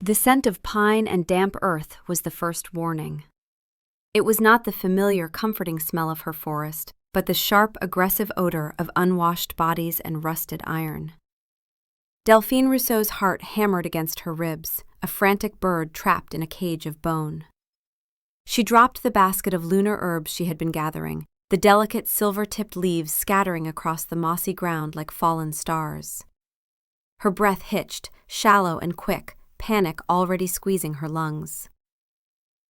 The scent of pine and damp earth was the first warning. It was not the familiar, comforting smell of her forest, but the sharp, aggressive odor of unwashed bodies and rusted iron. Delphine Rousseau's heart hammered against her ribs, a frantic bird trapped in a cage of bone. She dropped the basket of lunar herbs she had been gathering, the delicate silver-tipped leaves scattering across the mossy ground like fallen stars. Her breath hitched, shallow and quick, panic already squeezing her lungs.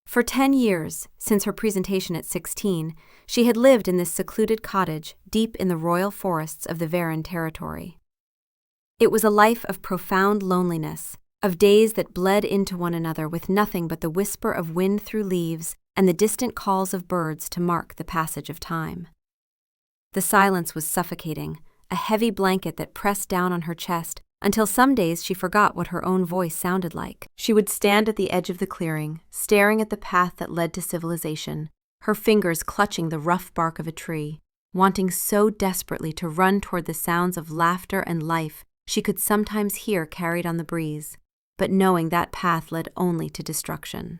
For 10 years, since her presentation at 16, she had lived in this secluded cottage deep in the royal forests of the Varan territory. It was a life of profound loneliness, of days that bled into one another with nothing but the whisper of wind through leaves and the distant calls of birds to mark the passage of time. The silence was suffocating, a heavy blanket that pressed down on her chest, until some days she forgot what her own voice sounded like. She would stand at the edge of the clearing, staring at the path that led to civilization, her fingers clutching the rough bark of a tree, wanting so desperately to run toward the sounds of laughter and life she could sometimes hear carried on the breeze, but knowing that path led only to destruction.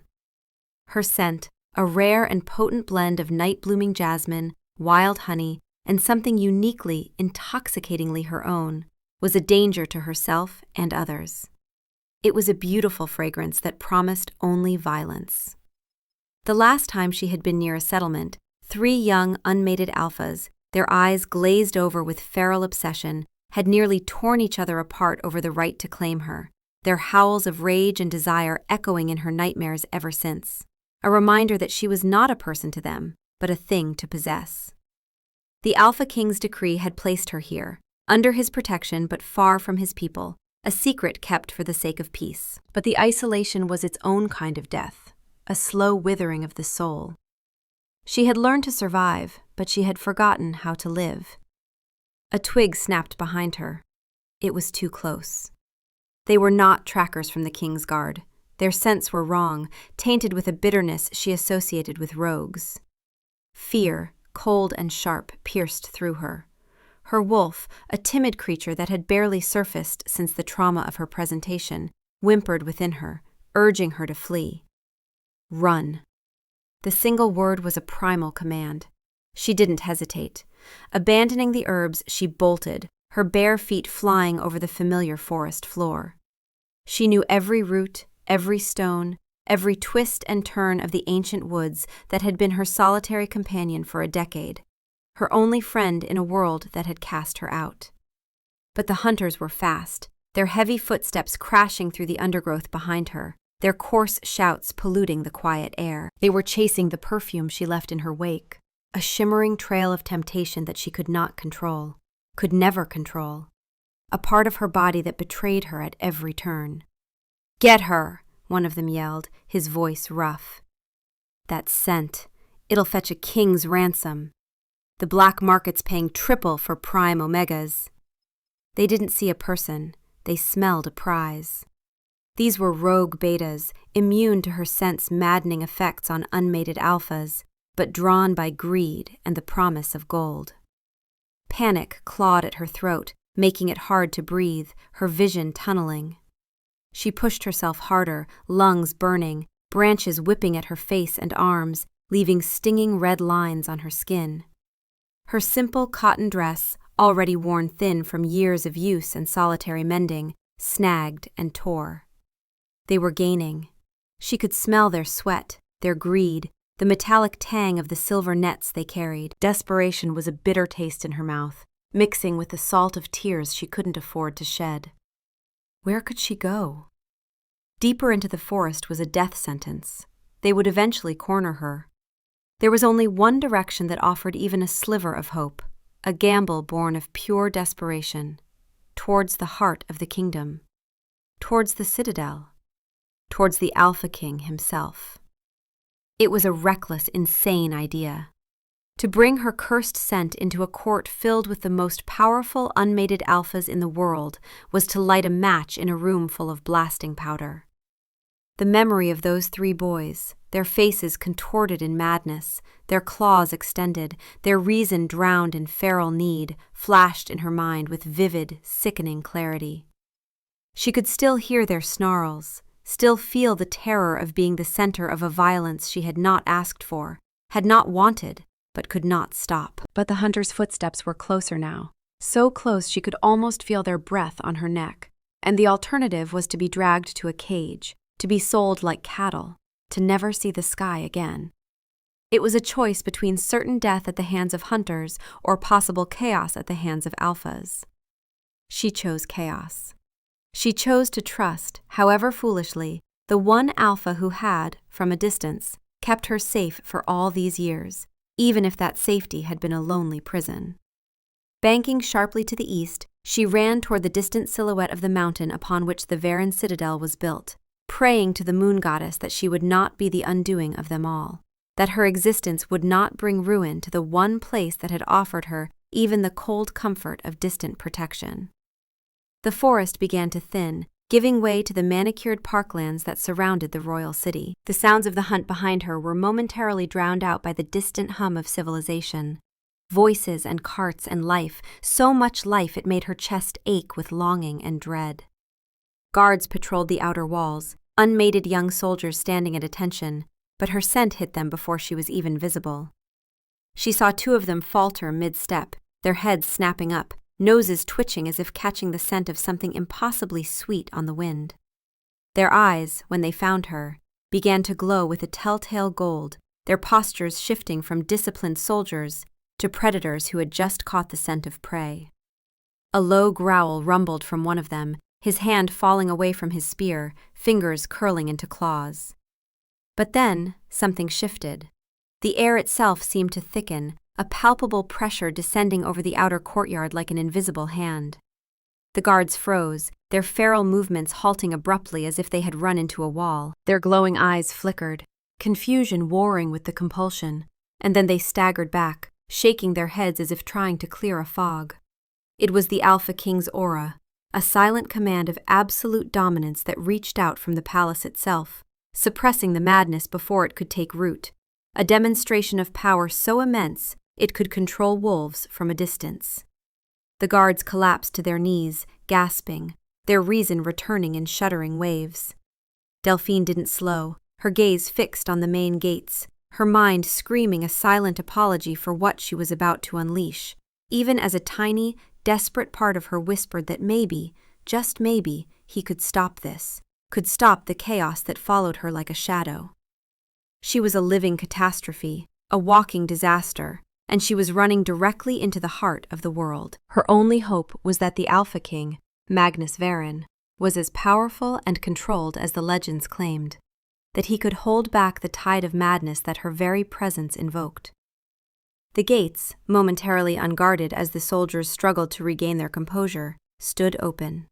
Her scent, a rare and potent blend of night-blooming jasmine, wild honey, and something uniquely, intoxicatingly her own, was a danger to herself and others. It was a beautiful fragrance that promised only violence. The last time she had been near a settlement, 3 young, unmated alphas, their eyes glazed over with feral obsession, had nearly torn each other apart over the right to claim her, their howls of rage and desire echoing in her nightmares ever since, a reminder that she was not a person to them, but a thing to possess. The Alpha King's decree had placed her here, under his protection but far from his people, a secret kept for the sake of peace. But the isolation was its own kind of death, a slow withering of the soul. She had learned to survive, but she had forgotten how to live. A twig snapped behind her. It was too close. They were not trackers from the King's Guard. Their scents were wrong, tainted with a bitterness she associated with rogues. Fear, cold and sharp, pierced through her. Her wolf, a timid creature that had barely surfaced since the trauma of her presentation, whimpered within her, urging her to flee. Run. The single word was a primal command. She didn't hesitate. Abandoning the herbs, she bolted, her bare feet flying over the familiar forest floor. She knew every root, every stone, every twist and turn of the ancient woods that had been her solitary companion for a decade, her only friend in a world that had cast her out. But the hunters were fast, their heavy footsteps crashing through the undergrowth behind her, their coarse shouts polluting the quiet air. They were chasing the perfume she left in her wake, a shimmering trail of temptation that she could not control, could never control, a part of her body that betrayed her at every turn. "Get her!" one of them yelled, his voice rough. "That scent, it'll fetch a king's ransom. The black market's paying triple for prime omegas." They didn't see a person, they smelled a prize. These were rogue betas, immune to her scent's maddening effects on unmated alphas, but drawn by greed and the promise of gold. Panic clawed at her throat, making it hard to breathe, her vision tunneling. She pushed herself harder, lungs burning, branches whipping at her face and arms, leaving stinging red lines on her skin. Her simple cotton dress, already worn thin from years of use and solitary mending, snagged and tore. They were gaining. She could smell their sweat, their greed, the metallic tang of the silver nets they carried. Desperation was a bitter taste in her mouth, mixing with the salt of tears she couldn't afford to shed. Where could she go? Deeper into the forest was a death sentence. They would eventually corner her. There was only one direction that offered even a sliver of hope, a gamble born of pure desperation, towards the heart of the kingdom, towards the citadel, towards the Alpha King himself. It was a reckless, insane idea. To bring her cursed scent into a court filled with the most powerful unmated alphas in the world was to light a match in a room full of blasting powder. The memory of those 3 boys, their faces contorted in madness, their claws extended, their reason drowned in feral need, flashed in her mind with vivid, sickening clarity. She could still hear their snarls, still feel the terror of being the center of a violence she had not asked for, had not wanted, but could not stop. But the hunter's footsteps were closer now, so close she could almost feel their breath on her neck, and the alternative was to be dragged to a cage, to be sold like cattle, to never see the sky again. It was a choice between certain death at the hands of hunters or possible chaos at the hands of alphas. She chose chaos. She chose to trust, however foolishly, the one alpha who had, from a distance, kept her safe for all these years, even if that safety had been a lonely prison. Banking sharply to the east, she ran toward the distant silhouette of the mountain upon which the Varan citadel was built, praying to the moon goddess that she would not be the undoing of them all, that her existence would not bring ruin to the one place that had offered her even the cold comfort of distant protection. The forest began to thin, giving way to the manicured parklands that surrounded the royal city. The sounds of the hunt behind her were momentarily drowned out by the distant hum of civilization. Voices and carts and life, so much life it made her chest ache with longing and dread. Guards patrolled the outer walls, unmated young soldiers standing at attention, but her scent hit them before she was even visible. She saw two of them falter mid-step, their heads snapping up, noses twitching as if catching the scent of something impossibly sweet on the wind. Their eyes, when they found her, began to glow with a telltale gold, their postures shifting from disciplined soldiers to predators who had just caught the scent of prey. A low growl rumbled from one of them, his hand falling away from his spear, fingers curling into claws. But then, something shifted. The air itself seemed to thicken, a palpable pressure descending over the outer courtyard like an invisible hand. The guards froze, their feral movements halting abruptly as if they had run into a wall. Their glowing eyes flickered, confusion warring with the compulsion, and then they staggered back, shaking their heads as if trying to clear a fog. It was the Alpha King's aura, a silent command of absolute dominance that reached out from the palace itself, suppressing the madness before it could take root, a demonstration of power so immense it could control wolves from a distance. The guards collapsed to their knees, gasping, their reason returning in shuddering waves. Delphine didn't slow, her gaze fixed on the main gates, her mind screaming a silent apology for what she was about to unleash, even as a tiny, desperate part of her whispered that maybe, just maybe, he could stop this, could stop the chaos that followed her like a shadow. She was a living catastrophe, a walking disaster, and she was running directly into the heart of the world. Her only hope was that the Alpha King, Magnus Varan, was as powerful and controlled as the legends claimed, that he could hold back the tide of madness that her very presence invoked. The gates, momentarily unguarded as the soldiers struggled to regain their composure, stood open.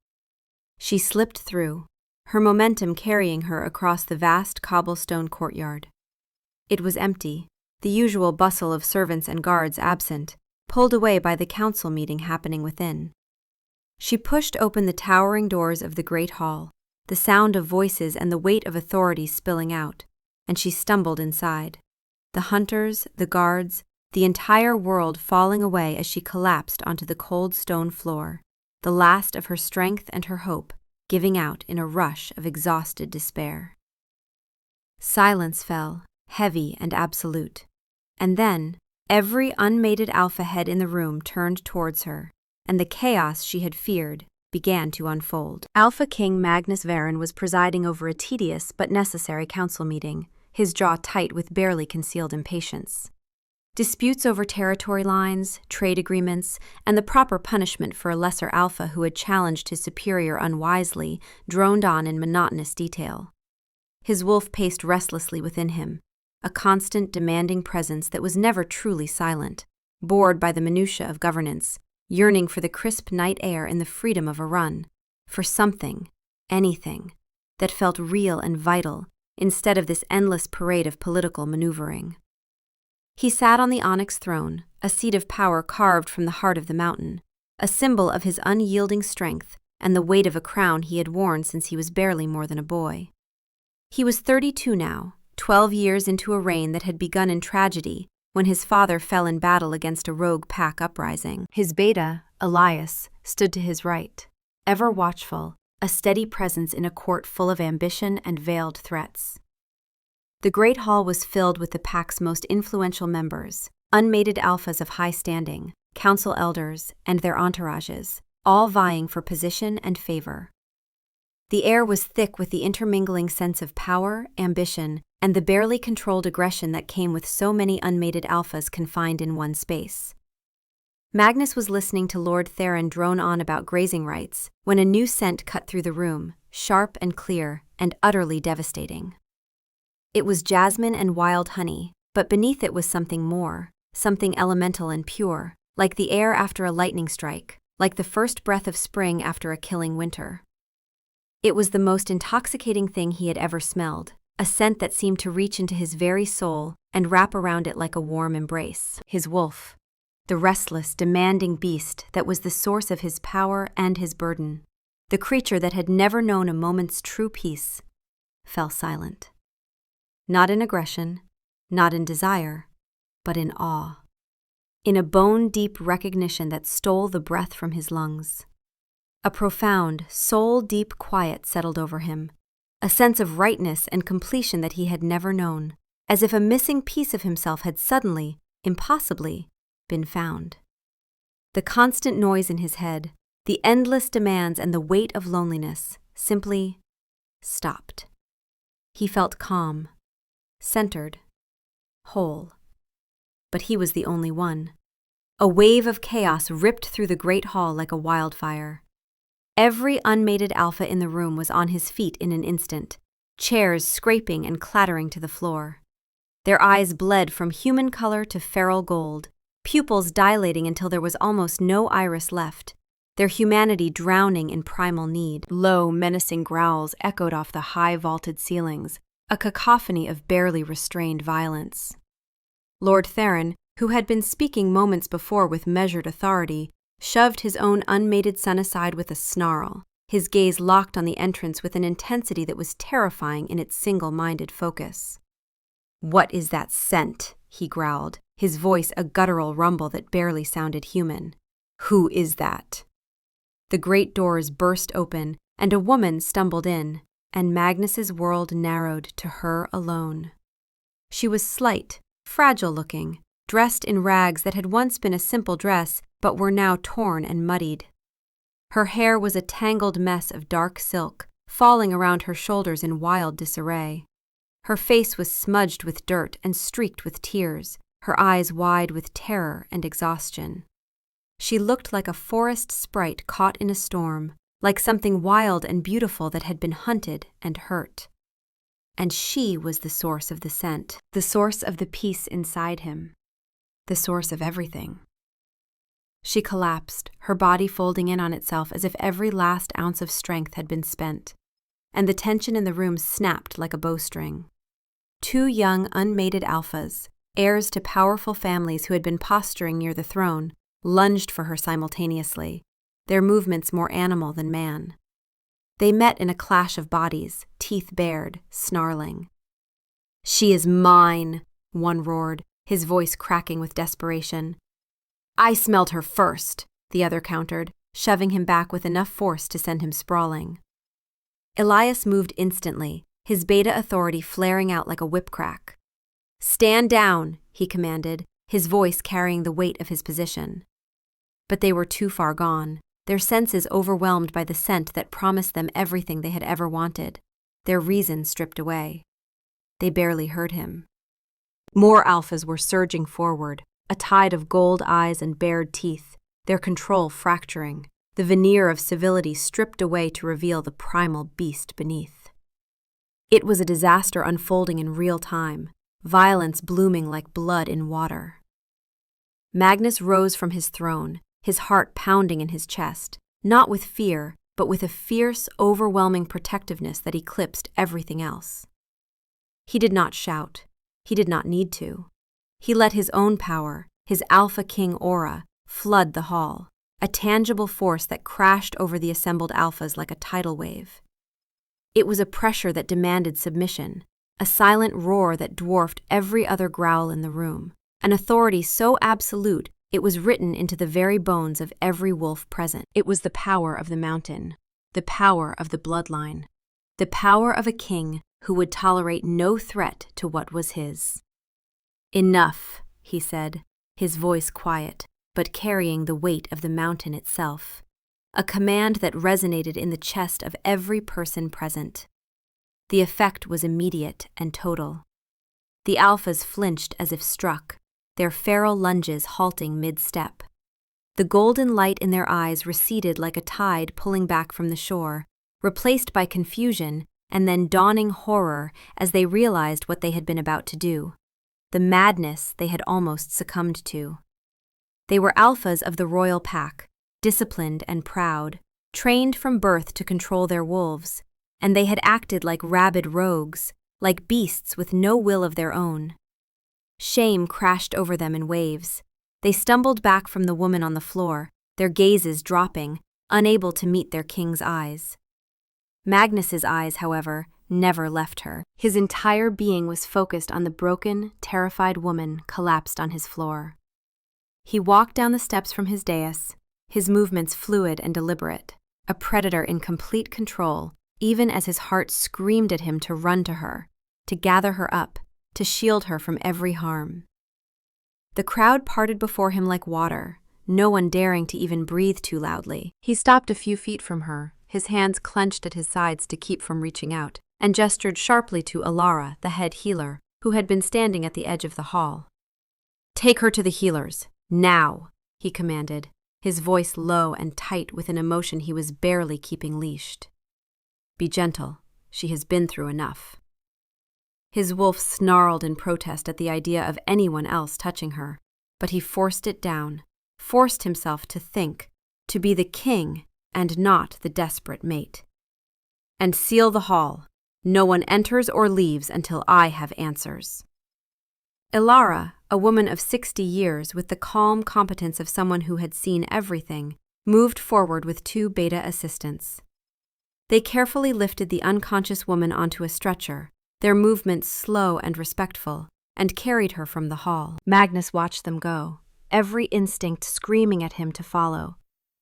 She slipped through, her momentum carrying her across the vast cobblestone courtyard. It was empty, the usual bustle of servants and guards absent, pulled away by the council meeting happening within. She pushed open the towering doors of the great hall, the sound of voices and the weight of authority spilling out, and she stumbled inside. The hunters, the guards, the entire world falling away as she collapsed onto the cold stone floor, the last of her strength and her hope, giving out in a rush of exhausted despair. Silence fell, heavy and absolute. And then, every unmated alpha head in the room turned towards her, and the chaos she had feared began to unfold. Alpha King Magnus Varan was presiding over a tedious but necessary council meeting, his jaw tight with barely concealed impatience. Disputes over territory lines, trade agreements, and the proper punishment for a lesser alpha who had challenged his superior unwisely droned on in monotonous detail. His wolf paced restlessly within him, a constant, demanding presence that was never truly silent, bored by the minutiae of governance, yearning for the crisp night air and the freedom of a run, for something, anything, that felt real and vital instead of this endless parade of political maneuvering. He sat on the onyx throne, a seat of power carved from the heart of the mountain, a symbol of his unyielding strength and the weight of a crown he had worn since he was barely more than a boy. He was 32 now, 12 years into a reign that had begun in tragedy when his father fell in battle against a rogue pack uprising. His beta, Elias, stood to his right, ever watchful, a steady presence in a court full of ambition and veiled threats. The great hall was filled with the pack's most influential members, unmated alphas of high standing, council elders, and their entourages, all vying for position and favor. The air was thick with the intermingling sense of power, ambition, and the barely controlled aggression that came with so many unmated alphas confined in one space. Magnus was listening to Lord Theron drone on about grazing rights when a new scent cut through the room, sharp and clear, and utterly devastating. It was jasmine and wild honey, but beneath it was something more, something elemental and pure, like the air after a lightning strike, like the first breath of spring after a killing winter. It was the most intoxicating thing he had ever smelled, a scent that seemed to reach into his very soul and wrap around it like a warm embrace. His wolf, the restless, demanding beast that was the source of his power and his burden, the creature that had never known a moment's true peace, fell silent. Not in aggression, not in desire, but in awe. In a bone-deep recognition that stole the breath from his lungs. A profound, soul-deep quiet settled over him, a sense of rightness and completion that he had never known, as if a missing piece of himself had suddenly, impossibly, been found. The constant noise in his head, the endless demands and the weight of loneliness simply stopped. He felt calm, centered, whole. But he was the only one. A wave of chaos ripped through the great hall like a wildfire. Every unmated alpha in the room was on his feet in an instant, chairs scraping and clattering to the floor. Their eyes bled from human color to feral gold, pupils dilating until there was almost no iris left, their humanity drowning in primal need. Low, menacing growls echoed off the high vaulted ceilings, a cacophony of barely restrained violence. Lord Theron, who had been speaking moments before with measured authority, shoved his own unmated son aside with a snarl, his gaze locked on the entrance with an intensity that was terrifying in its single-minded focus. "What is that scent?" he growled, his voice a guttural rumble that barely sounded human. "Who is that?" The great doors burst open, and a woman stumbled in, and Magnus's world narrowed to her alone. She was slight, fragile-looking, dressed in rags that had once been a simple dress but were now torn and muddied. Her hair was a tangled mess of dark silk, falling around her shoulders in wild disarray. Her face was smudged with dirt and streaked with tears, her eyes wide with terror and exhaustion. She looked like a forest sprite caught in a storm, like something wild and beautiful that had been hunted and hurt. And she was the source of the scent, the source of the peace inside him, the source of everything. She collapsed, her body folding in on itself as if every last ounce of strength had been spent, and the tension in the room snapped like a bowstring. Two young, unmated alphas, heirs to powerful families who had been posturing near the throne, lunged for her simultaneously, their movements more animal than man. They met in a clash of bodies, teeth bared, snarling. "She is mine," one roared, his voice cracking with desperation. "I smelled her first," the other countered, shoving him back with enough force to send him sprawling. Elias moved instantly, his beta authority flaring out like a whip crack. "Stand down," he commanded, his voice carrying the weight of his position. But they were too far gone, their senses overwhelmed by the scent that promised them everything they had ever wanted, their reason stripped away. They barely heard him. More alphas were surging forward, a tide of gold eyes and bared teeth, their control fracturing, the veneer of civility stripped away to reveal the primal beast beneath. It was a disaster unfolding in real time, violence blooming like blood in water. Magnus rose from his throne, his heart pounding in his chest, not with fear, but with a fierce, overwhelming protectiveness that eclipsed everything else. He did not shout. He did not need to. He let his own power, his Alpha King aura, flood the hall, a tangible force that crashed over the assembled alphas like a tidal wave. It was a pressure that demanded submission, a silent roar that dwarfed every other growl in the room, an authority so absolute it was written into the very bones of every wolf present. It was the power of the mountain, the power of the bloodline, the power of a king who would tolerate no threat to what was his. "Enough," he said, his voice quiet, but carrying the weight of the mountain itself, a command that resonated in the chest of every person present. The effect was immediate and total. The alphas flinched as if struck, their feral lunges halting mid-step. The golden light in their eyes receded like a tide pulling back from the shore, replaced by confusion and then dawning horror as they realized what they had been about to do, the madness they had almost succumbed to. They were alphas of the royal pack, disciplined and proud, trained from birth to control their wolves, and they had acted like rabid rogues, like beasts with no will of their own. Shame crashed over them in waves. They stumbled back from the woman on the floor, their gazes dropping, unable to meet their king's eyes. Magnus's eyes, however, never left her. His entire being was focused on the broken, terrified woman collapsed on his floor. He walked down the steps from his dais, his movements fluid and deliberate, a predator in complete control, even as his heart screamed at him to run to her, to gather her up, to shield her from every harm. The crowd parted before him like water, no one daring to even breathe too loudly. He stopped a few feet from her, his hands clenched at his sides to keep from reaching out, and gestured sharply to Alara, the head healer, who had been standing at the edge of the hall. "Take her to the healers, now," he commanded, his voice low and tight with an emotion he was barely keeping leashed. "Be gentle, she has been through enough." His wolf snarled in protest at the idea of anyone else touching her, but he forced it down, forced himself to think, to be the king and not the desperate mate. "And seal the hall. No one enters or leaves until I have answers." Ilara, a woman of 60 years with the calm competence of someone who had seen everything, moved forward with 2 beta assistants. They carefully lifted the unconscious woman onto a stretcher, their movements slow and respectful, and carried her from the hall. Magnus watched them go, every instinct screaming at him to follow,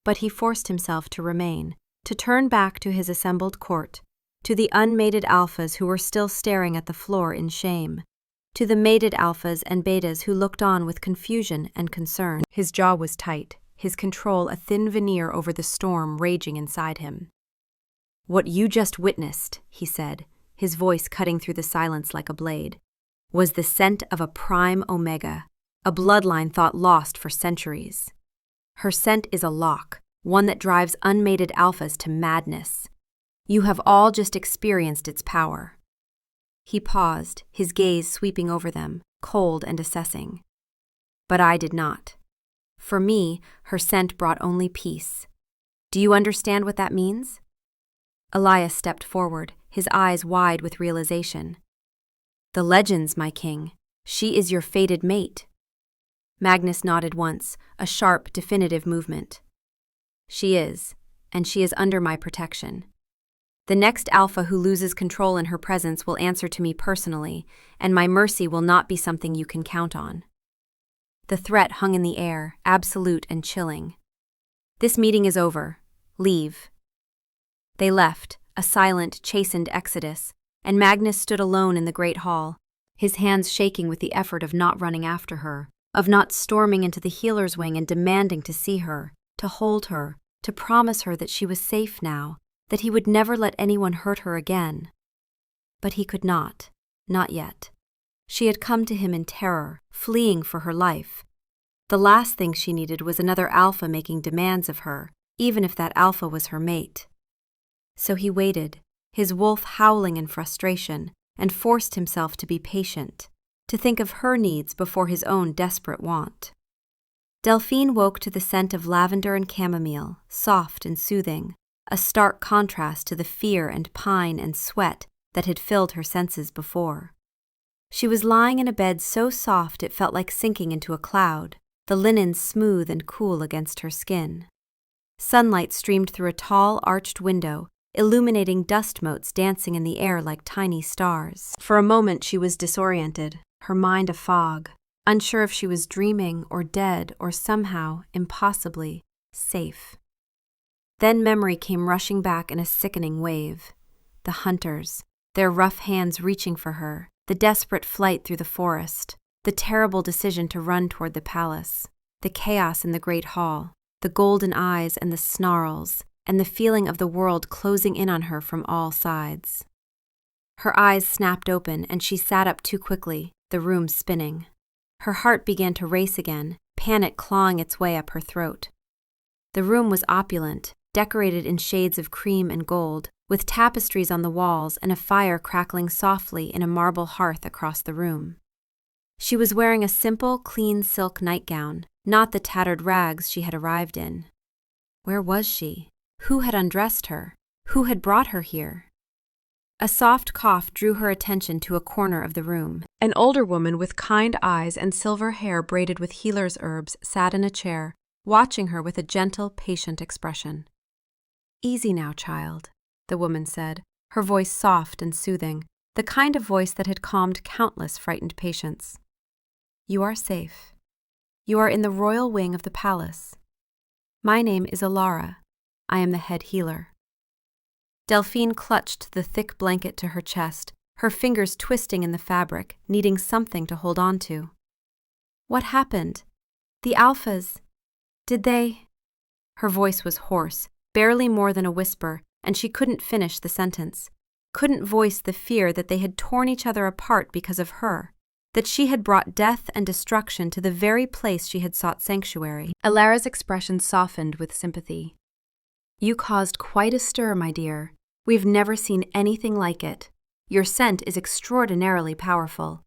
but he forced himself to remain, to turn back to his assembled court, to the unmated alphas who were still staring at the floor in shame, to the mated alphas and betas who looked on with confusion and concern. His jaw was tight, his control a thin veneer over the storm raging inside him. "What you just witnessed," he said, his voice cutting through the silence like a blade, "was the scent of a prime omega, a bloodline thought lost for centuries. Her scent is a lock, one that drives unmated alphas to madness. You have all just experienced its power." He paused, his gaze sweeping over them, cold and assessing. "But I did not. For me, her scent brought only peace. Do you understand what that means?" Elias stepped forward, his eyes wide with realization. "The legends, my king. She is your fated mate." Magnus nodded once, a sharp, definitive movement. "She is, and she is under my protection. The next alpha who loses control in her presence will answer to me personally, and my mercy will not be something you can count on." The threat hung in the air, absolute and chilling. "This meeting is over. Leave." They left, a silent, chastened exodus, and Magnus stood alone in the great hall, his hands shaking with the effort of not running after her, of not storming into the healer's wing and demanding to see her, to hold her, to promise her that she was safe now, that he would never let anyone hurt her again. But he could not yet. She had come to him in terror, fleeing for her life. The last thing she needed was another alpha making demands of her, even if that alpha was her mate. So he waited, his wolf howling in frustration, and forced himself to be patient, to think of her needs before his own desperate want. Delphine woke to the scent of lavender and chamomile, soft and soothing, a stark contrast to the fear and pine and sweat that had filled her senses before. She was lying in a bed so soft it felt like sinking into a cloud, the linen smooth and cool against her skin. Sunlight streamed through a tall, arched window, illuminating dust motes dancing in the air like tiny stars. For a moment she was disoriented, her mind a fog, unsure if she was dreaming or dead or somehow, impossibly, safe. Then memory came rushing back in a sickening wave. The hunters, their rough hands reaching for her, the desperate flight through the forest, the terrible decision to run toward the palace, the chaos in the great hall, the golden eyes and the snarls, and the feeling of the world closing in on her from all sides. Her eyes snapped open and she sat up too quickly, the room spinning. Her heart began to race again, panic clawing its way up her throat. The room was opulent, decorated in shades of cream and gold, with tapestries on the walls and a fire crackling softly in a marble hearth across the room. She was wearing a simple, clean silk nightgown, not the tattered rags she had arrived in. Where was she? Who had undressed her? Who had brought her here? A soft cough drew her attention to a corner of the room. An older woman with kind eyes and silver hair braided with healer's herbs sat in a chair, watching her with a gentle, patient expression. "Easy now, child," the woman said, her voice soft and soothing, the kind of voice that had calmed countless frightened patients. "You are safe. You are in the royal wing of the palace. My name is Alara. I am the head healer." Delphine clutched the thick blanket to her chest, her fingers twisting in the fabric, needing something to hold on to. "What happened? The Alphas? Did they?" Her voice was hoarse, barely more than a whisper, and she couldn't finish the sentence, couldn't voice the fear that they had torn each other apart because of her, that she had brought death and destruction to the very place she had sought sanctuary. Alara's expression softened with sympathy. "You caused quite a stir, my dear. We've never seen anything like it. Your scent is extraordinarily powerful.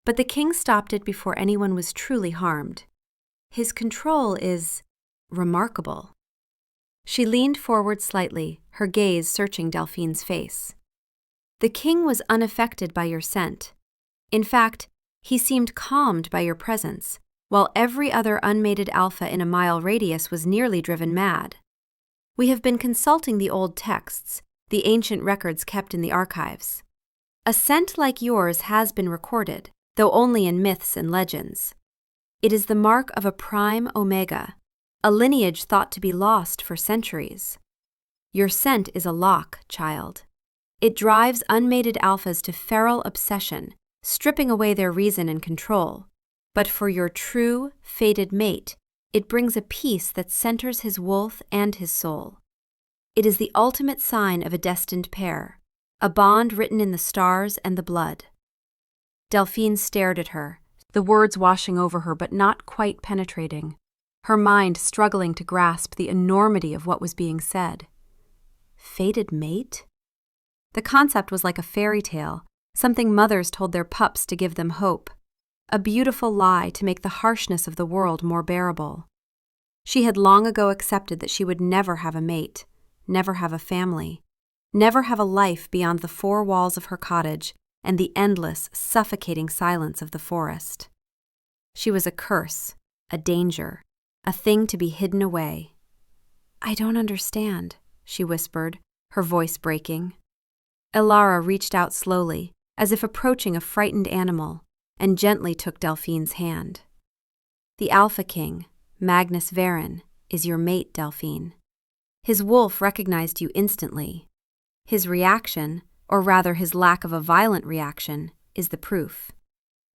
But the king stopped it before anyone was truly harmed. His control is remarkable." She leaned forward slightly, her gaze searching Delphine's face. "The king was unaffected by your scent. In fact, he seemed calmed by your presence, while every other unmated alpha in a mile radius was nearly driven mad. We have been consulting the old texts, the ancient records kept in the archives. A scent like yours has been recorded, though only in myths and legends. It is the mark of a prime omega, a lineage thought to be lost for centuries. Your scent is a lock, child. It drives unmated alphas to feral obsession, stripping away their reason and control. But for your true, fated mate, it brings a peace that centers his wolf and his soul. It is the ultimate sign of a destined pair, a bond written in the stars and the blood." Delphine stared at her, the words washing over her but not quite penetrating, her mind struggling to grasp the enormity of what was being said. Fated mate? The concept was like a fairy tale, something mothers told their pups to give them hope, a beautiful lie to make the harshness of the world more bearable. She had long ago accepted that she would never have a mate, never have a family, never have a life beyond the four walls of her cottage and the endless, suffocating silence of the forest. She was a curse, a danger, a thing to be hidden away. "I don't understand," she whispered, her voice breaking. Alara reached out slowly, as if approaching a frightened animal, and gently took Delphine's hand. "The Alpha King, Magnus Varen, is your mate, Delphine. His wolf recognized you instantly. His reaction, or rather his lack of a violent reaction, is the proof.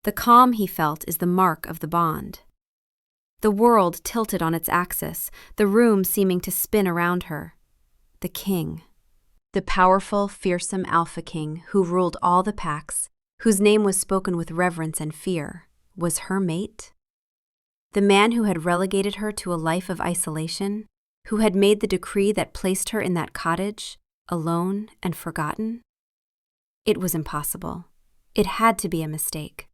The calm he felt is the mark of the bond." The world tilted on its axis, the room seeming to spin around her. The king. The powerful, fearsome Alpha King who ruled all the packs, whose name was spoken with reverence and fear, was her mate? The man who had relegated her to a life of isolation, who had made the decree that placed her in that cottage, alone and forgotten? It was impossible. It had to be a mistake.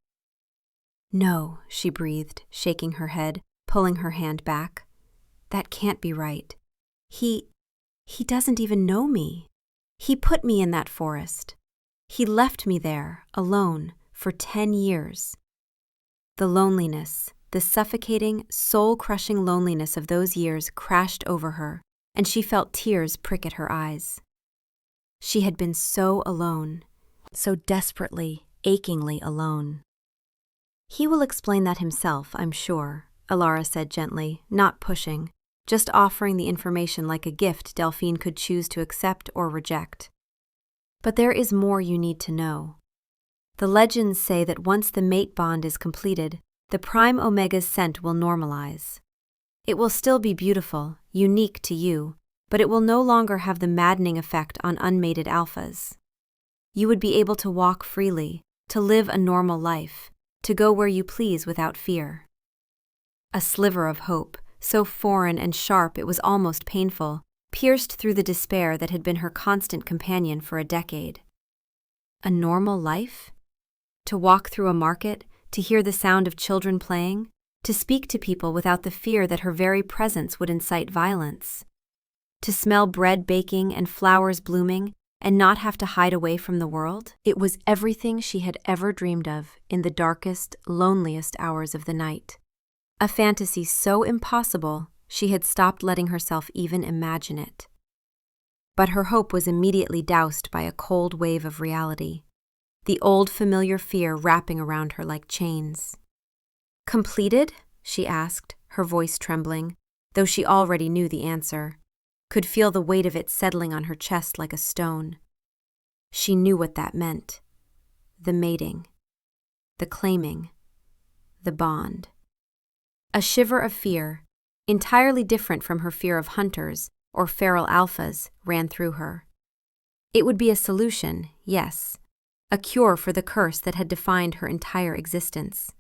"No," she breathed, shaking her head, pulling her hand back. "That can't be right. He doesn't even know me. He put me in that forest. He left me there, alone, for 10 years. The loneliness, the suffocating, soul-crushing loneliness of those years crashed over her, and she felt tears prick at her eyes. She had been so alone, so desperately, achingly alone. "He will explain that himself, I'm sure," Alara said gently, not pushing, just offering the information like a gift Delphine could choose to accept or reject. But there is more you need to know. The legends say that once the mate bond is completed, the prime omega's scent will normalize. It will still be beautiful, unique to you, but it will no longer have the maddening effect on unmated alphas. You would be able to walk freely, to live a normal life, to go where you please without fear. A sliver of hope, so foreign and sharp it was almost painful, pierced through the despair that had been her constant companion for a decade. A normal life? To walk through a market, to hear the sound of children playing, to speak to people without the fear that her very presence would incite violence. To smell bread baking and flowers blooming and not have to hide away from the world? It was everything she had ever dreamed of in the darkest, loneliest hours of the night. A fantasy so impossible she had stopped letting herself even imagine it. But her hope was immediately doused by a cold wave of reality, the old familiar fear wrapping around her like chains. "Completed?" she asked, her voice trembling, though she already knew the answer, could feel the weight of it settling on her chest like a stone. She knew what that meant. The mating. The claiming. The bond. A shiver of fear, entirely different from her fear of hunters or feral alphas, ran through her. It would be a solution, yes, a cure for the curse that had defined her entire existence.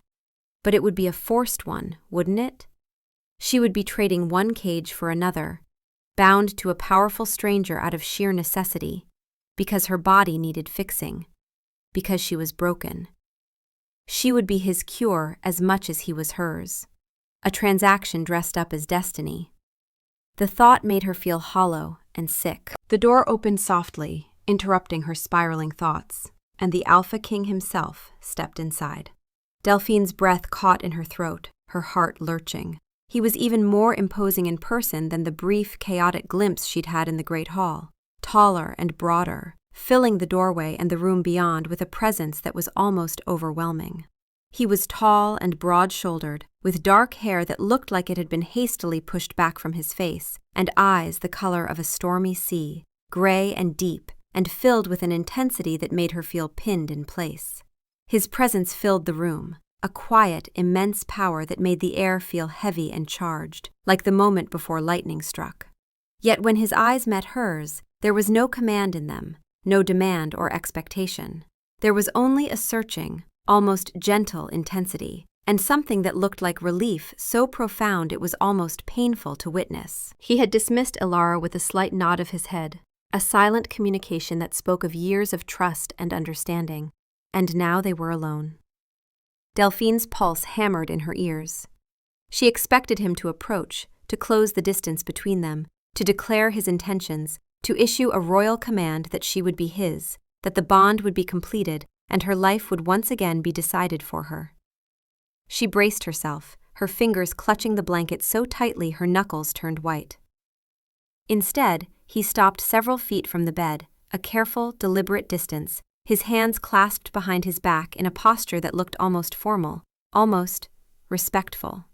But it would be a forced one, wouldn't it? She would be trading one cage for another, bound to a powerful stranger out of sheer necessity, because her body needed fixing, because she was broken. She would be his cure as much as he was hers, a transaction dressed up as destiny. The thought made her feel hollow and sick. The door opened softly, interrupting her spiraling thoughts, and the Alpha King himself stepped inside. Delphine's breath caught in her throat, her heart lurching. He was even more imposing in person than the brief, chaotic glimpse she'd had in the Great Hall, taller and broader, filling the doorway and the room beyond with a presence that was almost overwhelming. He was tall and broad-shouldered, with dark hair that looked like it had been hastily pushed back from his face, and eyes the color of a stormy sea, gray and deep, and filled with an intensity that made her feel pinned in place. His presence filled the room, a quiet, immense power that made the air feel heavy and charged, like the moment before lightning struck. Yet when his eyes met hers, there was no command in them, no demand or expectation. There was only a searching, almost gentle intensity, and something that looked like relief so profound it was almost painful to witness. He had dismissed Elara with a slight nod of his head, a silent communication that spoke of years of trust and understanding, and now they were alone. Delphine's pulse hammered in her ears. She expected him to approach, to close the distance between them, to declare his intentions, to issue a royal command that she would be his, that the bond would be completed, and her life would once again be decided for her. She braced herself, her fingers clutching the blanket so tightly her knuckles turned white. Instead, he stopped several feet from the bed, a careful, deliberate distance, his hands clasped behind his back in a posture that looked almost formal, almost respectful.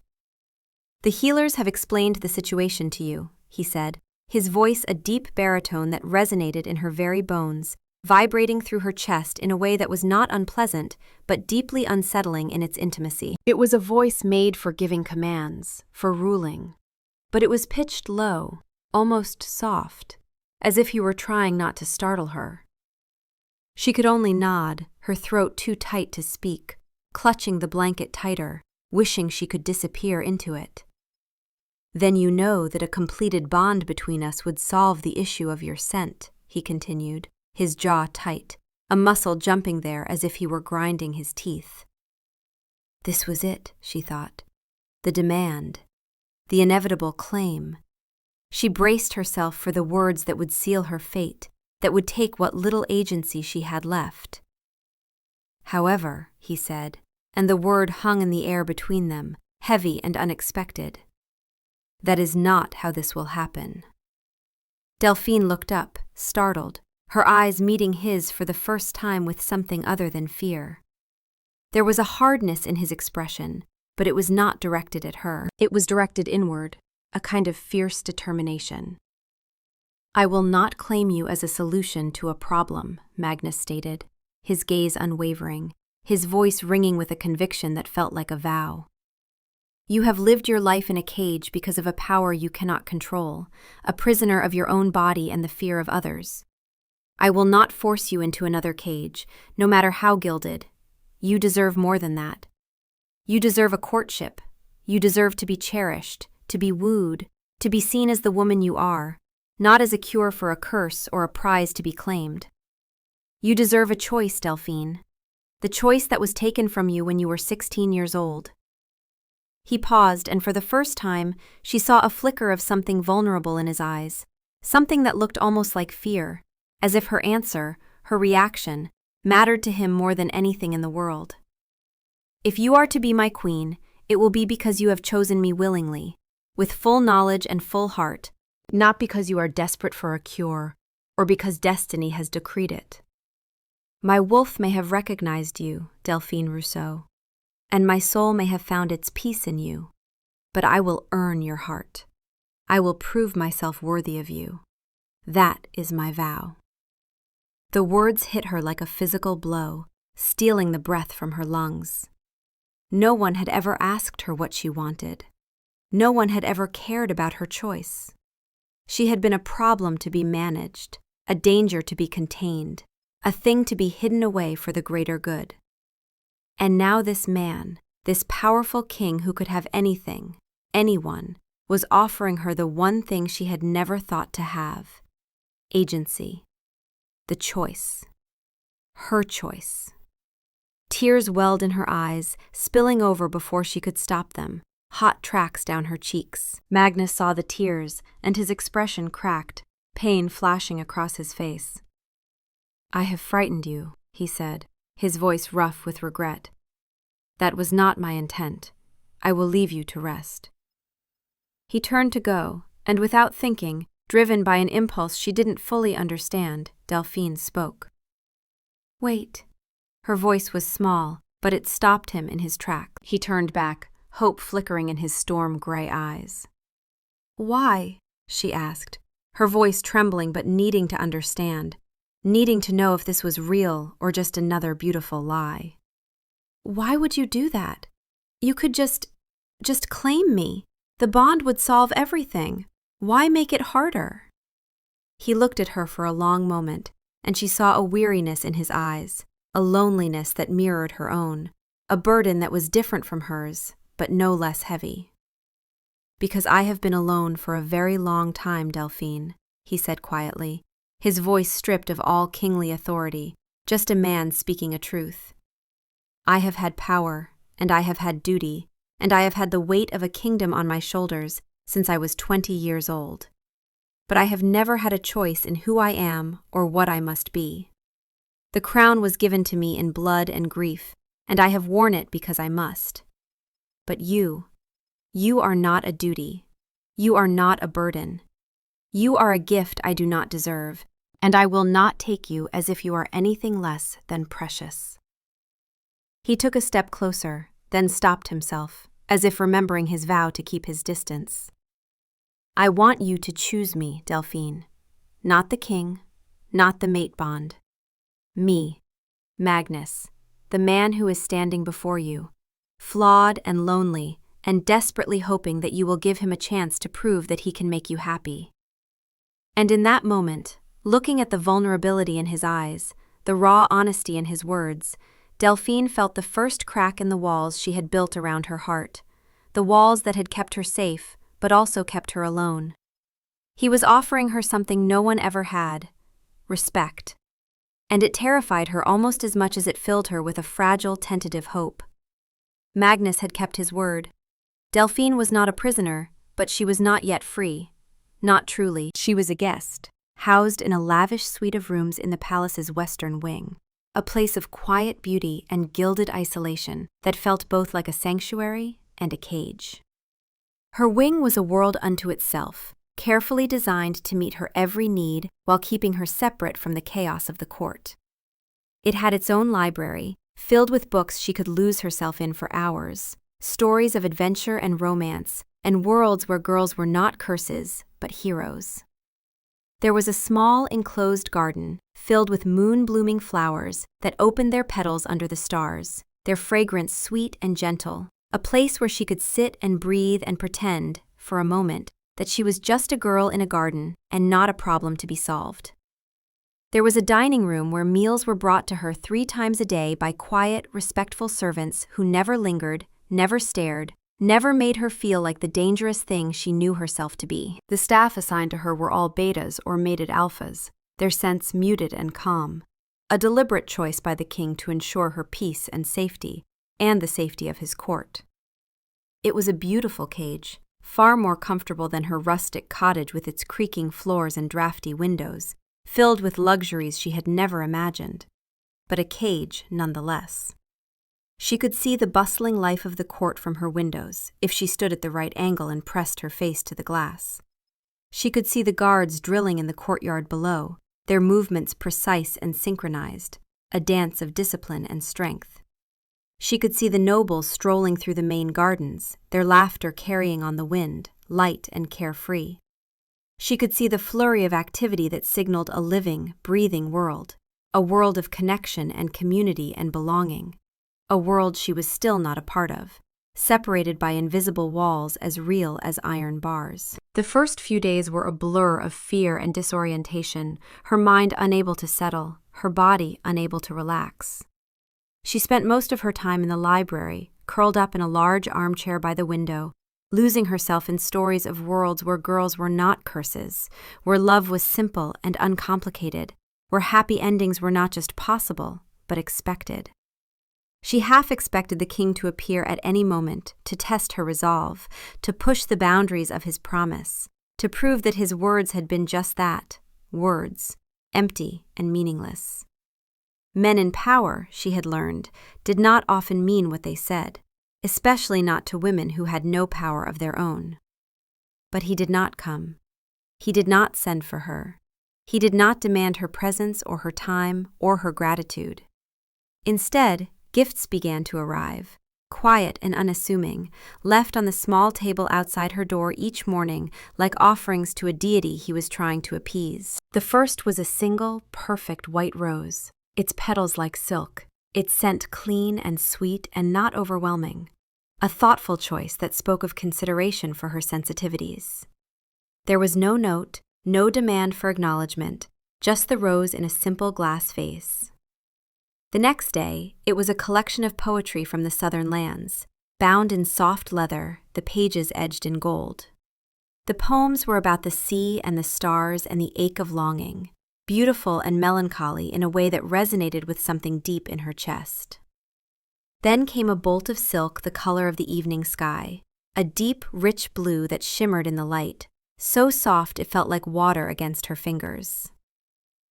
"The healers have explained the situation to you," he said, his voice a deep baritone that resonated in her very bones, vibrating through her chest in a way that was not unpleasant, but deeply unsettling in its intimacy. It was a voice made for giving commands, for ruling. But it was pitched low, almost soft, as if he were trying not to startle her. She could only nod, her throat too tight to speak, clutching the blanket tighter, wishing she could disappear into it. "Then you know that a completed bond between us would solve the issue of your scent," he continued, his jaw tight, a muscle jumping there as if he were grinding his teeth. This was it, she thought. The demand. The inevitable claim. She braced herself for the words that would seal her fate, that would take what little agency she had left. "However," he said, and the word hung in the air between them, heavy and unexpected. "That is not how this will happen." Delphine looked up, startled, her eyes meeting his for the first time with something other than fear. There was a hardness in his expression, but it was not directed at her. It was directed inward, a kind of fierce determination. "I will not claim you as a solution to a problem," Magnus stated, his gaze unwavering, his voice ringing with a conviction that felt like a vow. "You have lived your life in a cage because of a power you cannot control, a prisoner of your own body and the fear of others. I will not force you into another cage, no matter how gilded. You deserve more than that. You deserve a courtship. You deserve to be cherished, to be wooed, to be seen as the woman you are, not as a cure for a curse or a prize to be claimed. You deserve a choice, Delphine. The choice that was taken from you when you were 16 years old." He paused, and for the first time, she saw a flicker of something vulnerable in his eyes, something that looked almost like fear, as if her answer, her reaction, mattered to him more than anything in the world. "If you are to be my queen, it will be because you have chosen me willingly, with full knowledge and full heart, not because you are desperate for a cure, or because destiny has decreed it. My wolf may have recognized you, Delphine Rousseau, and my soul may have found its peace in you, but I will earn your heart. I will prove myself worthy of you. That is my vow." The words hit her like a physical blow, stealing the breath from her lungs. No one had ever asked her what she wanted. No one had ever cared about her choice. She had been a problem to be managed, a danger to be contained, a thing to be hidden away for the greater good. And now this man, this powerful king who could have anything, anyone, was offering her the one thing she had never thought to have: agency. The choice. Her choice. Tears welled in her eyes, spilling over before she could stop them, hot tracks down her cheeks. Magnus saw the tears, and his expression cracked, pain flashing across his face. "I have frightened you," he said, his voice rough with regret. "That was not my intent. I will leave you to rest." He turned to go, and without thinking, driven by an impulse she didn't fully understand, Delphine spoke. "Wait." Her voice was small, but it stopped him in his tracks. He turned back, hope flickering in his storm-gray eyes. "Why?" she asked, her voice trembling but needing to understand, needing to know if this was real or just another beautiful lie. "Why would you do that? You could just claim me. The bond would solve everything. Why make it harder?" He looked at her for a long moment, and she saw a weariness in his eyes, a loneliness that mirrored her own, a burden that was different from hers, but no less heavy. "Because I have been alone for a very long time, Delphine," he said quietly, his voice stripped of all kingly authority, just a man speaking a truth. "I have had power, and I have had duty, and I have had the weight of a kingdom on my shoulders since I was 20 years old. But I have never had a choice in who I am or what I must be. The crown was given to me in blood and grief, and I have worn it because I must. But you are not a duty. You are not a burden. You are a gift I do not deserve, and I will not take you as if you are anything less than precious." He took a step closer, then stopped himself, as if remembering his vow to keep his distance. "I want you to choose me, Delphine. Not the king, not the mate bond. Me, Magnus, the man who is standing before you, flawed and lonely, and desperately hoping that you will give him a chance to prove that he can make you happy." And in that moment, looking at the vulnerability in his eyes, the raw honesty in his words, Delphine felt the first crack in the walls she had built around her heart, the walls that had kept her safe, but also kept her alone. He was offering her something no one ever had: respect. And it terrified her almost as much as it filled her with a fragile, tentative hope. Magnus had kept his word. Delphine was not a prisoner, but she was not yet free. Not truly. She was a guest, housed in a lavish suite of rooms in the palace's western wing, a place of quiet beauty and gilded isolation that felt both like a sanctuary and a cage. Her wing was a world unto itself, carefully designed to meet her every need while keeping her separate from the chaos of the court. It had its own library, filled with books she could lose herself in for hours, stories of adventure and romance, and worlds where girls were not curses, but heroes. There was a small, enclosed garden, filled with moon-blooming flowers that opened their petals under the stars, their fragrance sweet and gentle, a place where she could sit and breathe and pretend, for a moment, that she was just a girl in a garden and not a problem to be solved. There was a dining room where meals were brought to her 3 times a day by quiet, respectful servants who never lingered, never stared, never made her feel like the dangerous thing she knew herself to be. The staff assigned to her were all betas or mated alphas, their scents muted and calm, a deliberate choice by the king to ensure her peace and safety, and the safety of his court. It was a beautiful cage, far more comfortable than her rustic cottage with its creaking floors and drafty windows, filled with luxuries she had never imagined, but a cage nonetheless. She could see the bustling life of the court from her windows if she stood at the right angle and pressed her face to the glass. She could see the guards drilling in the courtyard below, their movements precise and synchronized, a dance of discipline and strength. She could see the nobles strolling through the main gardens, their laughter carrying on the wind, light and carefree. She could see the flurry of activity that signaled a living, breathing world, a world of connection and community and belonging. A world she was still not a part of, separated by invisible walls as real as iron bars. The first few days were a blur of fear and disorientation, her mind unable to settle, her body unable to relax. She spent most of her time in the library, curled up in a large armchair by the window, losing herself in stories of worlds where girls were not curses, where love was simple and uncomplicated, where happy endings were not just possible, but expected. She half expected the king to appear at any moment, to test her resolve, to push the boundaries of his promise, to prove that his words had been just that, words, empty and meaningless. Men in power, she had learned, did not often mean what they said, especially not to women who had no power of their own. But he did not come. He did not send for her. He did not demand her presence or her time or her gratitude. Instead, gifts began to arrive, quiet and unassuming, left on the small table outside her door each morning like offerings to a deity he was trying to appease. The first was a single, perfect white rose, its petals like silk, its scent clean and sweet and not overwhelming, a thoughtful choice that spoke of consideration for her sensitivities. There was no note, no demand for acknowledgement, just the rose in a simple glass vase. The next day, it was a collection of poetry from the southern lands, bound in soft leather, the pages edged in gold. The poems were about the sea and the stars and the ache of longing, beautiful and melancholy in a way that resonated with something deep in her chest. Then came a bolt of silk the color of the evening sky, a deep, rich blue that shimmered in the light, so soft it felt like water against her fingers.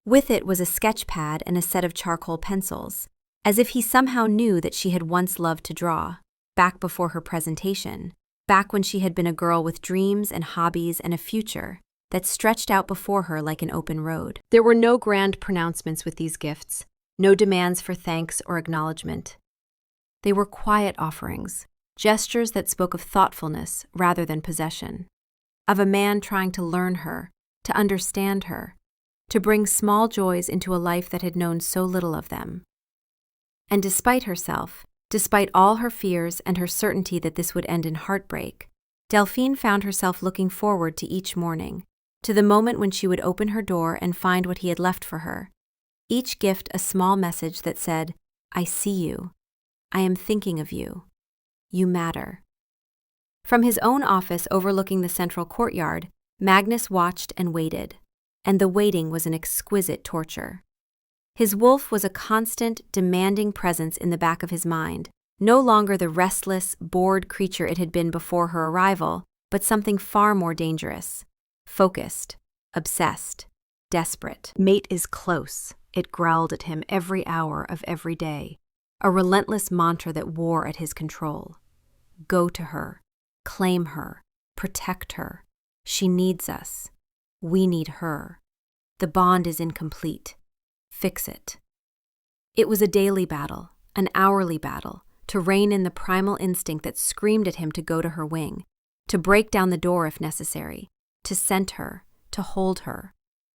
With it was a sketch pad and a set of charcoal pencils, as if he somehow knew that she had once loved to draw, back before her presentation, back when she had been a girl with dreams and hobbies and a future that stretched out before her like an open road. There were no grand pronouncements with these gifts, no demands for thanks or acknowledgement. They were quiet offerings, gestures that spoke of thoughtfulness rather than possession, of a man trying to learn her, to understand her, to bring small joys into a life that had known so little of them. And despite herself, despite all her fears and her certainty that this would end in heartbreak, Delphine found herself looking forward to each morning, to the moment when she would open her door and find what he had left for her, each gift a small message that said, "I see you. I am thinking of you. You matter." From his own office overlooking the central courtyard, Magnus watched and waited. And the waiting was an exquisite torture. His wolf was a constant, demanding presence in the back of his mind, no longer the restless, bored creature it had been before her arrival, but something far more dangerous, focused, obsessed, desperate. "Mate is close," it growled at him every hour of every day, a relentless mantra that wore at his control. Go to her, claim her, protect her. She needs us. We need her. The bond is incomplete. Fix it. It was a daily battle, an hourly battle, to rein in the primal instinct that screamed at him to go to her wing, to break down the door if necessary, to scent her, to hold her,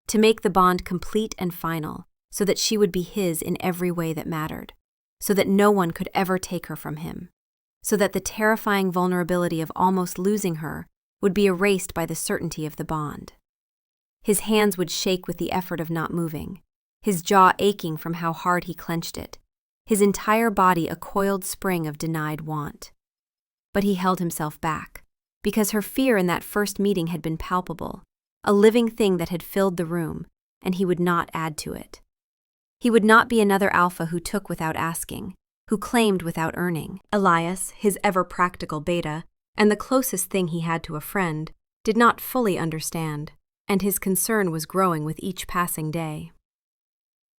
to make the bond complete and final, so that she would be his in every way that mattered, so that no one could ever take her from him, so that the terrifying vulnerability of almost losing her would be erased by the certainty of the bond. His hands would shake with the effort of not moving, his jaw aching from how hard he clenched it, his entire body a coiled spring of denied want. But he held himself back, because her fear in that first meeting had been palpable, a living thing that had filled the room, and he would not add to it. He would not be another alpha who took without asking, who claimed without earning. Elias, his ever-practical beta, and the closest thing he had to a friend, did not fully understand, and his concern was growing with each passing day.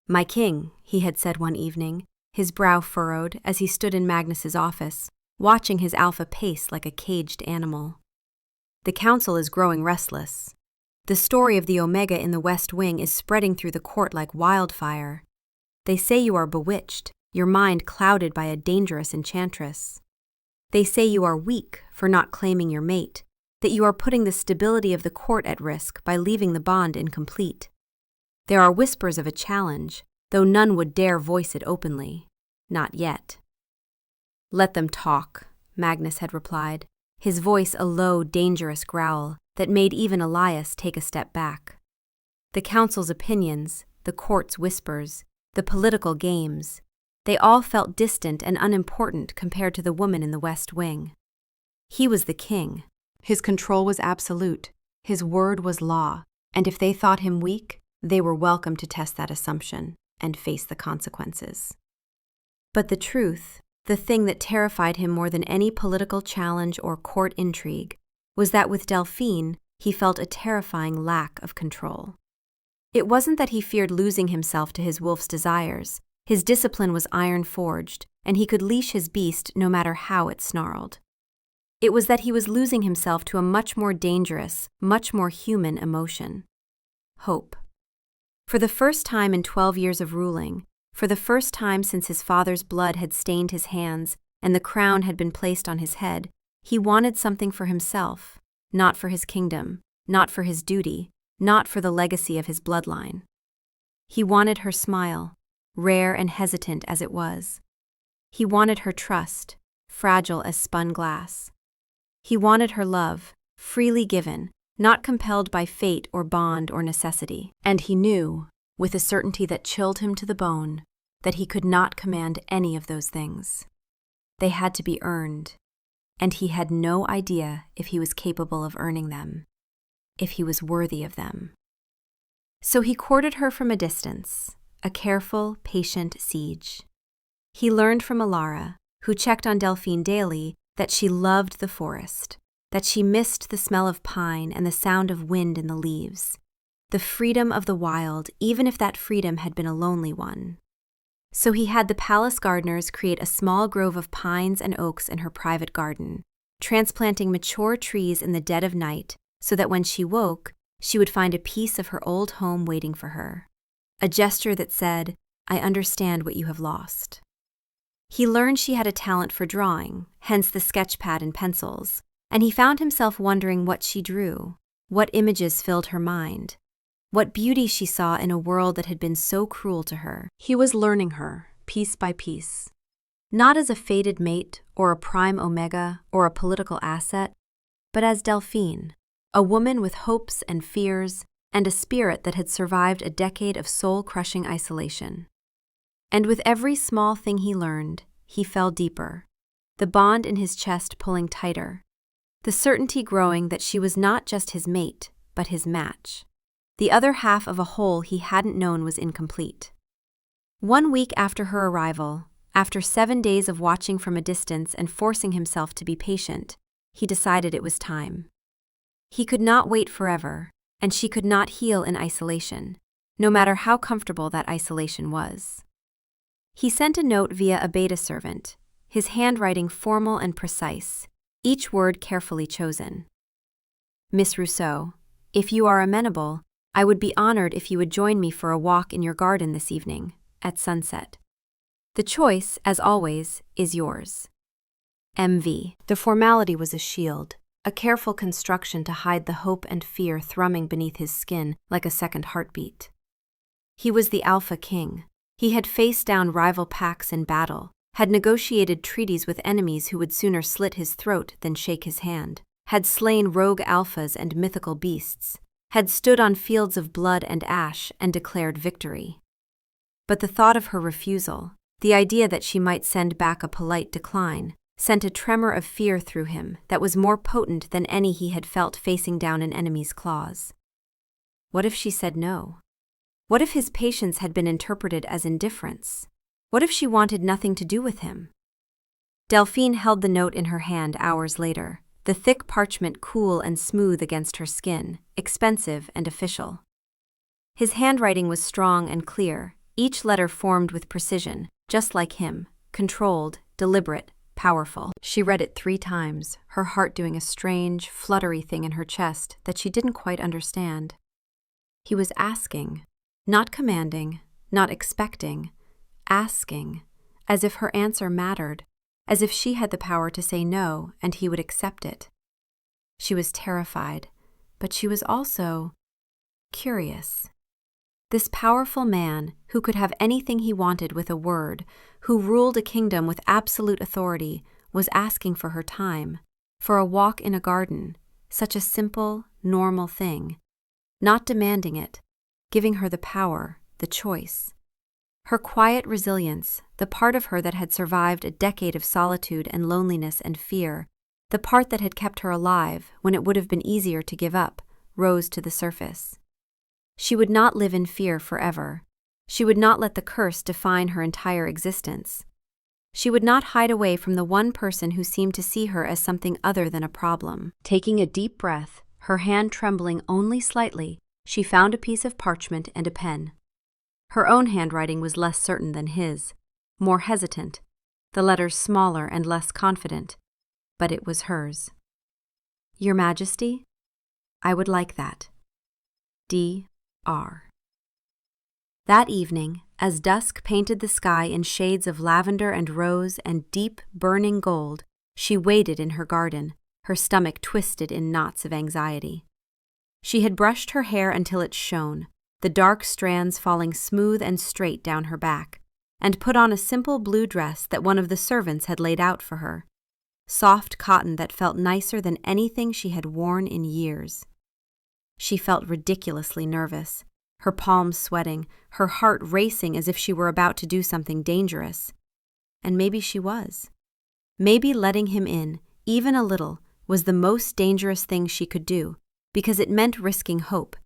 "My king," he had said one evening, his brow furrowed as he stood in Magnus's office, watching his alpha pace like a caged animal. "The council is growing restless. The story of the Omega in the West Wing is spreading through the court like wildfire. They say you are bewitched, your mind clouded by a dangerous enchantress. They say you are weak for not claiming your mate, that you are putting the stability of the court at risk by leaving the bond incomplete. There are whispers of a challenge, though none would dare voice it openly. Not yet." "Let them talk," Magnus had replied, his voice a low, dangerous growl that made even Elias take a step back. The council's opinions, the court's whispers, the political games, they all felt distant and unimportant compared to the woman in the West Wing. He was the king. His control was absolute, his word was law, and if they thought him weak, they were welcome to test that assumption and face the consequences. But the truth, the thing that terrified him more than any political challenge or court intrigue, was that with Delphine, he felt a terrifying lack of control. It wasn't that he feared losing himself to his wolf's desires. His discipline was iron-forged, and he could leash his beast no matter how it snarled. It was that he was losing himself to a much more dangerous, much more human emotion: hope. For the first time in 12 years of ruling, for the first time since his father's blood had stained his hands and the crown had been placed on his head, he wanted something for himself, not for his kingdom, not for his duty, not for the legacy of his bloodline. He wanted her smile, rare and hesitant as it was. He wanted her trust, fragile as spun glass. He wanted her love, freely given, not compelled by fate or bond or necessity. And he knew, with a certainty that chilled him to the bone, that he could not command any of those things. They had to be earned, and he had no idea if he was capable of earning them, if he was worthy of them. So he courted her from a distance, a careful, patient siege. He learned from Alara, who checked on Delphine daily, that she loved the forest, that she missed the smell of pine and the sound of wind in the leaves, the freedom of the wild, even if that freedom had been a lonely one. So he had the palace gardeners create a small grove of pines and oaks in her private garden, transplanting mature trees in the dead of night so that when she woke, she would find a piece of her old home waiting for her, a gesture that said, "I understand what you have lost." He learned she had a talent for drawing, hence the sketch pad and pencils, and he found himself wondering what she drew, what images filled her mind, what beauty she saw in a world that had been so cruel to her. He was learning her, piece by piece, not as a fated mate or a prime omega or a political asset, but as Delphine, a woman with hopes and fears and a spirit that had survived a decade of soul-crushing isolation. And with every small thing he learned, he fell deeper, the bond in his chest pulling tighter, the certainty growing that she was not just his mate, but his match. The other half of a whole he hadn't known was incomplete. 1 week after her arrival, after 7 days of watching from a distance and forcing himself to be patient, he decided it was time. He could not wait forever, and she could not heal in isolation, no matter how comfortable that isolation was. He sent a note via a beta servant, his handwriting formal and precise, each word carefully chosen. "Miss Rousseau, if you are amenable, I would be honored if you would join me for a walk in your garden this evening, at sunset. The choice, as always, is yours. MV." The formality was a shield, a careful construction to hide the hope and fear thrumming beneath his skin like a second heartbeat. He was the Alpha King. He had faced down rival packs in battle, had negotiated treaties with enemies who would sooner slit his throat than shake his hand, had slain rogue alphas and mythical beasts, had stood on fields of blood and ash and declared victory. But the thought of her refusal, the idea that she might send back a polite decline, sent a tremor of fear through him that was more potent than any he had felt facing down an enemy's claws. What if she said no? What if his patience had been interpreted as indifference? What if she wanted nothing to do with him? Delphine held the note in her hand hours later, the thick parchment cool and smooth against her skin, expensive and official. His handwriting was strong and clear, each letter formed with precision, just like him, controlled, deliberate, powerful. She read it 3 times, her heart doing a strange, fluttery thing in her chest that she didn't quite understand. He was asking, not commanding, not expecting, asking, as if her answer mattered, as if she had the power to say no and he would accept it. She was terrified, but she was also curious. This powerful man, who could have anything he wanted with a word, who ruled a kingdom with absolute authority, was asking for her time, for a walk in a garden, such a simple, normal thing, not demanding it, giving her the power, the choice. Her quiet resilience, the part of her that had survived a decade of solitude and loneliness and fear, the part that had kept her alive when it would have been easier to give up, rose to the surface. She would not live in fear forever. She would not let the curse define her entire existence. She would not hide away from the one person who seemed to see her as something other than a problem. Taking a deep breath, her hand trembling only slightly, she found a piece of parchment and a pen. Her own handwriting was less certain than his, more hesitant, the letters smaller and less confident, but it was hers. Your Majesty, I would like that. D.R. That evening, as dusk painted the sky in shades of lavender and rose and deep, burning gold, she waited in her garden, her stomach twisted in knots of anxiety. She had brushed her hair until it shone, the dark strands falling smooth and straight down her back, and put on a simple blue dress that one of the servants had laid out for her, soft cotton that felt nicer than anything she had worn in years. She felt ridiculously nervous, her palms sweating, her heart racing as if she were about to do something dangerous. And maybe she was. Maybe letting him in, even a little, was the most dangerous thing she could do, because it meant risking hope,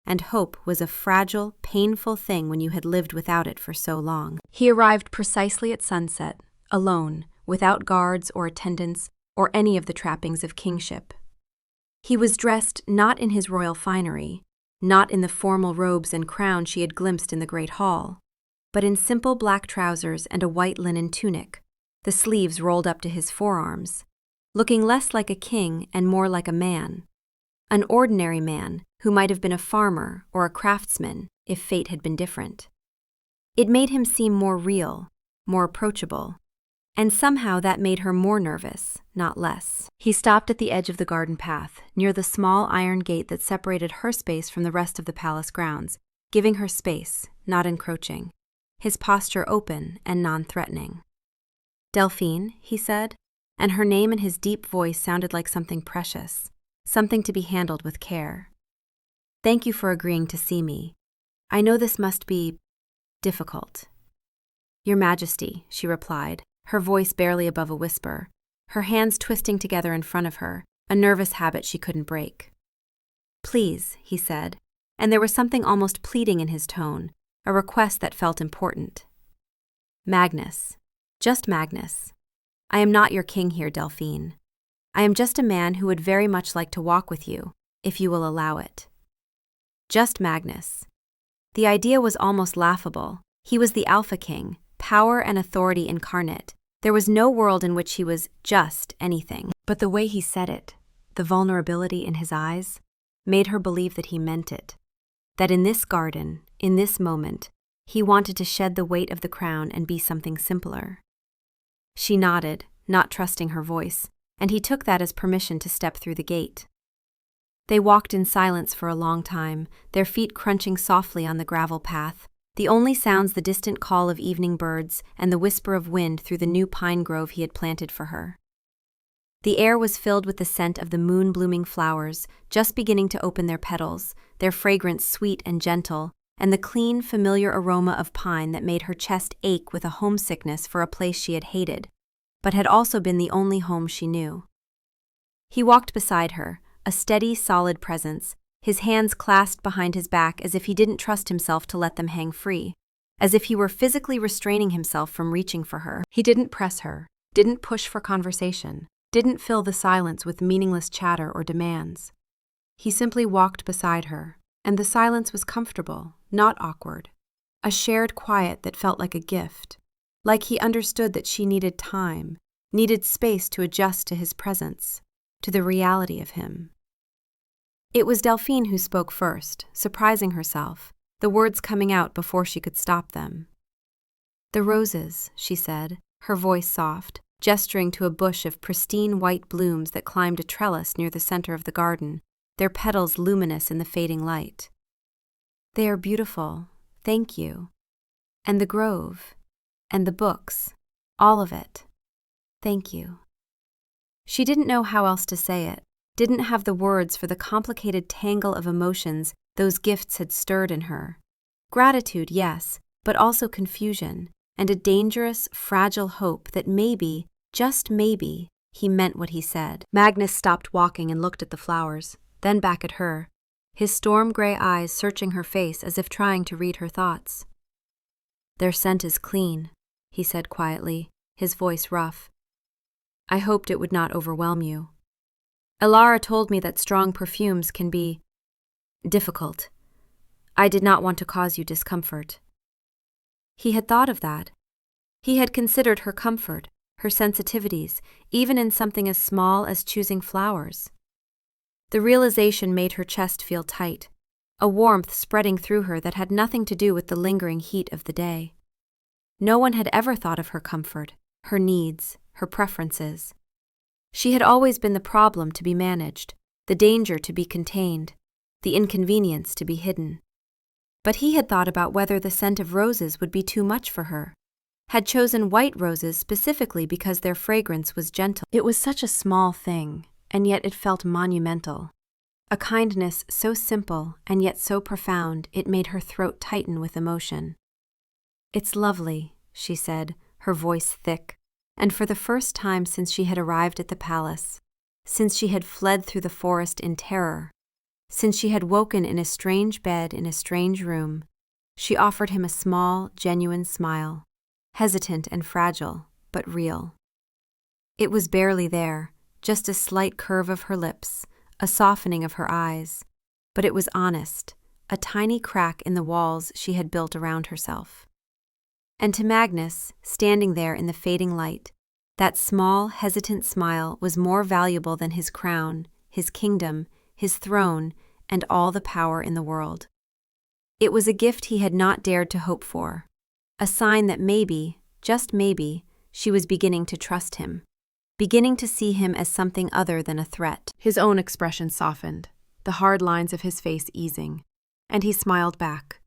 and hope was a fragile, painful thing when you had lived without it for so long. He arrived precisely at sunset, alone, without guards or attendants or any of the trappings of kingship. He was dressed not in his royal finery, not in the formal robes and crown she had glimpsed in the great hall, but in simple black trousers and a white linen tunic, the sleeves rolled up to his forearms, looking less like a king and more like a man, an ordinary man who might have been a farmer or a craftsman if fate had been different. It made him seem more real, more approachable, and somehow that made her more nervous, not less. He stopped at the edge of the garden path, near the small iron gate that separated her space from the rest of the palace grounds, giving her space, not encroaching, his posture open and non-threatening. Delphine, he said, and her name and his deep voice sounded like something precious, something to be handled with care. Thank you for agreeing to see me. I know this must be difficult. Your Majesty, she replied, her voice barely above a whisper, her hands twisting together in front of her, a nervous habit she couldn't break. Please, he said, and there was something almost pleading in his tone, a request that felt important. Magnus, just Magnus. I am not your king here, Delphine. I am just a man who would very much like to walk with you, if you will allow it. Just Magnus. The idea was almost laughable. He was the Alpha King, power and authority incarnate. There was no world in which he was just anything. But the way he said it, the vulnerability in his eyes, made her believe that he meant it. That in this garden, in this moment, he wanted to shed the weight of the crown and be something simpler. She nodded, not trusting her voice, and he took that as permission to step through the gate. They walked in silence for a long time, their feet crunching softly on the gravel path, the only sounds the distant call of evening birds and the whisper of wind through the new pine grove he had planted for her. The air was filled with the scent of the moon-blooming flowers, just beginning to open their petals, their fragrance sweet and gentle, and the clean, familiar aroma of pine that made her chest ache with a homesickness for a place she had hated, but had also been the only home she knew. He walked beside her, a steady, solid presence, his hands clasped behind his back as if he didn't trust himself to let them hang free, as if he were physically restraining himself from reaching for her. He didn't press her, didn't push for conversation, didn't fill the silence with meaningless chatter or demands. He simply walked beside her, and the silence was comfortable, not awkward. A shared quiet that felt like a gift, like he understood that she needed time, needed space to adjust to his presence, to the reality of him. It was Delphine who spoke first, surprising herself, the words coming out before she could stop them. "The roses," she said, her voice soft, gesturing to a bush of pristine white blooms that climbed a trellis near the center of the garden, their petals luminous in the fading light. "They are beautiful, thank you. And the grove, and the books, all of it. Thank you." She didn't know how else to say it, didn't have the words for the complicated tangle of emotions those gifts had stirred in her. Gratitude, yes, but also confusion, and a dangerous, fragile hope that maybe, just maybe, he meant what he said. Magnus stopped walking and looked at the flowers, then back at her, his storm-gray eyes searching her face as if trying to read her thoughts. "Their scent is clean," he said quietly, his voice rough. "I hoped it would not overwhelm you. Elara told me that strong perfumes can be difficult. I did not want to cause you discomfort." He had thought of that. He had considered her comfort, her sensitivities, even in something as small as choosing flowers. The realization made her chest feel tight, a warmth spreading through her that had nothing to do with the lingering heat of the day. No one had ever thought of her comfort, her needs, her preferences. She had always been the problem to be managed, the danger to be contained, the inconvenience to be hidden. But he had thought about whether the scent of roses would be too much for her, had chosen white roses specifically because their fragrance was gentle. It was such a small thing, and yet it felt monumental. A kindness so simple and yet so profound it made her throat tighten with emotion. "It's lovely," she said, her voice thick, and for the first time since she had arrived at the palace, since she had fled through the forest in terror, since she had woken in a strange bed in a strange room, she offered him a small, genuine smile, hesitant and fragile, but real. It was barely there, just a slight curve of her lips, a softening of her eyes, but it was honest, a tiny crack in the walls she had built around herself. And to Magnus, standing there in the fading light, that small, hesitant smile was more valuable than his crown, his kingdom, his throne, and all the power in the world. It was a gift he had not dared to hope for, a sign that maybe, just maybe, she was beginning to trust him, beginning to see him as something other than a threat. His own expression softened, the hard lines of his face easing, and he smiled back,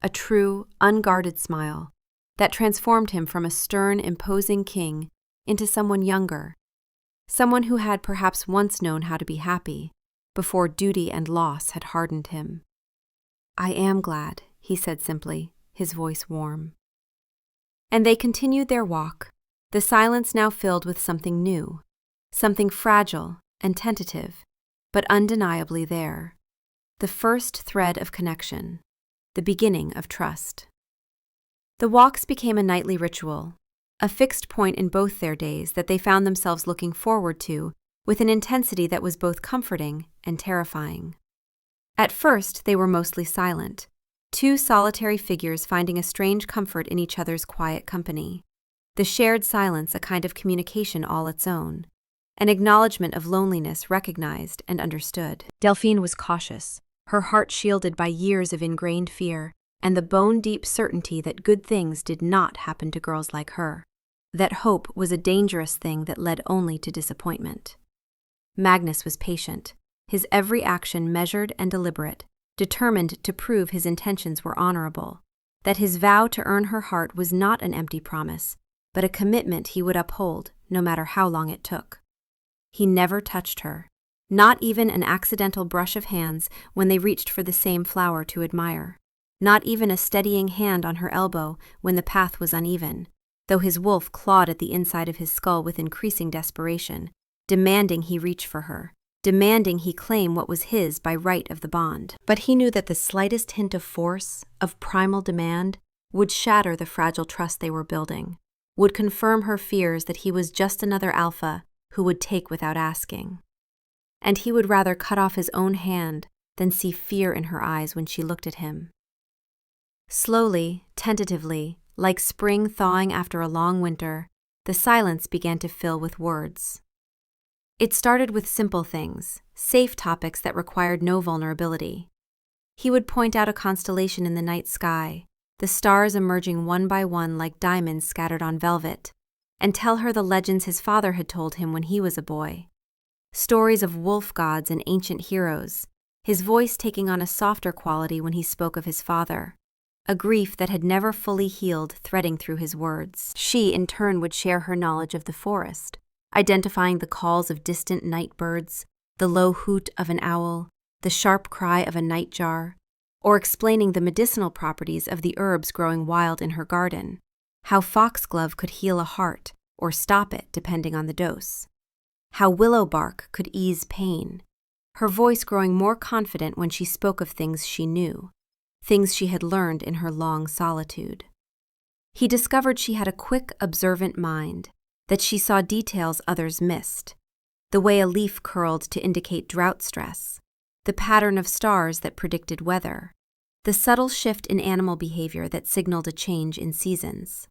a true, unguarded smile that transformed him from a stern, imposing king into someone younger, someone who had perhaps once known how to be happy, before duty and loss had hardened him. "I am glad," he said simply, his voice warm. And they continued their walk, the silence now filled with something new, something fragile and tentative, but undeniably there. The first thread of connection, the beginning of trust. The walks became a nightly ritual, a fixed point in both their days that they found themselves looking forward to with an intensity that was both comforting and terrifying. At first, they were mostly silent, two solitary figures finding a strange comfort in each other's quiet company. The shared silence a kind of communication all its own, an acknowledgement of loneliness recognized and understood. Delphine was cautious, her heart shielded by years of ingrained fear, and the bone-deep certainty that good things did not happen to girls like her. that hope was a dangerous thing that led only to disappointment. Magnus was patient, his every action measured and deliberate, determined to prove his intentions were honorable, that his vow to earn her heart was not an empty promise, but a commitment he would uphold, no matter how long it took. He never touched her, not even an accidental brush of hands when they reached for the same flower to admire, not even a steadying hand on her elbow when the path was uneven, though his wolf clawed at the inside of his skull with increasing desperation, demanding he reach for her, demanding he claim what was his by right of the bond. But he knew that the slightest hint of force, of primal demand, would shatter the fragile trust they were building, would confirm her fears that he was just another alpha who would take without asking. And he would rather cut off his own hand than see fear in her eyes when she looked at him. Slowly, tentatively, like spring thawing after a long winter, the silence began to fill with words. It started with simple things, safe topics that required no vulnerability. He would point out a constellation in the night sky, the stars emerging one by one like diamonds scattered on velvet, and tell her the legends his father had told him when he was a boy. Stories of wolf gods and ancient heroes, his voice taking on a softer quality when he spoke of his father, a grief that had never fully healed threading through his words. She, in turn, would share her knowledge of the forest, identifying the calls of distant night birds, the low hoot of an owl, the sharp cry of a nightjar, or explaining the medicinal properties of the herbs growing wild in her garden, how foxglove could heal a heart or stop it depending on the dose, how willow bark could ease pain, her voice growing more confident when she spoke of things she knew, things she had learned in her long solitude. He discovered she had a quick, observant mind, that she saw details others missed, the way a leaf curled to indicate drought stress, the pattern of stars that predicted weather, the subtle shift in animal behavior that signaled a change in seasons.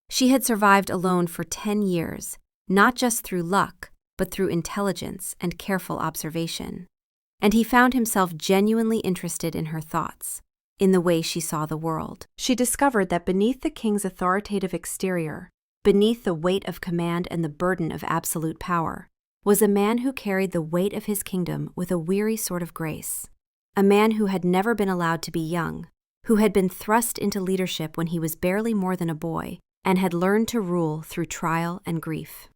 She had survived alone for 10 years, not just through luck, but through intelligence and careful observation. And he found himself genuinely interested in her thoughts, in the way she saw the world. She discovered that beneath the king's authoritative exterior, beneath the weight of command and the burden of absolute power, was a man who carried the weight of his kingdom with a weary sort of grace. A man who had never been allowed to be young, who had been thrust into leadership when he was barely more than a boy, and had learned to rule through trial and grief.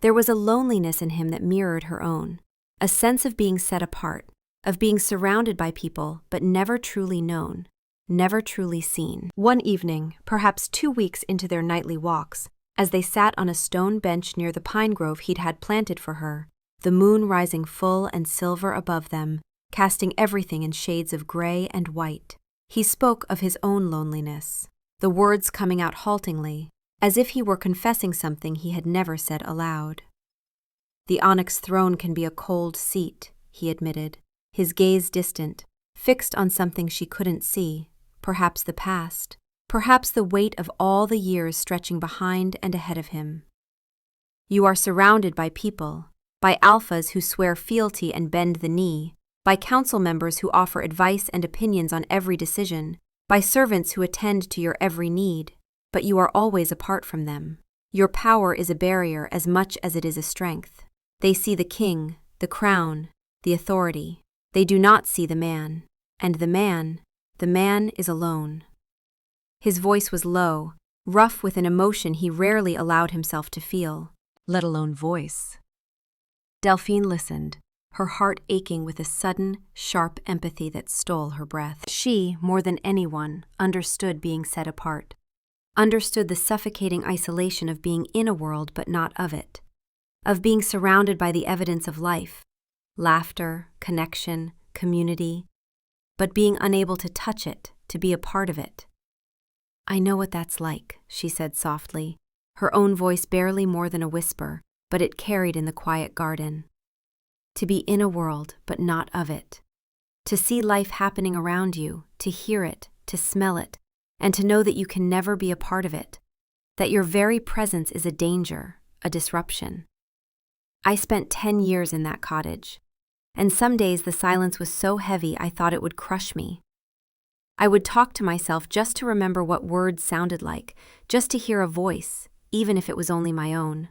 There was a loneliness in him that mirrored her own, a sense of being set apart, of being surrounded by people but never truly known, never truly seen. One evening, perhaps 2 weeks into their nightly walks, as they sat on a stone bench near the pine grove he'd had planted for her, the moon rising full and silver above them, casting everything in shades of gray and white, he spoke of his own loneliness, the words coming out haltingly, as if he were confessing something he had never said aloud. "The onyx throne can be a cold seat," he admitted, his gaze distant, fixed on something she couldn't see, perhaps the past, perhaps the weight of all the years stretching behind and ahead of him. "You are surrounded by people, by alphas who swear fealty and bend the knee, by council members who offer advice and opinions on every decision, by servants who attend to your every need, but you are always apart from them. Your power is a barrier as much as it is a strength. They see the king, the crown, the authority. They do not see the man, and the man is alone." His voice was low, rough with an emotion he rarely allowed himself to feel, let alone voice. Delphine listened, her heart aching with a sudden, sharp empathy that stole her breath. She, more than anyone, understood being set apart, understood the suffocating isolation of being in a world but not of it, of being surrounded by the evidence of life, laughter, connection, community, but being unable to touch it, to be a part of it. "I know what that's like," she said softly, her own voice barely more than a whisper, but it carried in the quiet garden. To be in a world, but not of it. To see life happening around you, to hear it, to smell it, and to know that you can never be a part of it, that your very presence is a danger, a disruption. I spent 10 years in that cottage, and some days the silence was so heavy I thought it would crush me. I would talk to myself just to remember what words sounded like, just to hear a voice, even if it was only my own.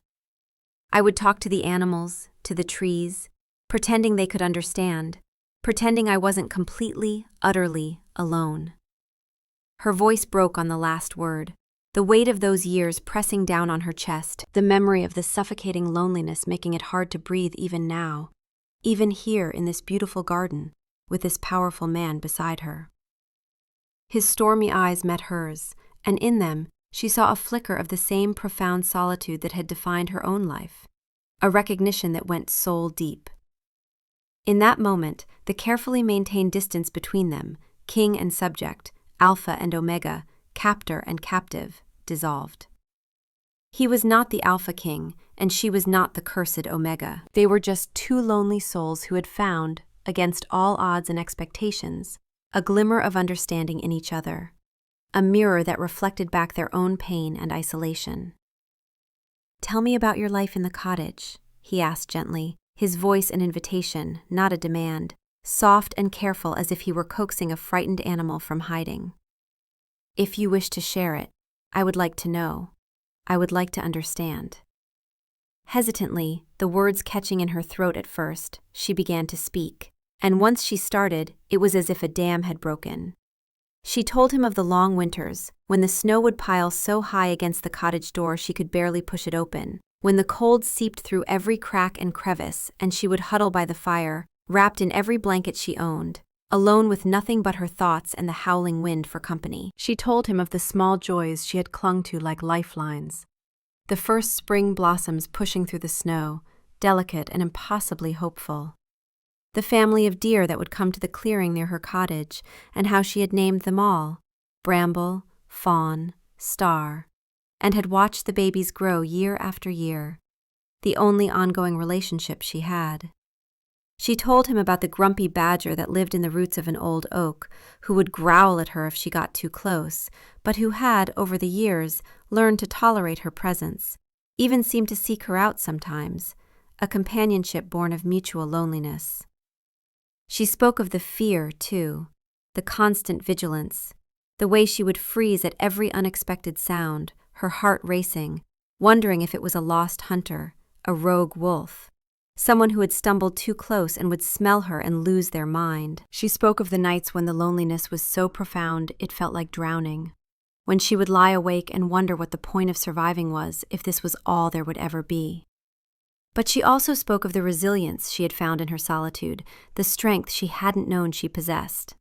I would talk to the animals, to the trees, pretending they could understand, pretending I wasn't completely, utterly alone. Her voice broke on the last word, the weight of those years pressing down on her chest, the memory of the suffocating loneliness making it hard to breathe even now, even here in this beautiful garden, with this powerful man beside her. His stormy eyes met hers, and in them she saw a flicker of the same profound solitude that had defined her own life, a recognition that went soul deep. In that moment, the carefully maintained distance between them, king and subject, alpha and omega, captor and captive, dissolved. He was not the alpha king, and she was not the cursed omega. They were just two lonely souls who had found, against all odds and expectations, a glimmer of understanding in each other, a mirror that reflected back their own pain and isolation. "Tell me about your life in the cottage," he asked gently, his voice an invitation, not a demand, soft and careful as if he were coaxing a frightened animal from hiding. "If you wish to share it, I would like to know. I would like to understand." Hesitantly, the words catching in her throat at first, she began to speak, and once she started, it was as if a dam had broken. She told him of the long winters, when the snow would pile so high against the cottage door she could barely push it open, when the cold seeped through every crack and crevice and she would huddle by the fire, wrapped in every blanket she owned, alone with nothing but her thoughts and the howling wind for company. She told him of the small joys she had clung to like lifelines. The first spring blossoms pushing through the snow, delicate and impossibly hopeful. The family of deer that would come to the clearing near her cottage, and how she had named them all, Bramble, Fawn, Star, and had watched the babies grow year after year, the only ongoing relationship she had. She told him about the grumpy badger that lived in the roots of an old oak, who would growl at her if she got too close, but who had, over the years, learned to tolerate her presence, even seemed to seek her out sometimes, a companionship born of mutual loneliness. She spoke of the fear, too, the constant vigilance, the way she would freeze at every unexpected sound, her heart racing, wondering if it was a lost hunter, a rogue wolf, someone who had stumbled too close and would smell her and lose their mind. She spoke of the nights when the loneliness was so profound it felt like drowning, when she would lie awake and wonder what the point of surviving was if this was all there would ever be. But she also spoke of the resilience she had found in her solitude, the strength she hadn't known she possessed.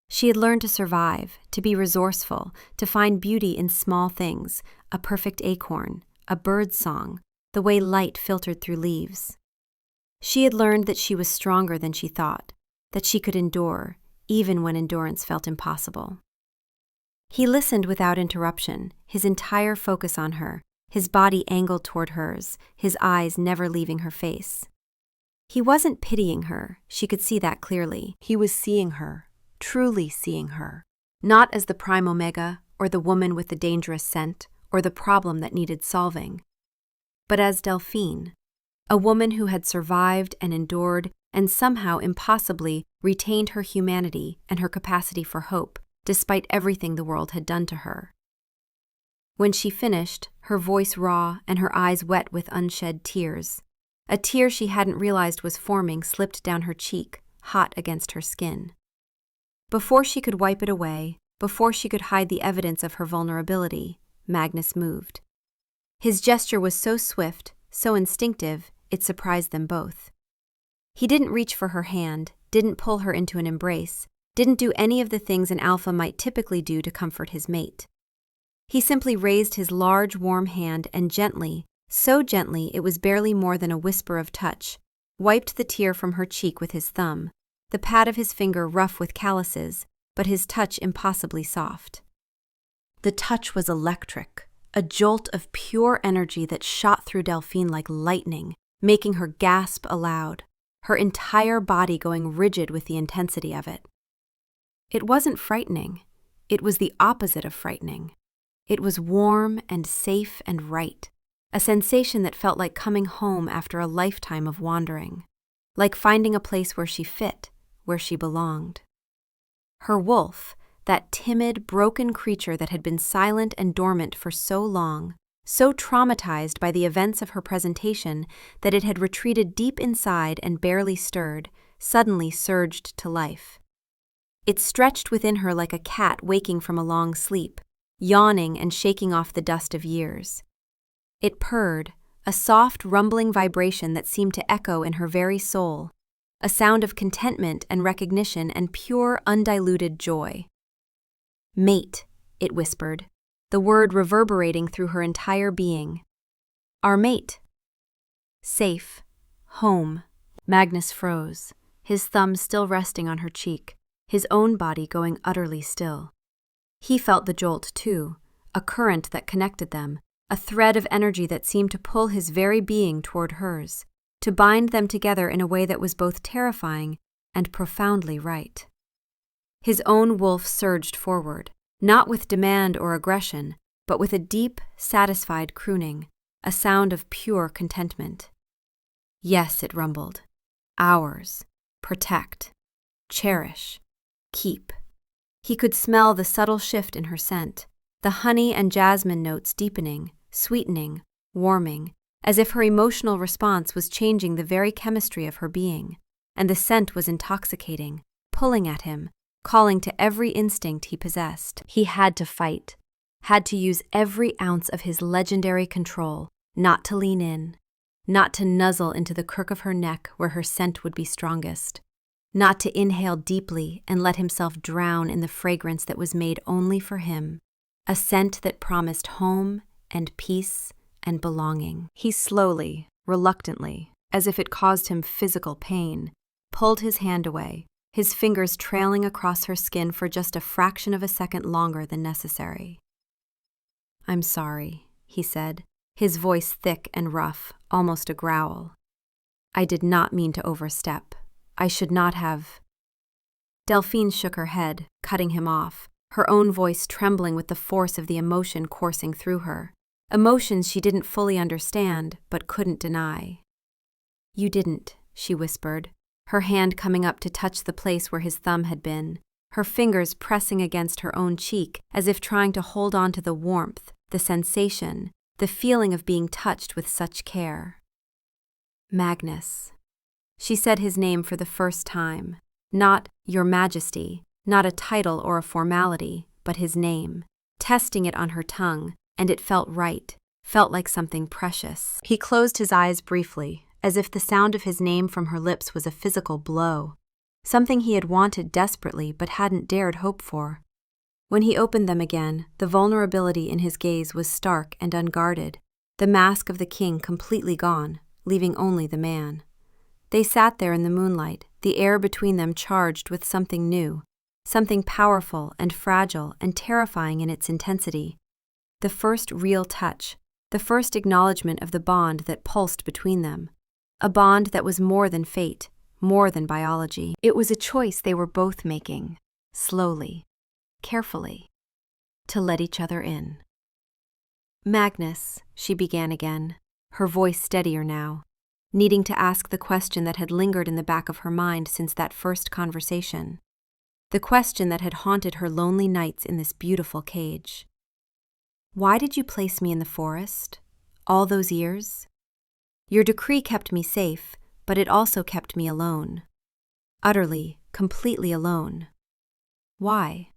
She had learned to survive, to be resourceful, to find beauty in small things, a perfect acorn, a bird's song, the way light filtered through leaves. She had learned that she was stronger than she thought, that she could endure, even when endurance felt impossible. He listened without interruption, his entire focus on her, his body angled toward hers, his eyes never leaving her face. He wasn't pitying her, she could see that clearly. He was seeing her, truly seeing her, not as the prime omega, or the woman with the dangerous scent, or the problem that needed solving, but as Delphine, a woman who had survived and endured and somehow impossibly retained her humanity and her capacity for hope, despite everything the world had done to her. When she finished, her voice raw and her eyes wet with unshed tears, a tear she hadn't realized was forming slipped down her cheek, hot against her skin. Before she could wipe it away, before she could hide the evidence of her vulnerability, Magnus moved. His gesture was so swift, so instinctive, it surprised them both. He didn't reach for her hand, didn't pull her into an embrace, didn't do any of the things an alpha might typically do to comfort his mate. He simply raised his large, warm hand and gently, so gently it was barely more than a whisper of touch, wiped the tear from her cheek with his thumb, the pad of his finger rough with calluses, but his touch impossibly soft. The touch was electric, a jolt of pure energy that shot through Delphine like lightning, making her gasp aloud, her entire body going rigid with the intensity of it. It wasn't frightening. It was the opposite of frightening. It was warm and safe and right, a sensation that felt like coming home after a lifetime of wandering, like finding a place where she fit, where she belonged. Her wolf, that timid, broken creature that had been silent and dormant for so long, so traumatized by the events of her presentation that it had retreated deep inside and barely stirred, suddenly surged to life. It stretched within her like a cat waking from a long sleep, yawning and shaking off the dust of years. It purred, a soft, rumbling vibration that seemed to echo in her very soul, a sound of contentment and recognition and pure, undiluted joy. "Mate," it whispered, the word reverberating through her entire being. "Our mate." Safe. Home. Magnus froze, his thumb still resting on her cheek, his own body going utterly still. He felt the jolt too, a current that connected them, a thread of energy that seemed to pull his very being toward hers, to bind them together in a way that was both terrifying and profoundly right. His own wolf surged forward, not with demand or aggression, but with a deep, satisfied crooning, a sound of pure contentment. Yes, it rumbled. Ours. Protect. Cherish. Keep. He could smell the subtle shift in her scent, the honey and jasmine notes deepening, sweetening, warming, as if her emotional response was changing the very chemistry of her being, and the scent was intoxicating, pulling at him, calling to every instinct he possessed. He had to fight, had to use every ounce of his legendary control, not to lean in, not to nuzzle into the crook of her neck where her scent would be strongest, not to inhale deeply and let himself drown in the fragrance that was made only for him, a scent that promised home and peace and belonging. He slowly, reluctantly, as if it caused him physical pain, pulled his hand away, his fingers trailing across her skin for just a fraction of a second longer than necessary. "I'm sorry," he said, his voice thick and rough, almost a growl. "I did not mean to overstep. I should not have." Delphine shook her head, cutting him off, her own voice trembling with the force of the emotion coursing through her, emotions she didn't fully understand but couldn't deny. "You didn't," she whispered, her hand coming up to touch the place where his thumb had been, her fingers pressing against her own cheek as if trying to hold on to the warmth, the sensation, the feeling of being touched with such care. "Magnus." She said his name for the first time, not "Your Majesty," not a title or a formality, but his name, testing it on her tongue, and it felt right, felt like something precious. He closed his eyes briefly, as if the sound of his name from her lips was a physical blow, something he had wanted desperately but hadn't dared hope for. When he opened them again, the vulnerability in his gaze was stark and unguarded, the mask of the king completely gone, leaving only the man. They sat there in the moonlight, the air between them charged with something new, something powerful and fragile and terrifying in its intensity. The first real touch, the first acknowledgement of the bond that pulsed between them. A bond that was more than fate, more than biology. It was a choice they were both making, slowly, carefully, to let each other in. "Magnus," she began again, her voice steadier now, needing to ask the question that had lingered in the back of her mind since that first conversation, the question that had haunted her lonely nights in this beautiful cage. "Why did you place me in the forest? All those years? Your decree kept me safe, but it also kept me alone. Utterly, completely alone. Why?"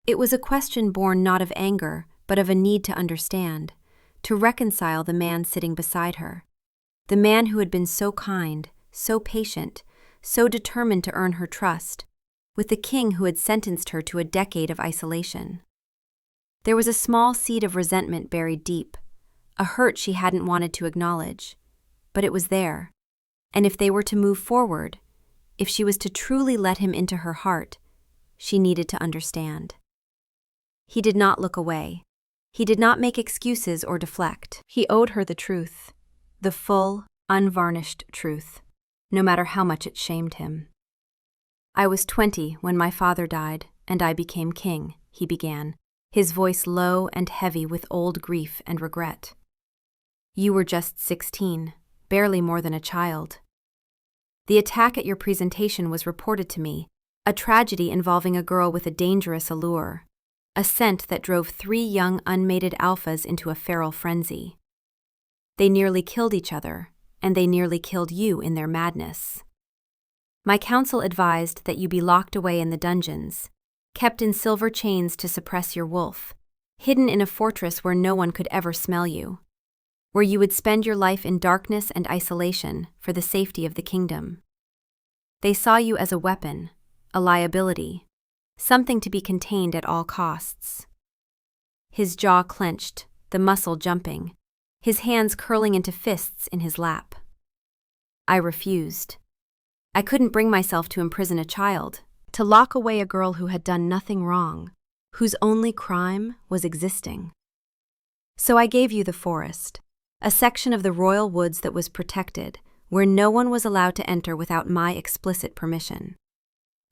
It was a question born not of anger, but of a need to understand, to reconcile the man sitting beside her, the man who had been so kind, so patient, so determined to earn her trust, with the king who had sentenced her to a decade of isolation. There was a small seed of resentment buried deep, a hurt she hadn't wanted to acknowledge, but it was there, and if they were to move forward, if she was to truly let him into her heart, she needed to understand. He did not look away. He did not make excuses or deflect. He owed her the truth, the full, unvarnished truth, no matter how much it shamed him. "I was 20 when my father died, and I became king," he began, his voice low and heavy with old grief and regret. "You were just 16, barely more than a child. The attack at your presentation was reported to me, a tragedy involving a girl with a dangerous allure. a scent that drove 3 young unmated alphas into a feral frenzy. They nearly killed each other, and they nearly killed you in their madness. My counsel advised that you be locked away in the dungeons, kept in silver chains to suppress your wolf, hidden in a fortress where no one could ever smell you, where you would spend your life in darkness and isolation for the safety of the kingdom. They saw you as a weapon, a liability, something to be contained at all costs. His jaw clenched, the muscle jumping, his hands curling into fists in his lap. I refused. I couldn't bring myself to imprison a child, to lock away a girl who had done nothing wrong, whose only crime was existing. So I gave you the forest, a section of the royal woods that was protected, where no one was allowed to enter without my explicit permission.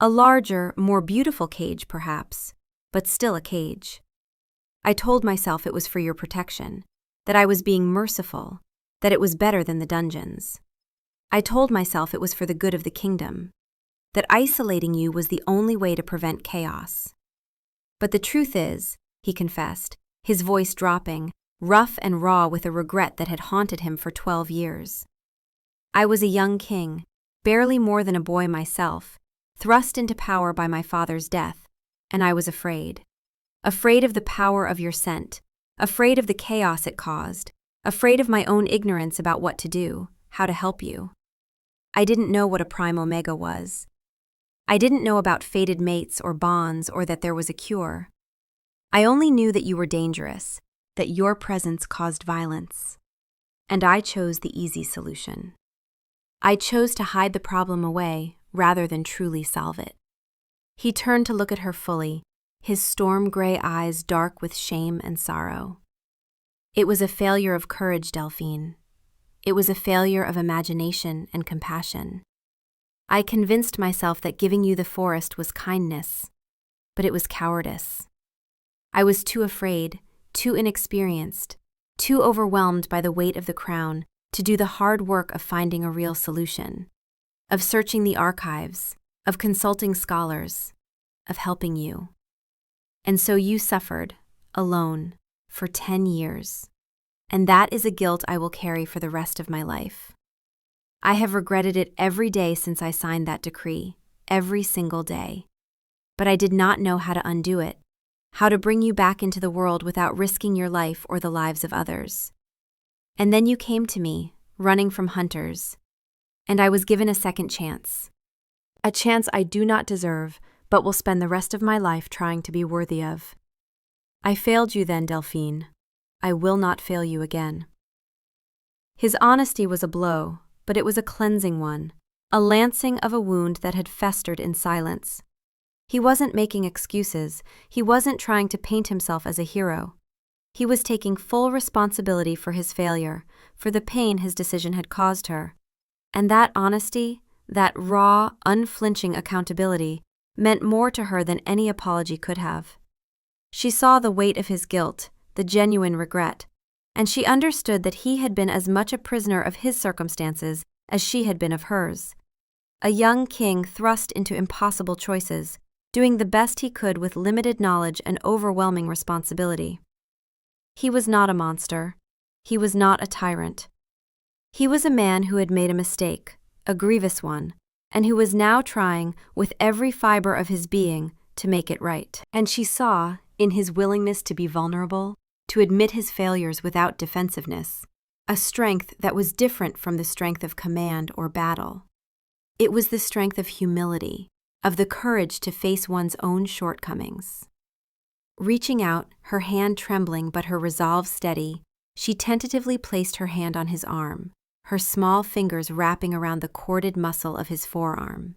A larger, more beautiful cage, perhaps, but still a cage. I told myself it was for your protection, that I was being merciful, that it was better than the dungeons. I told myself it was for the good of the kingdom, that isolating you was the only way to prevent chaos. But the truth is, he confessed, his voice dropping, rough and raw with a regret that had haunted him for 12 years. I was a young king, barely more than a boy myself, thrust into power by my father's death, and I was afraid. Afraid of the power of your scent, afraid of the chaos it caused, afraid of my own ignorance about what to do, how to help you. I didn't know what a prime omega was. I didn't know about fated mates or bonds or that there was a cure. I only knew that you were dangerous, that your presence caused violence. And I chose the easy solution. I chose to hide the problem away rather than truly solve it. He turned to look at her fully, his storm-gray eyes dark with shame and sorrow. It was a failure of courage, Delphine. It was a failure of imagination and compassion. I convinced myself that giving you the forest was kindness, but it was cowardice. I was too afraid, too inexperienced, too overwhelmed by the weight of the crown to do the hard work of finding a real solution, of searching the archives, of consulting scholars, of helping you. And so you suffered, alone, for 10 years. And that is a guilt I will carry for the rest of my life. I have regretted it every day since I signed that decree, every single day. But I did not know how to undo it, how to bring you back into the world without risking your life or the lives of others. And then you came to me, running from hunters, and I was given a second chance. A chance I do not deserve, but will spend the rest of my life trying to be worthy of. I failed you then, Delphine. I will not fail you again. His honesty was a blow, but it was a cleansing one, a lancing of a wound that had festered in silence. He wasn't making excuses, he wasn't trying to paint himself as a hero. He was taking full responsibility for his failure, for the pain his decision had caused her. And that honesty, that raw, unflinching accountability, meant more to her than any apology could have. She saw the weight of his guilt, the genuine regret, and she understood that he had been as much a prisoner of his circumstances as she had been of hers. A young king thrust into impossible choices, doing the best he could with limited knowledge and overwhelming responsibility. He was not a monster. He was not a tyrant. He was a man who had made a mistake, a grievous one, and who was now trying, with every fiber of his being, to make it right. And she saw, in his willingness to be vulnerable, to admit his failures without defensiveness, a strength that was different from the strength of command or battle. It was the strength of humility, of the courage to face one's own shortcomings. Reaching out, her hand trembling but her resolve steady, she tentatively placed her hand on his arm, her small fingers wrapping around the corded muscle of his forearm.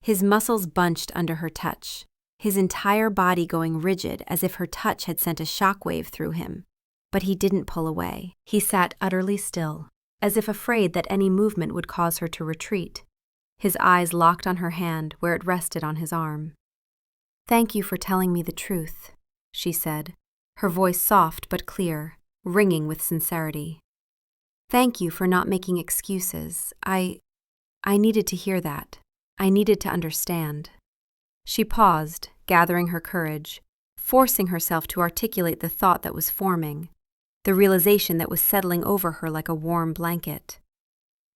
His muscles bunched under her touch, his entire body going rigid as if her touch had sent a shockwave through him. But he didn't pull away. He sat utterly still, as if afraid that any movement would cause her to retreat, his eyes locked on her hand where it rested on his arm. "Thank you for telling me the truth," she said, her voice soft but clear, ringing with sincerity. "Thank you for not making excuses. I needed to hear that. I needed to understand." She paused, gathering her courage, forcing herself to articulate the thought that was forming, the realization that was settling over her like a warm blanket.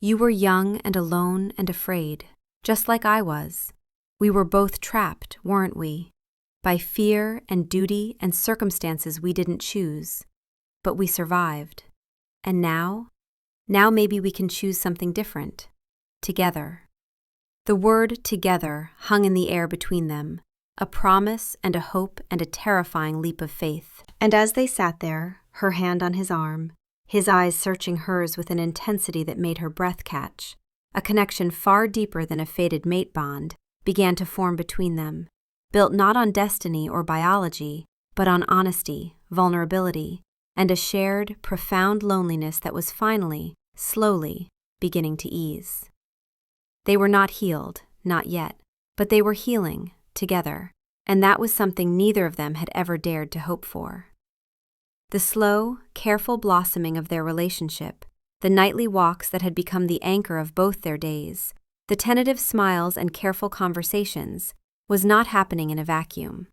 You were young and alone and afraid, just like I was. We were both trapped, weren't we? By fear and duty and circumstances we didn't choose. But we survived. And now maybe we can choose something different. Together. The word together hung in the air between them, a promise and a hope and a terrifying leap of faith. And as they sat there, her hand on his arm, his eyes searching hers with an intensity that made her breath catch, a connection far deeper than a fated mate bond began to form between them, built not on destiny or biology, but on honesty, vulnerability, and a shared, profound loneliness that was finally, slowly, beginning to ease. They were not healed, not yet, but they were healing, together, and that was something neither of them had ever dared to hope for. The slow, careful blossoming of their relationship, the nightly walks that had become the anchor of both their days, the tentative smiles and careful conversations, was not happening in a vacuum.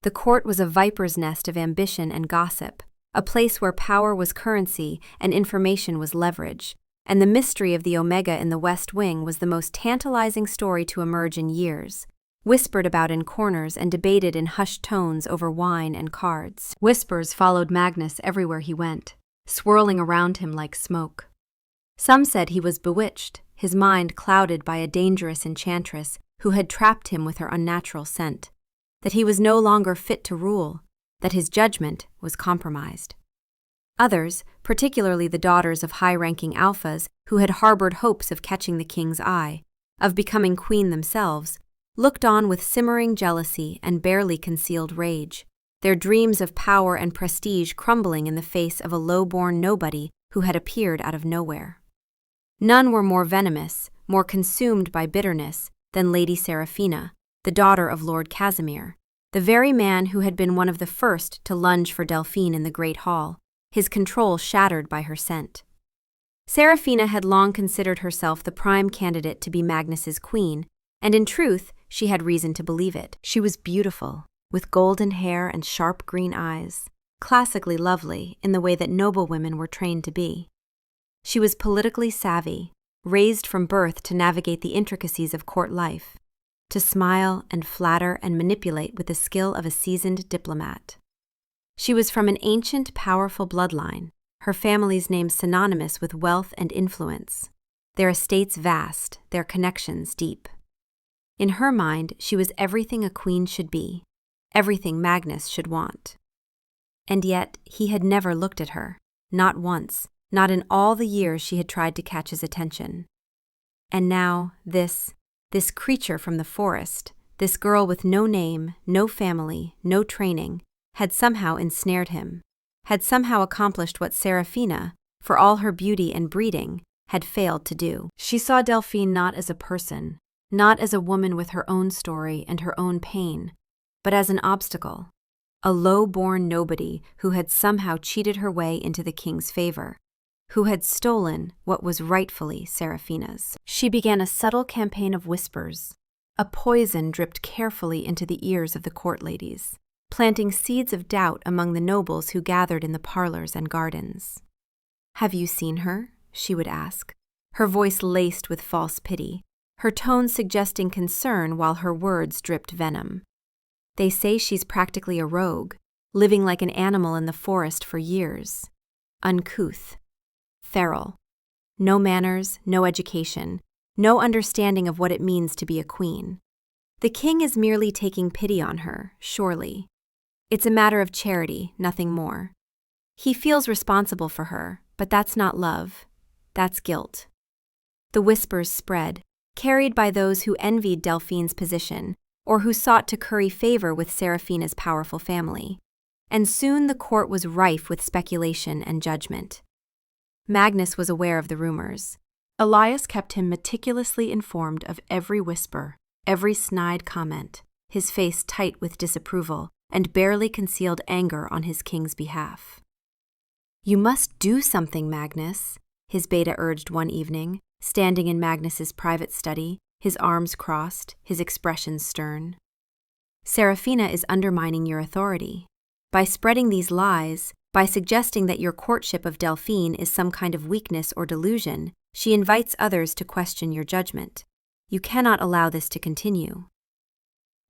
The court was a viper's nest of ambition and gossip, a place where power was currency and information was leverage, and the mystery of the Omega in the West Wing was the most tantalizing story to emerge in years, whispered about in corners and debated in hushed tones over wine and cards. Whispers followed Magnus everywhere he went, swirling around him like smoke. Some said he was bewitched, his mind clouded by a dangerous enchantress who had trapped him with her unnatural scent, that he was no longer fit to rule, that his judgment was compromised. Others, particularly the daughters of high-ranking alphas who had harbored hopes of catching the king's eye, of becoming queen themselves, looked on with simmering jealousy and barely concealed rage, their dreams of power and prestige crumbling in the face of a low-born nobody who had appeared out of nowhere. None were more venomous, more consumed by bitterness, than Lady Seraphina, the daughter of Lord Casimir, the very man who had been one of the first to lunge for Delphine in the Great Hall, his control shattered by her scent. Seraphina had long considered herself the prime candidate to be Magnus's queen, and in truth, she had reason to believe it. She was beautiful, with golden hair and sharp green eyes, classically lovely in the way that noble women were trained to be. She was politically savvy, raised from birth to navigate the intricacies of court life, to smile and flatter and manipulate with the skill of a seasoned diplomat. She was from an ancient, powerful bloodline, her family's name synonymous with wealth and influence, their estates vast, their connections deep. In her mind, she was everything a queen should be, everything Magnus should want. And yet, he had never looked at her, not once, not in all the years she had tried to catch his attention. And now, this creature from the forest, this girl with no name, no family, no training, had somehow ensnared him, had somehow accomplished what Seraphina, for all her beauty and breeding, had failed to do. She saw Delphine not as a person, not as a woman with her own story and her own pain, but as an obstacle, a low-born nobody who had somehow cheated her way into the king's favor, who had stolen what was rightfully Seraphina's. She began a subtle campaign of whispers. A poison dripped carefully into the ears of the court ladies, planting seeds of doubt among the nobles who gathered in the parlors and gardens. "Have you seen her?" she would ask, her voice laced with false pity, her tone suggesting concern while her words dripped venom. "They say she's practically a rogue, living like an animal in the forest for years. Uncouth. Feral. No manners, no education, no understanding of what it means to be a queen. The king is merely taking pity on her, surely. It's a matter of charity, nothing more. He feels responsible for her, but that's not love. That's guilt." The whispers spread, carried by those who envied Delphine's position or who sought to curry favor with Seraphina's powerful family, and soon the court was rife with speculation and judgment. Magnus was aware of the rumors. Elias kept him meticulously informed of every whisper, every snide comment, his face tight with disapproval and barely concealed anger on his king's behalf. "You must do something, Magnus," his beta urged one evening, standing in Magnus's private study, his arms crossed, his expression stern. Serafina is undermining your authority. By spreading these lies, by suggesting that your courtship of Delphine is some kind of weakness or delusion, she invites others to question your judgment. You cannot allow this to continue.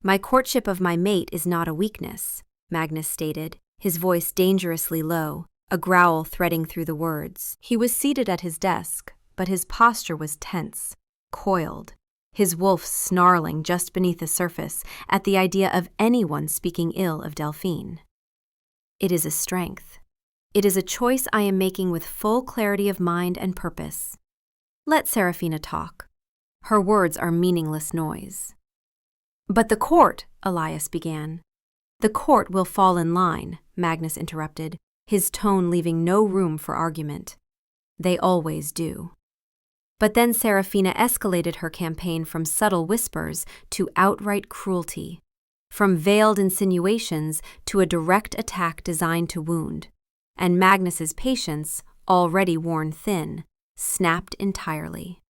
My courtship of my mate is not a weakness, Magnus stated, his voice dangerously low, a growl threading through the words. He was seated at his desk, but his posture was tense, coiled, his wolf snarling just beneath the surface at the idea of anyone speaking ill of Delphine. It is a strength. It is a choice I am making with full clarity of mind and purpose. Let Serafina talk. Her words are meaningless noise. But the court, Elias began. The court will fall in line, Magnus interrupted, his tone leaving no room for argument. They always do. But then Serafina escalated her campaign from subtle whispers to outright cruelty, from veiled insinuations to a direct attack designed to wound, and Magnus's patience, already worn thin, snapped entirely.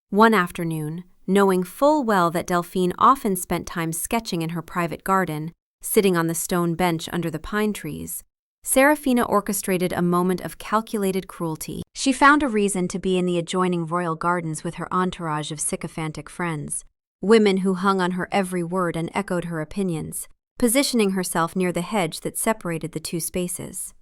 One afternoon, knowing full well that Delphine often spent time sketching in her private garden, sitting on the stone bench under the pine trees, Serafina orchestrated a moment of calculated cruelty. She found a reason to be in the adjoining royal gardens with her entourage of sycophantic friends, women who hung on her every word and echoed her opinions, positioning herself near the hedge that separated the two spaces.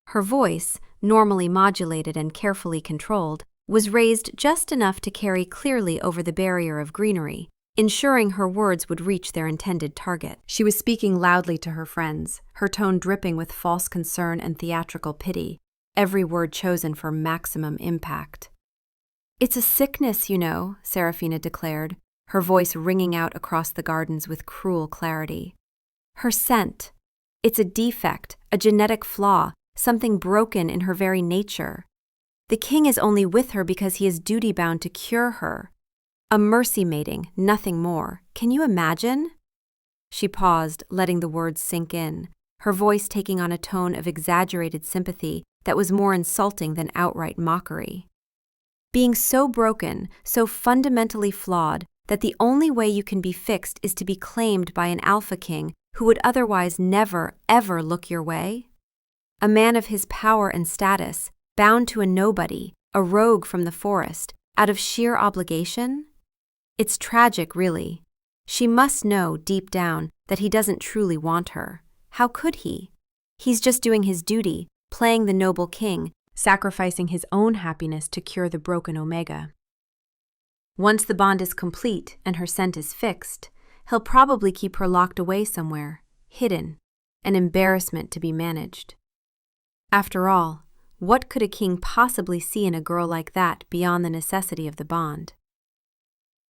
Her voice, normally modulated and carefully controlled, was raised just enough to carry clearly over the barrier of greenery, ensuring her words would reach their intended target. She was speaking loudly to her friends, her tone dripping with false concern and theatrical pity, every word chosen for maximum impact. "It's a sickness, you know," Serafina declared, her voice ringing out across the gardens with cruel clarity. "Her scent. It's a defect, a genetic flaw, something broken in her very nature. The king is only with her because he is duty-bound to cure her. A mercy mating, nothing more. Can you imagine?" She paused, letting the words sink in, her voice taking on a tone of exaggerated sympathy that was more insulting than outright mockery. "Being so broken, so fundamentally flawed, that the only way you can be fixed is to be claimed by an alpha king who would otherwise never, ever look your way? A man of his power and status, bound to a nobody, a rogue from the forest, out of sheer obligation? It's tragic, really. She must know, deep down, that he doesn't truly want her. How could he? He's just doing his duty, playing the noble king, sacrificing his own happiness to cure the broken Omega. Once the bond is complete and her scent is fixed, he'll probably keep her locked away somewhere, hidden, an embarrassment to be managed. After all, what could a king possibly see in a girl like that beyond the necessity of the bond?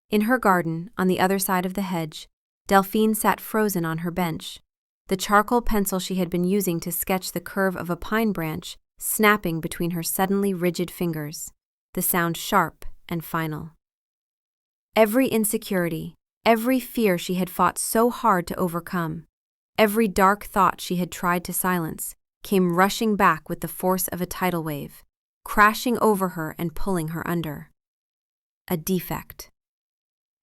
In her garden, on the other side of the hedge, Delphine sat frozen on her bench, the charcoal pencil she had been using to sketch the curve of a pine branch snapping between her suddenly rigid fingers, the sound sharp and final. Every insecurity, every fear she had fought so hard to overcome, every dark thought she had tried to silence, came rushing back with the force of a tidal wave, crashing over her and pulling her under. A defect.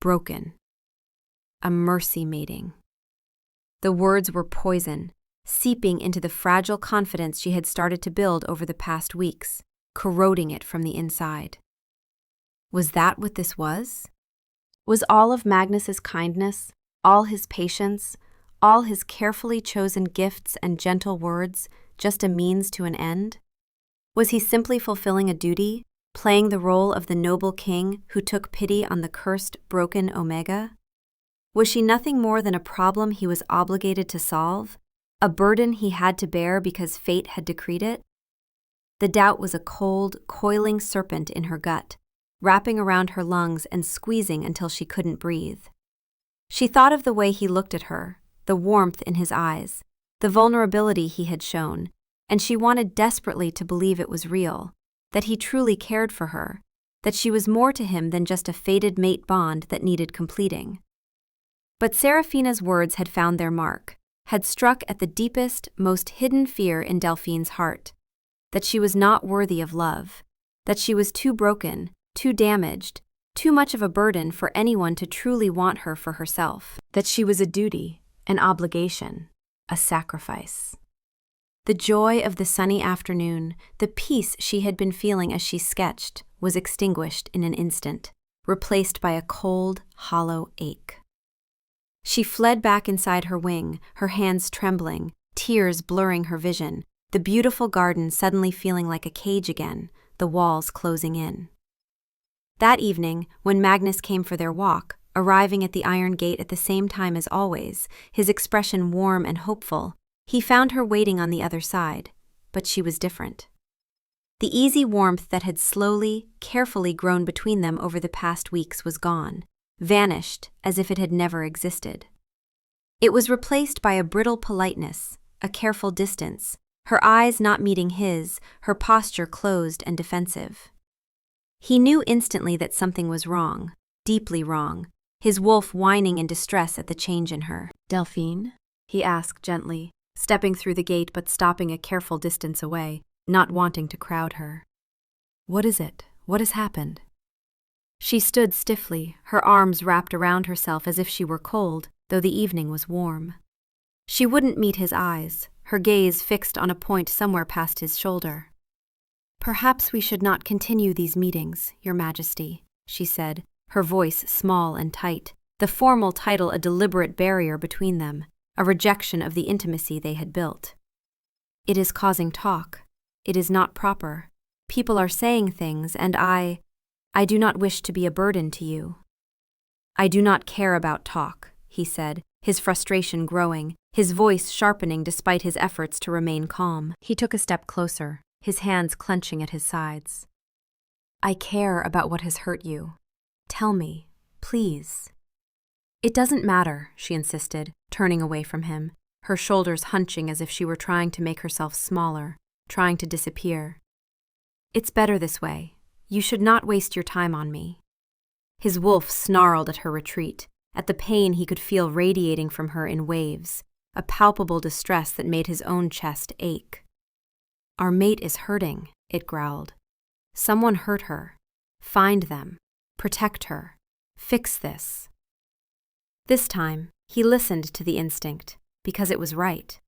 Broken. A mercy mating. The words were poison, seeping into the fragile confidence she had started to build over the past weeks, corroding it from the inside. Was that what this was? Was all of Magnus's kindness, all his patience, all his carefully chosen gifts and gentle words just a means to an end? Was he simply fulfilling a duty, playing the role of the noble king who took pity on the cursed, broken Omega? Was she nothing more than a problem he was obligated to solve, a burden he had to bear because fate had decreed it? The doubt was a cold, coiling serpent in her gut, wrapping around her lungs and squeezing until she couldn't breathe. She thought of the way he looked at her, the warmth in his eyes, the vulnerability he had shown, and she wanted desperately to believe it was real, that he truly cared for her, that she was more to him than just a fated mate bond that needed completing. But Serafina's words had found their mark, had struck at the deepest, most hidden fear in Delphine's heart, that she was not worthy of love, that she was too broken, too damaged, too much of a burden for anyone to truly want her for herself, that she was a duty, an obligation, a sacrifice. The joy of the sunny afternoon, the peace she had been feeling as she sketched, was extinguished in an instant, replaced by a cold, hollow ache. She fled back inside her wing, her hands trembling, tears blurring her vision, the beautiful garden suddenly feeling like a cage again, the walls closing in. That evening, when Magnus came for their walk, arriving at the iron gate at the same time as always, his expression warm and hopeful, he found her waiting on the other side, but she was different. The easy warmth that had slowly, carefully grown between them over the past weeks was gone, vanished as if it had never existed. It was replaced by a brittle politeness, a careful distance, her eyes not meeting his, her posture closed and defensive. He knew instantly that something was wrong, deeply wrong, his wolf whining in distress at the change in her. "Delphine?" he asked gently, stepping through the gate but stopping a careful distance away, not wanting to crowd her. "What is it? What has happened?" She stood stiffly, her arms wrapped around herself as if she were cold, though the evening was warm. She wouldn't meet his eyes, her gaze fixed on a point somewhere past his shoulder. "Perhaps we should not continue these meetings, Your Majesty," she said, her voice small and tight, the formal title a deliberate barrier between them, a rejection of the intimacy they had built. "It is causing talk. It is not proper. People are saying things, and I do not wish to be a burden to you." "I do not care about talk," he said, his frustration growing, his voice sharpening despite his efforts to remain calm. He took a step closer, his hands clenching at his sides. "I care about what has hurt you. Tell me, please." "It doesn't matter," she insisted, turning away from him, her shoulders hunching as if she were trying to make herself smaller, trying to disappear. "It's better this way. You should not waste your time on me." His wolf snarled at her retreat, at the pain he could feel radiating from her in waves, a palpable distress that made his own chest ache. "Our mate is hurting," it growled. "Someone hurt her. Find them. Protect her. Fix this." This time, he listened to the instinct, because it was right.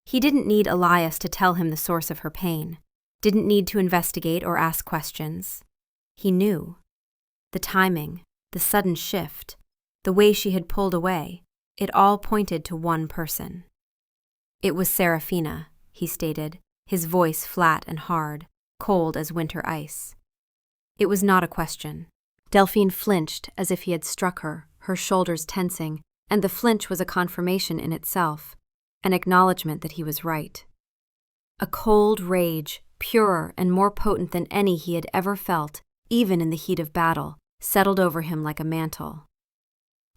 He didn't need Elias to tell him the source of her pain, didn't need to investigate or ask questions. He knew. The timing, the sudden shift, the way she had pulled away, it all pointed to one person. "It was Serafina," he stated, his voice flat and hard, cold as winter ice. It was not a question. Delphine flinched as if he had struck her, her shoulders tensing, and the flinch was a confirmation in itself, an acknowledgement that he was right. A cold rage, purer and more potent than any he had ever felt, even in the heat of battle, settled over him like a mantle.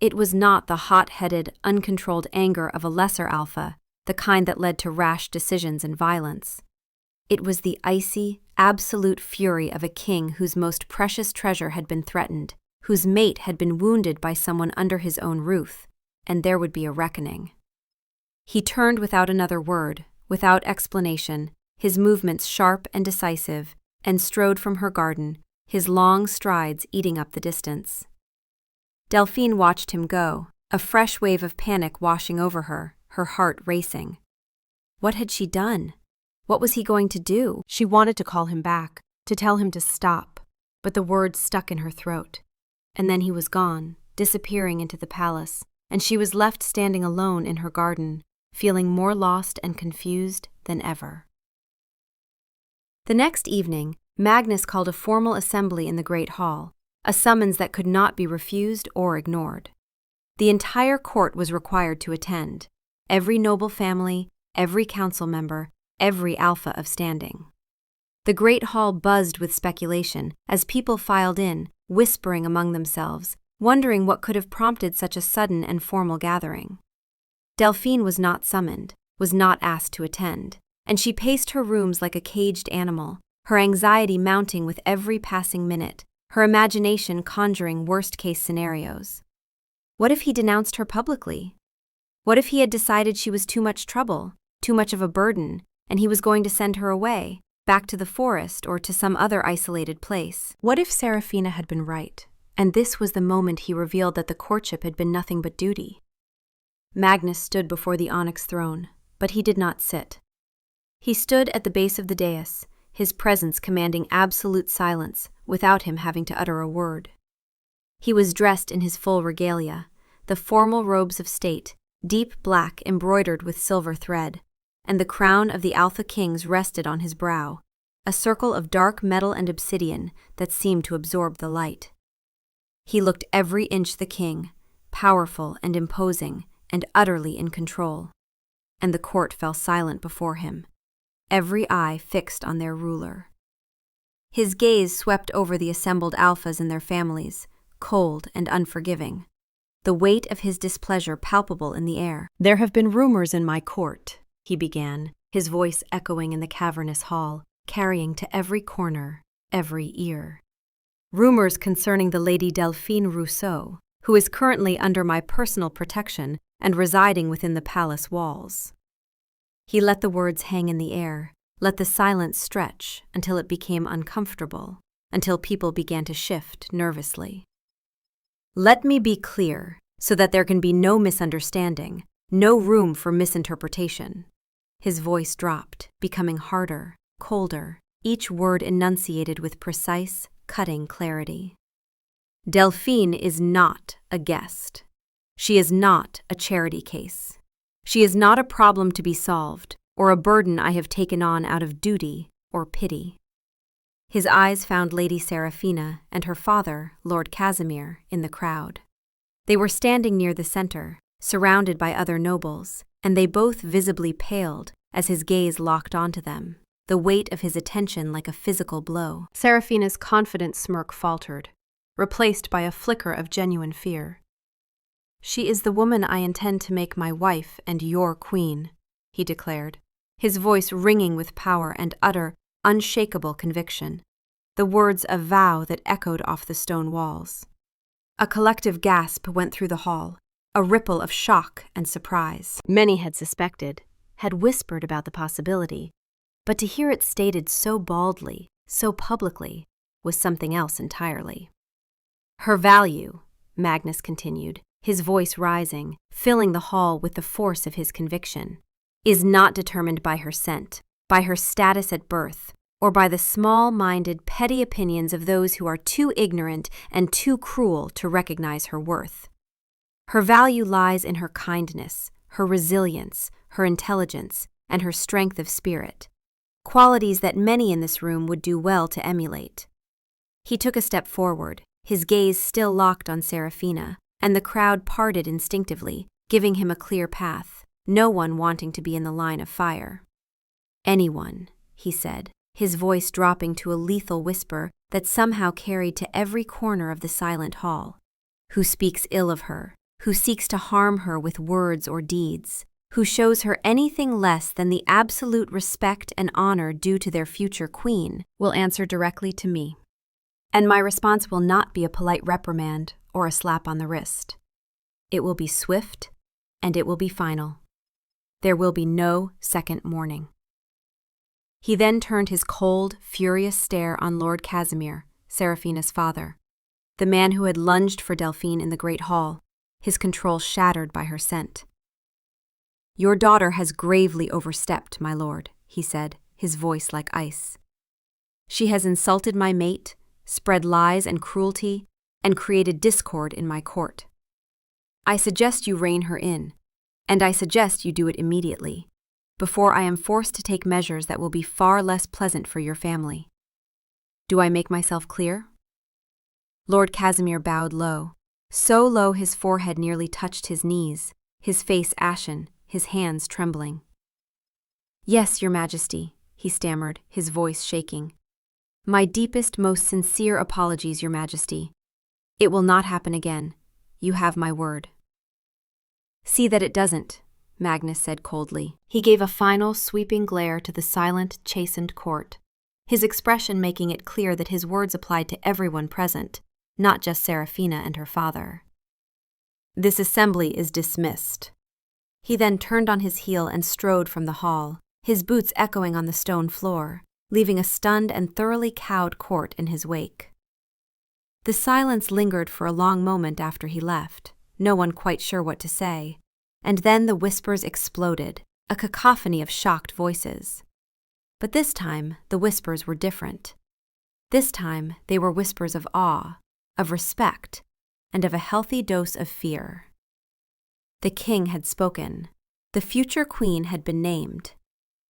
It was not the hot-headed, uncontrolled anger of a lesser alpha, the kind that led to rash decisions and violence. It was the icy, absolute fury of a king whose most precious treasure had been threatened, whose mate had been wounded by someone under his own roof, and there would be a reckoning. He turned without another word, without explanation, his movements sharp and decisive, and strode from her garden, his long strides eating up the distance. Delphine watched him go, a fresh wave of panic washing over her, her heart racing. What had she done? What was he going to do? She wanted to call him back, to tell him to stop, but the words stuck in her throat. And then he was gone, disappearing into the palace, and she was left standing alone in her garden, feeling more lost and confused than ever. The next evening, Magnus called a formal assembly in the great hall, a summons that could not be refused or ignored. The entire court was required to attend, every noble family, every council member, every alpha of standing. The great hall buzzed with speculation as people filed in, whispering among themselves, wondering what could have prompted such a sudden and formal gathering. Delphine was not summoned, was not asked to attend, and she paced her rooms like a caged animal, her anxiety mounting with every passing minute, her imagination conjuring worst-case scenarios. What if he denounced her publicly? What if he had decided she was too much trouble, too much of a burden, and he was going to send her away, back to the forest or to some other isolated place? What if Serafina had been right, and this was the moment he revealed that the courtship had been nothing but duty? Magnus stood before the onyx throne, but he did not sit. He stood at the base of the dais, his presence commanding absolute silence without him having to utter a word. He was dressed in his full regalia, the formal robes of state, deep black embroidered with silver thread, and the crown of the Alpha Kings rested on his brow, a circle of dark metal and obsidian that seemed to absorb the light. He looked every inch the king, powerful and imposing, and utterly in control. And the court fell silent before him, every eye fixed on their ruler. His gaze swept over the assembled alphas and their families, cold and unforgiving, the weight of his displeasure palpable in the air. "There have been rumors in my court," he began, his voice echoing in the cavernous hall, carrying to every corner, every ear. "Rumors concerning the Lady Delphine Rousseau, who is currently under my personal protection and residing within the palace walls." He let the words hang in the air, let the silence stretch until it became uncomfortable, until people began to shift nervously. "Let me be clear, so that there can be no misunderstanding, no room for misinterpretation." His voice dropped, becoming harder, colder, each word enunciated with precise, cutting clarity. "Delphine is not a guest. She is not a charity case. She is not a problem to be solved, or a burden I have taken on out of duty or pity." His eyes found Lady Seraphina and her father, Lord Casimir, in the crowd. They were standing near the center, surrounded by other nobles, and they both visibly paled as his gaze locked onto them, the weight of his attention like a physical blow. Seraphina's confident smirk faltered, replaced by a flicker of genuine fear. "She is the woman I intend to make my wife and your queen," he declared, his voice ringing with power and utter, unshakable conviction, the words a vow that echoed off the stone walls. A collective gasp went through the hall, a ripple of shock and surprise. Many had suspected, had whispered about the possibility, but to hear it stated so baldly, so publicly, was something else entirely. "Her value," Magnus continued, his voice rising, filling the hall with the force of his conviction, "is not determined by her scent, by her status at birth, or by the small-minded, petty opinions of those who are too ignorant and too cruel to recognize her worth. Her value lies in her kindness, her resilience, her intelligence, and her strength of spirit, qualities that many in this room would do well to emulate." He took a step forward, his gaze still locked on Seraphina, and the crowd parted instinctively, giving him a clear path, no one wanting to be in the line of fire. "Anyone," he said, his voice dropping to a lethal whisper that somehow carried to every corner of the silent hall, "who speaks ill of her, who seeks to harm her with words or deeds, who shows her anything less than the absolute respect and honor due to their future queen, will answer directly to me. And my response will not be a polite reprimand or a slap on the wrist. It will be swift, and it will be final. There will be no second morning." He then turned his cold, furious stare on Lord Casimir, Seraphina's father, the man who had lunged for Delphine in the great hall, his control shattered by her scent. "Your daughter has gravely overstepped, my lord," he said, his voice like ice. "She has insulted my mate, spread lies and cruelty, and created discord in my court. I suggest you rein her in, and I suggest you do it immediately, before I am forced to take measures that will be far less pleasant for your family. Do I make myself clear?" Lord Casimir bowed low, so low his forehead nearly touched his knees, his face ashen, his hands trembling. "Yes, your majesty," he stammered, his voice shaking. "My deepest, most sincere apologies, your majesty. It will not happen again. You have my word." "See that it doesn't," Magnus said coldly. He gave a final, sweeping glare to the silent, chastened court, his expression making it clear that his words applied to everyone present, not just Seraphina and her father. "This assembly is dismissed." He then turned on his heel and strode from the hall, his boots echoing on the stone floor, leaving a stunned and thoroughly cowed court in his wake. The silence lingered for a long moment after he left, no one quite sure what to say. and then the whispers exploded, a cacophony of shocked voices. But this time, the whispers were different. This time, they were whispers of awe, of respect, and of a healthy dose of fear. The king had spoken. The future queen had been named.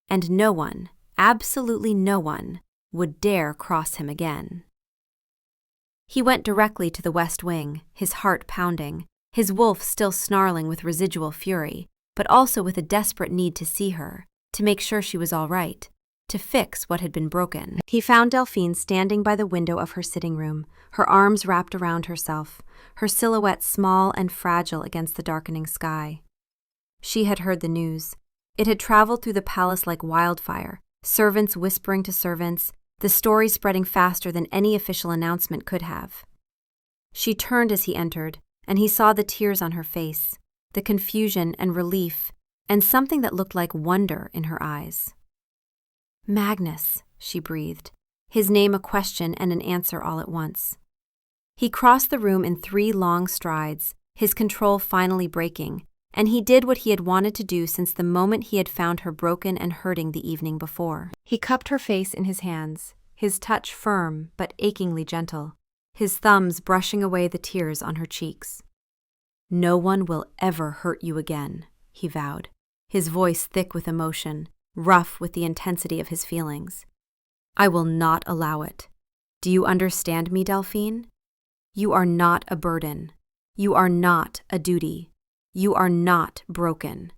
And no one, absolutely no one, would dare cross him again. He went directly to the West Wing, his heart pounding, his wolf still snarling with residual fury, but also with a desperate need to see her, to make sure she was all right, to fix what had been broken. He found Delphine standing by the window of her sitting room, her arms wrapped around herself, her silhouette small and fragile against the darkening sky. She had heard the news. It had traveled through the palace like wildfire, servants whispering to servants, the story spreading faster than any official announcement could have. She turned as he entered, and he saw the tears on her face, the confusion and relief, and something that looked like wonder in her eyes. "Magnus," she breathed, his name a question and an answer all at once. He crossed the room in 3 long strides, his control finally breaking, and he did what he had wanted to do since the moment he had found her broken and hurting the evening before. He cupped her face in his hands, his touch firm but achingly gentle, his thumbs brushing away the tears on her cheeks. "No one will ever hurt you again," he vowed, his voice thick with emotion, rough with the intensity of his feelings. "I will not allow it. Do you understand me, Delphine? You are not a burden. You are not a duty. You are not broken.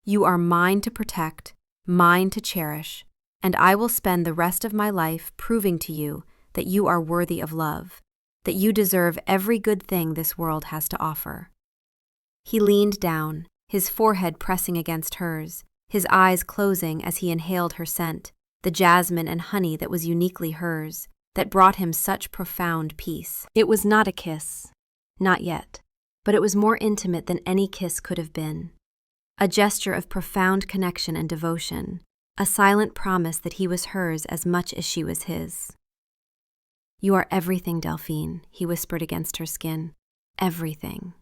You are mine to protect, mine to cherish, and I will spend the rest of my life proving to you that you are worthy of love, that you deserve every good thing this world has to offer." He leaned down, his forehead pressing against hers, his eyes closing as he inhaled her scent, the jasmine and honey that was uniquely hers, that brought him such profound peace. It was not a kiss, not yet, but it was more intimate than any kiss could have been. A gesture of profound connection and devotion, a silent promise that he was hers as much as she was his. "You are everything, Delphine," he whispered against her skin. "Everything."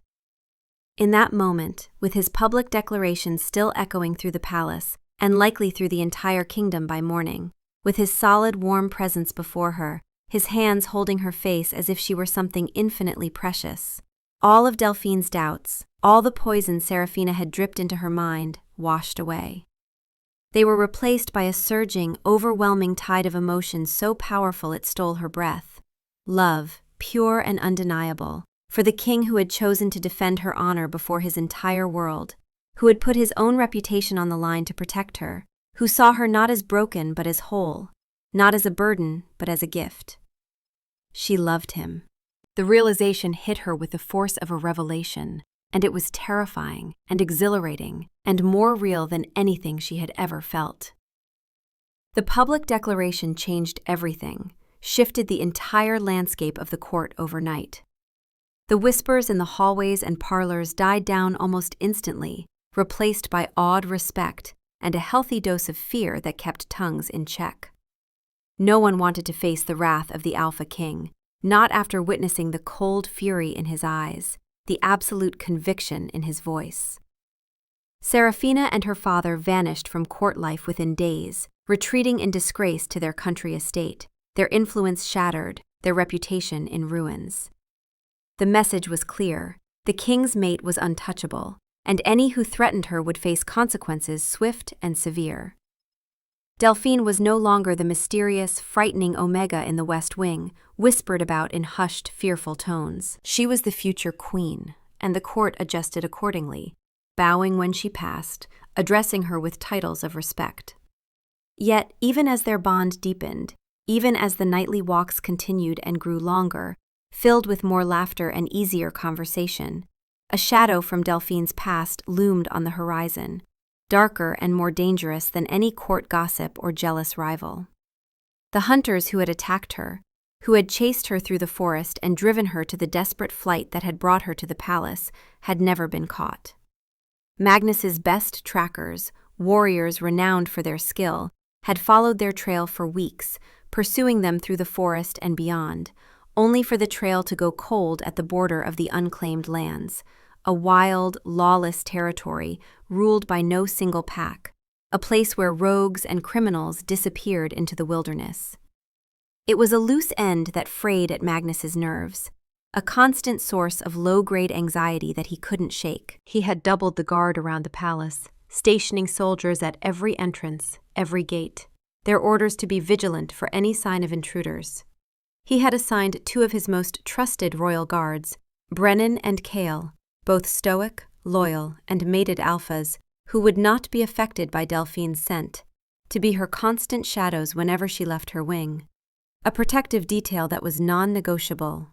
In that moment, with his public declaration still echoing through the palace, and likely through the entire kingdom by morning, with his solid, warm presence before her, his hands holding her face as if she were something infinitely precious, all of Delphine's doubts, all the poison Serafina had dripped into her mind, washed away. They were replaced by a surging, overwhelming tide of emotion so powerful it stole her breath. Love, pure and undeniable, for the king who had chosen to defend her honor before his entire world, who had put his own reputation on the line to protect her, who saw her not as broken but as whole, not as a burden but as a gift. She loved him. The realization hit her with the force of a revelation, and it was terrifying and exhilarating and more real than anything she had ever felt. The public declaration changed everything, shifted the entire landscape of the court overnight. The whispers in the hallways and parlors died down almost instantly, replaced by awed respect and a healthy dose of fear that kept tongues in check. No one wanted to face the wrath of the Alpha King, not after witnessing the cold fury in his eyes, the absolute conviction in his voice. Serafina and her father vanished from court life within days, retreating in disgrace to their country estate, their influence shattered, their reputation in ruins. The message was clear: the king's mate was untouchable, and any who threatened her would face consequences swift and severe. Delphine was no longer the mysterious, frightening Omega in the West Wing, whispered about in hushed, fearful tones. She was the future queen, and the court adjusted accordingly, bowing when she passed, addressing her with titles of respect. Yet, even as their bond deepened, even as the nightly walks continued and grew longer, filled with more laughter and easier conversation, a shadow from Delphine's past loomed on the horizon, darker and more dangerous than any court gossip or jealous rival. The hunters who had attacked her, who had chased her through the forest and driven her to the desperate flight that had brought her to the palace, had never been caught. Magnus's best trackers, warriors renowned for their skill, had followed their trail for weeks, pursuing them through the forest and beyond, only for the trail to go cold at the border of the unclaimed lands, a wild, lawless territory ruled by no single pack, a place where rogues and criminals disappeared into the wilderness. It was a loose end that frayed at Magnus's nerves, a constant source of low-grade anxiety that he couldn't shake. He had doubled the guard around the palace, stationing soldiers at every entrance, every gate, their orders to be vigilant for any sign of intruders. He had assigned two of his most trusted royal guards, Brennan and Kale, both stoic, loyal, and mated alphas who would not be affected by Delphine's scent, to be her constant shadows whenever she left her wing, a protective detail that was non-negotiable.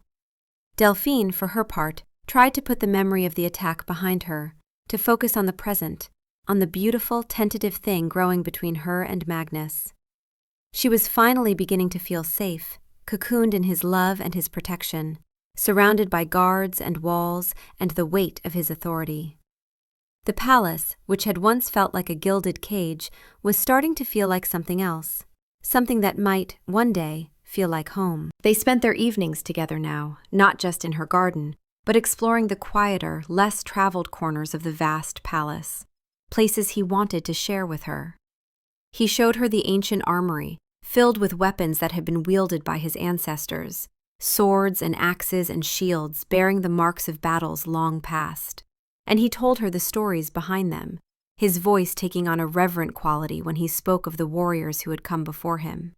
Delphine, for her part, tried to put the memory of the attack behind her, to focus on the present, on the beautiful, tentative thing growing between her and Magnus. She was finally beginning to feel safe, cocooned in his love and his protection, surrounded by guards and walls and the weight of his authority. The palace, which had once felt like a gilded cage, was starting to feel like something else, something that might, one day, feel like home. They spent their evenings together now, not just in her garden, but exploring the quieter, less traveled corners of the vast palace, places he wanted to share with her. He showed her the ancient armory, filled with weapons that had been wielded by his ancestors, swords and axes and shields bearing the marks of battles long past. And he told her the stories behind them, his voice taking on a reverent quality when he spoke of the warriors who had come before him.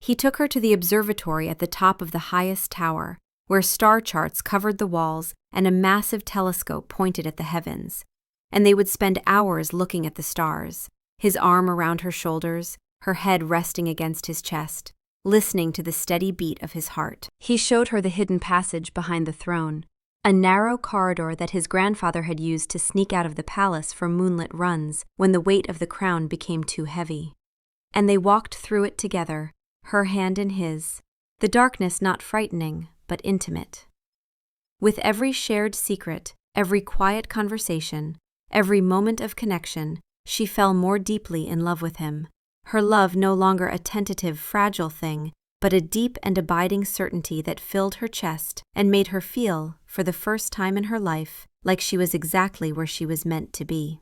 He took her to the observatory at the top of the highest tower, where star charts covered the walls and a massive telescope pointed at the heavens, and they would spend hours looking at the stars, his arm around her shoulders, her head resting against his chest, listening to the steady beat of his heart. He showed her the hidden passage behind the throne, a narrow corridor that his grandfather had used to sneak out of the palace for moonlit runs when the weight of the crown became too heavy. And they walked through it together, her hand in his, the darkness not frightening, but intimate. With every shared secret, every quiet conversation, every moment of connection, she fell more deeply in love with him, her love no longer a tentative, fragile thing, but a deep and abiding certainty that filled her chest and made her feel, for the first time in her life, like she was exactly where she was meant to be.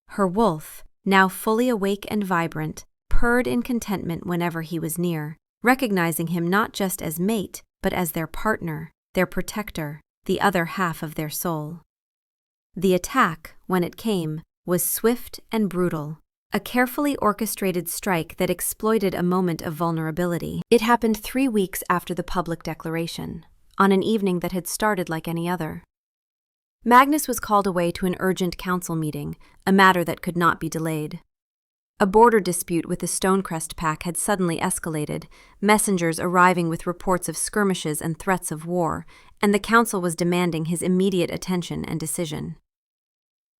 Her wolf, now fully awake and vibrant, purred in contentment whenever he was near, recognizing him not just as mate, but as their partner, their protector, the other half of their soul. The attack, when it came, was swift and brutal, a carefully orchestrated strike that exploited a moment of vulnerability. It happened 3 weeks after the public declaration, on an evening that had started like any other. Magnus was called away to an urgent council meeting, a matter that could not be delayed. A border dispute with the Stonecrest pack had suddenly escalated, messengers arriving with reports of skirmishes and threats of war, and the council was demanding his immediate attention and decision.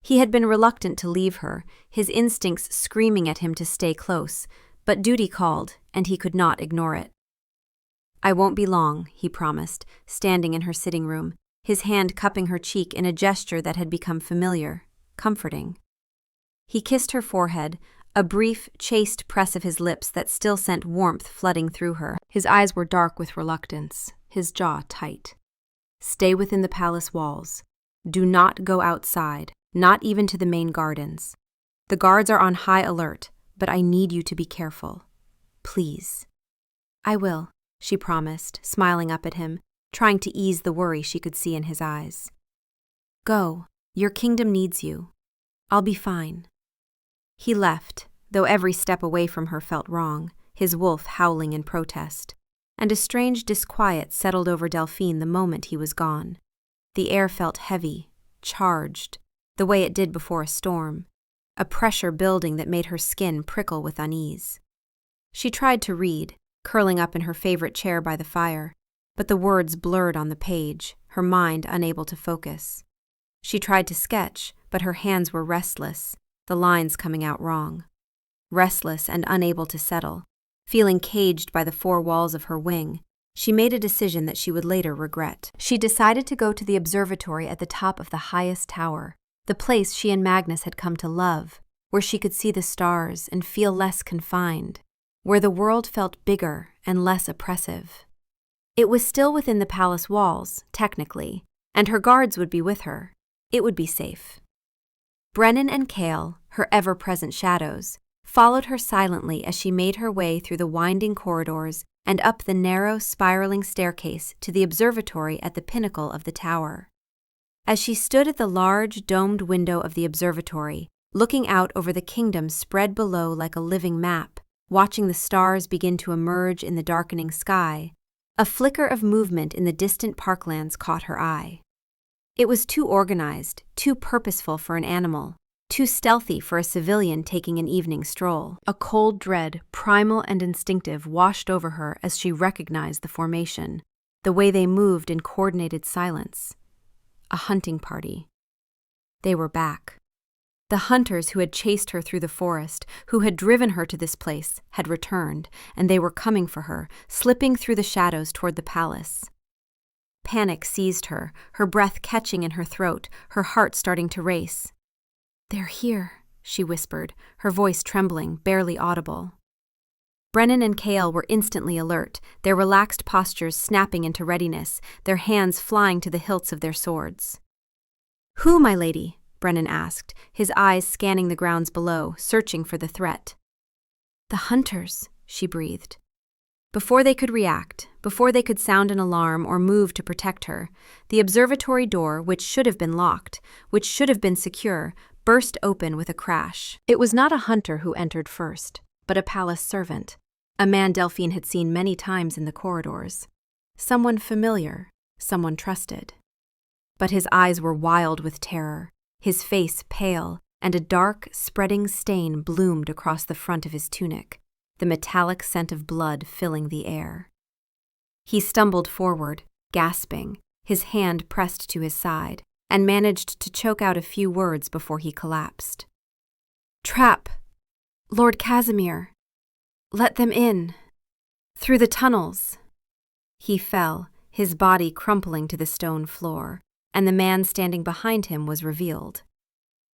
He had been reluctant to leave her, his instincts screaming at him to stay close, but duty called, and he could not ignore it. "I won't be long," he promised, standing in her sitting room, his hand cupping her cheek in a gesture that had become familiar, comforting. He kissed her forehead, a brief, chaste press of his lips that still sent warmth flooding through her. His eyes were dark with reluctance, his jaw tight. "Stay within the palace walls. Do not go outside, not even to the main gardens. The guards are on high alert, but I need you to be careful. Please." "I will," she promised, smiling up at him, trying to ease the worry she could see in his eyes. "Go. Your kingdom needs you. I'll be fine." He left, though every step away from her felt wrong, his wolf howling in protest, and a strange disquiet settled over Delphine the moment he was gone. The air felt heavy, charged, the way it did before a storm, a pressure building that made her skin prickle with unease. She tried to read, curling up in her favorite chair by the fire, but the words blurred on the page, her mind unable to focus. She tried to sketch, but her hands were restless, the lines coming out wrong. Restless and unable to settle, feeling caged by the 4 walls of her wing, she made a decision that she would later regret. She decided to go to the observatory at the top of the highest tower, the place she and Magnus had come to love, where she could see the stars and feel less confined, where the world felt bigger and less oppressive. It was still within the palace walls, technically, and her guards would be with her, It would be safe. Brennan and Cale, her ever-present shadows, followed her silently as she made her way through the winding corridors and up the narrow, spiraling staircase to the observatory at the pinnacle of the tower. As she stood at the large, domed window of the observatory, looking out over the kingdom spread below like a living map, watching the stars begin to emerge in the darkening sky, a flicker of movement in the distant parklands caught her eye. It was too organized, too purposeful for an animal, too stealthy for a civilian taking an evening stroll. A cold dread, primal and instinctive, washed over her as she recognized the formation, the way they moved in coordinated silence. A hunting party. They were back. The hunters who had chased her through the forest, who had driven her to this place, had returned, and they were coming for her, slipping through the shadows toward the palace. Panic seized her, her breath catching in her throat, her heart starting to race. "They're here," she whispered, her voice trembling, barely audible. Brennan and Cale were instantly alert, their relaxed postures snapping into readiness, their hands flying to the hilts of their swords. "Who, my lady?" Brennan asked, his eyes scanning the grounds below, searching for the threat. "The hunters," she breathed. Before they could react, before they could sound an alarm or move to protect her, the observatory door, which should have been locked, which should have been secure, burst open with a crash. It was not a hunter who entered first, but a palace servant, a man Delphine had seen many times in the corridors. Someone familiar, someone trusted. But his eyes were wild with terror, his face pale, and a dark, spreading stain bloomed across the front of his tunic, the metallic scent of blood filling the air. He stumbled forward, gasping, his hand pressed to his side, and managed to choke out a few words before he collapsed. "Trap! Lord Casimir! Let them in! Through the tunnels!" He fell, his body crumpling to the stone floor, and the man standing behind him was revealed.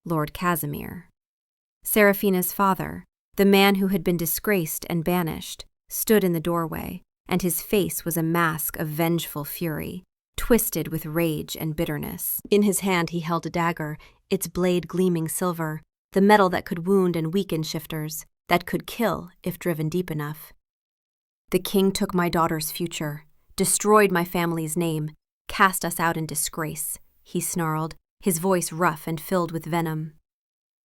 Lord Casimir. Seraphina's father, the man who had been disgraced and banished, stood in the doorway, and his face was a mask of vengeful fury, twisted with rage and bitterness. In his hand he held a dagger, its blade gleaming silver, the metal that could wound and weaken shifters, that could kill if driven deep enough. "The king took my daughter's future, destroyed my family's name, cast us out in disgrace," he snarled, his voice rough and filled with venom.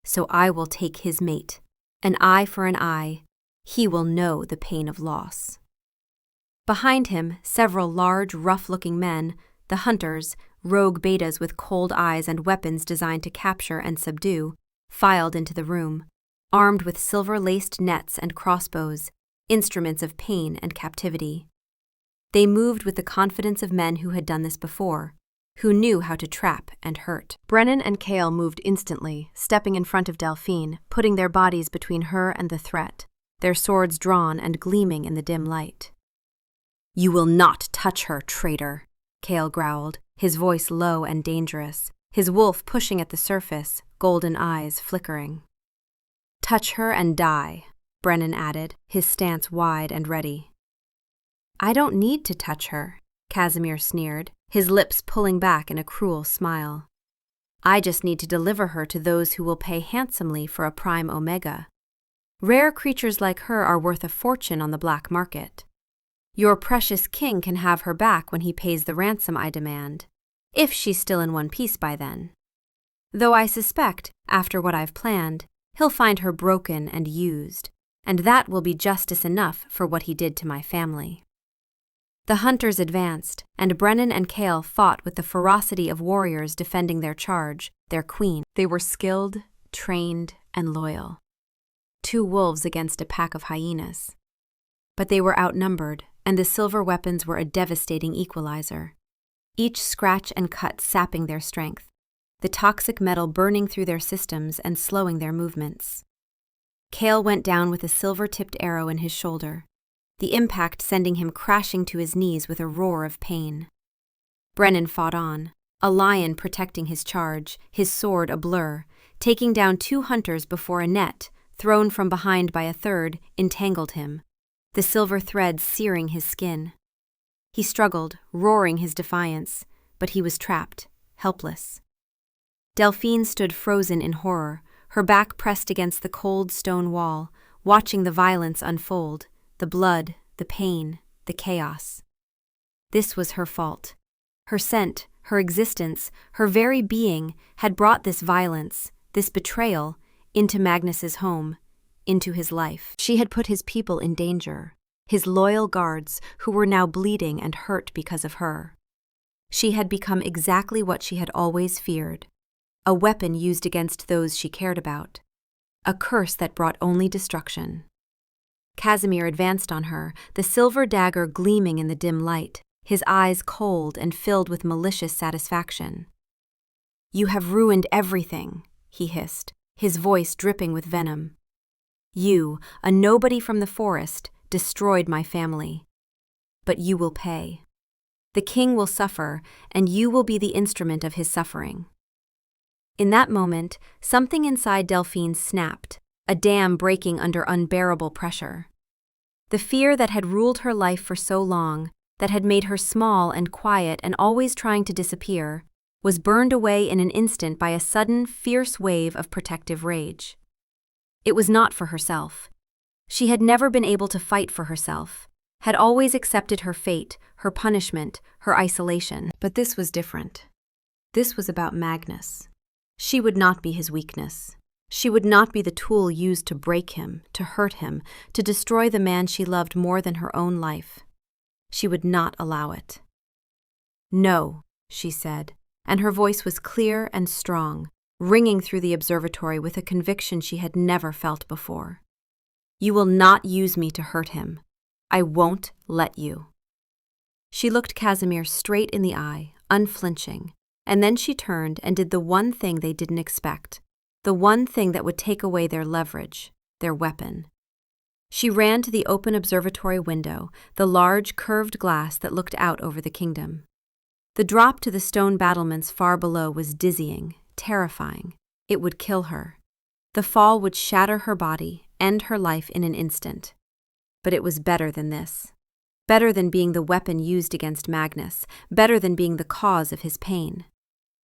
"So I will take his mate. An eye for an eye. He will know the pain of loss." Behind him, several large, rough-looking men, the hunters, rogue betas with cold eyes and weapons designed to capture and subdue, filed into the room, armed with silver-laced nets and crossbows, instruments of pain and captivity. They moved with the confidence of men who had done this before, who knew how to trap and hurt. Brennan and Cale moved instantly, stepping in front of Delphine, putting their bodies between her and the threat, their swords drawn and gleaming in the dim light. "You will not touch her, traitor," Cale growled, his voice low and dangerous, his wolf pushing at the surface, golden eyes flickering. "Touch her and die," Brennan added, his stance wide and ready. "I don't need to touch her," Casimir sneered, his lips pulling back in a cruel smile. "I just need to deliver her to those who will pay handsomely for a prime omega. Rare creatures like her are worth a fortune on the black market. Your precious king can have her back when he pays the ransom I demand, if she's still in one piece by then. Though I suspect, after what I've planned, he'll find her broken and used, and that will be justice enough for what he did to my family." The hunters advanced, and Brennan and Cale fought with the ferocity of warriors defending their charge, their queen. They were skilled, trained, and loyal. 2 wolves against a pack of hyenas. But they were outnumbered, and the silver weapons were a devastating equalizer. Each scratch and cut sapping their strength, the toxic metal burning through their systems and slowing their movements. Cale went down with a silver-tipped arrow in his shoulder, the impact sending him crashing to his knees with a roar of pain. Brennan fought on, a lion protecting his charge, his sword a blur, taking down 2 hunters before a net, thrown from behind by a third, entangled him, the silver thread searing his skin. He struggled, roaring his defiance, but he was trapped, helpless. Delphine stood frozen in horror, her back pressed against the cold stone wall, watching the violence unfold, the blood, the pain, the chaos. This was her fault. Her scent, her existence, her very being had brought this violence, this betrayal, into Magnus's home, into his life. She had put his people in danger, his loyal guards who were now bleeding and hurt because of her. She had become exactly what she had always feared, a weapon used against those she cared about, a curse that brought only destruction. Casimir advanced on her, the silver dagger gleaming in the dim light, his eyes cold and filled with malicious satisfaction. "You have ruined everything," he hissed, his voice dripping with venom. "You, a nobody from the forest, destroyed my family. But you will pay. The king will suffer, and you will be the instrument of his suffering." In that moment, something inside Delphine snapped, a dam breaking under unbearable pressure. The fear that had ruled her life for so long, that had made her small and quiet and always trying to disappear, was burned away in an instant by a sudden, fierce wave of protective rage. It was not for herself. She had never been able to fight for herself, had always accepted her fate, her punishment, her isolation. But this was different. This was about Magnus. She would not be his weakness. She would not be the tool used to break him, to hurt him, to destroy the man she loved more than her own life. She would not allow it. "No," she said, and her voice was clear and strong, ringing through the observatory with a conviction she had never felt before. "You will not use me to hurt him. I won't let you." She looked Casimir straight in the eye, unflinching, and then she turned and did the one thing they didn't expect, the one thing that would take away their leverage, their weapon. She ran to the open observatory window, the large, curved glass that looked out over the kingdom. The drop to the stone battlements far below was dizzying, terrifying. It would kill her. The fall would shatter her body, end her life in an instant. But it was better than this. Better than being the weapon used against Magnus, better than being the cause of his pain.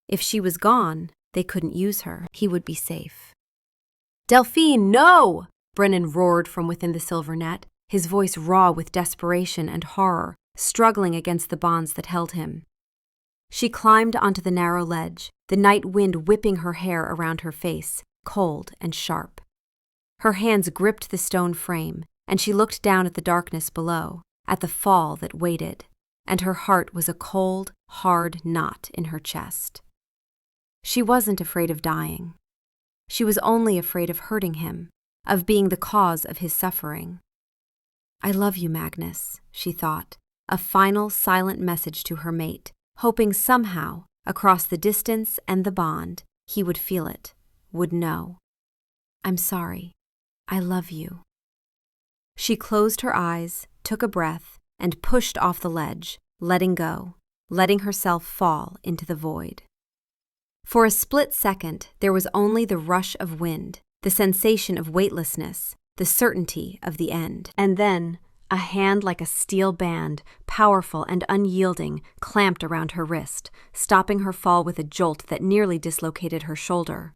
If she was gone, they couldn't use her. He would be safe. "Delphine, no!" Brennan roared from within the silver net, his voice raw with desperation and horror, struggling against the bonds that held him. She climbed onto the narrow ledge, the night wind whipping her hair around her face, cold and sharp. Her hands gripped the stone frame, and she looked down at the darkness below, at the fall that waited, and her heart was a cold, hard knot in her chest. She wasn't afraid of dying. She was only afraid of hurting him, of being the cause of his suffering. "I love you, Magnus," she thought, a final silent message to her mate, hoping somehow, across the distance and the bond, he would feel it, would know. "I'm sorry. I love you." She closed her eyes, took a breath, and pushed off the ledge, letting go, letting herself fall into the void. For a split second, there was only the rush of wind, the sensation of weightlessness, the certainty of the end. And then, a hand like a steel band, powerful and unyielding, clamped around her wrist, stopping her fall with a jolt that nearly dislocated her shoulder.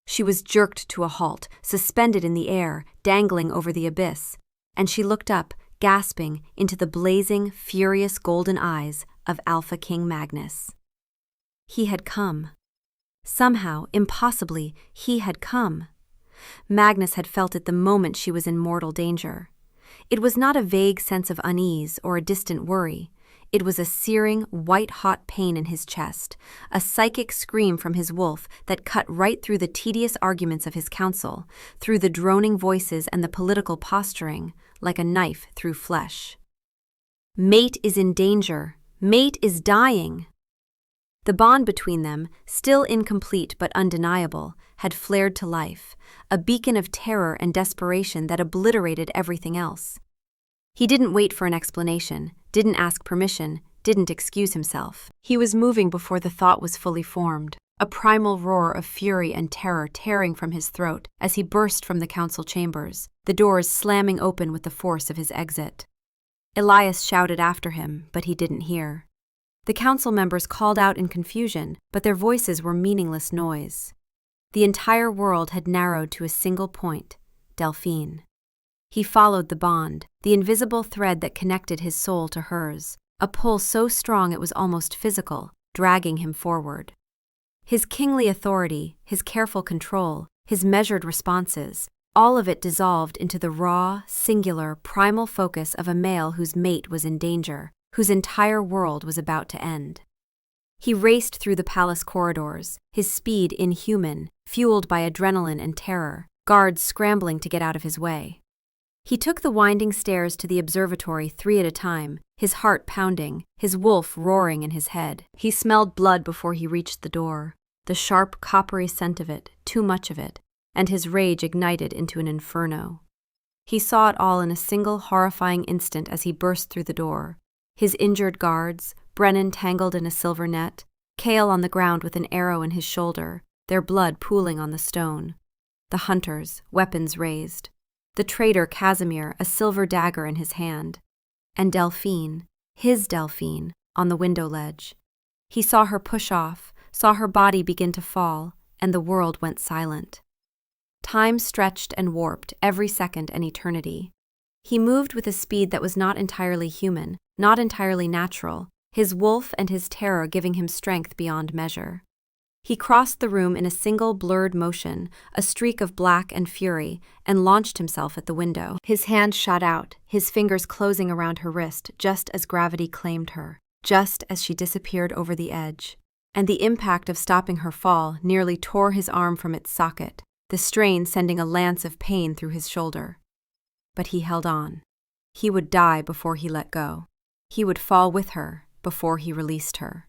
She was jerked to a halt, suspended in the air, dangling over the abyss, and she looked up, gasping, into the blazing, furious golden eyes of Alpha King Magnus. He had come. Somehow, impossibly, he had come. Magnus had felt it the moment she was in mortal danger. It was not a vague sense of unease or a distant worry. It was a searing, white-hot pain in his chest, a psychic scream from his wolf that cut right through the tedious arguments of his council, through the droning voices and the political posturing, like a knife through flesh. Mate is in danger. Mate is dying. The bond between them, still incomplete but undeniable, had flared to life, a beacon of terror and desperation that obliterated everything else. He didn't wait for an explanation, didn't ask permission, didn't excuse himself. He was moving before the thought was fully formed, a primal roar of fury and terror tearing from his throat as he burst from the council chambers, the doors slamming open with the force of his exit. Elias shouted after him, but he didn't hear. The council members called out in confusion, but their voices were meaningless noise. The entire world had narrowed to a single point: Delphine. He followed the bond, the invisible thread that connected his soul to hers, a pull so strong it was almost physical, dragging him forward. His kingly authority, his careful control, his measured responses, all of it dissolved into the raw, singular, primal focus of a male whose mate was in danger, whose entire world was about to end. He raced through the palace corridors, his speed inhuman, fueled by adrenaline and terror, guards scrambling to get out of his way. He took the winding stairs to the observatory 3 at a time, his heart pounding, his wolf roaring in his head. He smelled blood before he reached the door, the sharp, coppery scent of it, too much of it, and his rage ignited into an inferno. He saw it all in a single horrifying instant as he burst through the door. His injured guards, Brennan tangled in a silver net, Cale on the ground with an arrow in his shoulder, their blood pooling on the stone. The hunters, weapons raised. The traitor Casimir, a silver dagger in his hand. And Delphine, his Delphine, on the window ledge. He saw her push off, saw her body begin to fall, and the world went silent. Time stretched and warped, every second an eternity. He moved with a speed that was not entirely human, not entirely natural, his wolf and his terror giving him strength beyond measure. He crossed the room in a single blurred motion, a streak of black and fury, and launched himself at the window. His hand shot out, his fingers closing around her wrist just as gravity claimed her, just as she disappeared over the edge. And the impact of stopping her fall nearly tore his arm from its socket, the strain sending a lance of pain through his shoulder. But he held on. He would die before he let go. He would fall with her before he released her.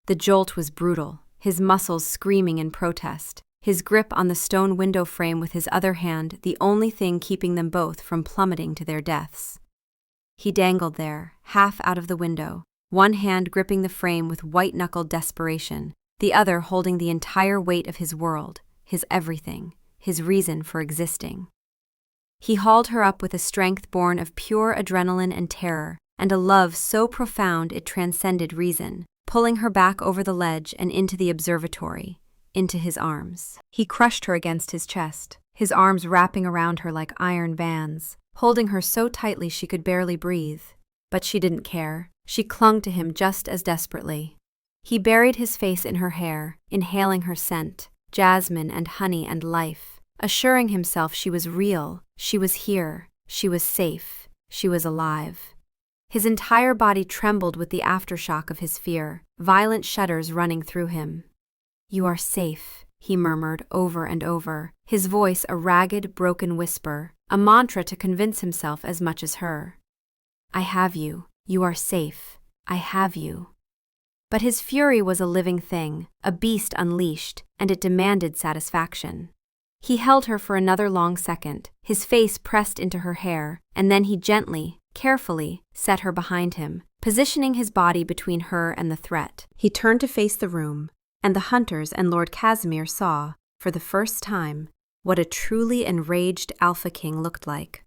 The jolt was brutal, his muscles screaming in protest, his grip on the stone window frame with his other hand the only thing keeping them both from plummeting to their deaths. He dangled there, half out of the window, one hand gripping the frame with white-knuckled desperation, the other holding the entire weight of his world, his everything, his reason for existing. He hauled her up with a strength born of pure adrenaline and terror, and a love so profound it transcended reason, pulling her back over the ledge and into the observatory, into his arms. He crushed her against his chest, his arms wrapping around her like iron bands, holding her so tightly she could barely breathe. But she didn't care. She clung to him just as desperately. He buried his face in her hair, inhaling her scent, jasmine and honey and life, assuring himself she was real, she was here, she was safe, she was alive. His entire body trembled with the aftershock of his fear, violent shudders running through him. "You are safe," he murmured over and over, his voice a ragged, broken whisper, a mantra to convince himself as much as her. "I have you. You are safe. I have you." But his fury was a living thing, a beast unleashed, and it demanded satisfaction. He held her for another long second, his face pressed into her hair, and then he gently, carefully, set her behind him, positioning his body between her and the threat. He turned to face the room, and the hunters and Lord Casimir saw, for the first time, what a truly enraged Alpha King looked like.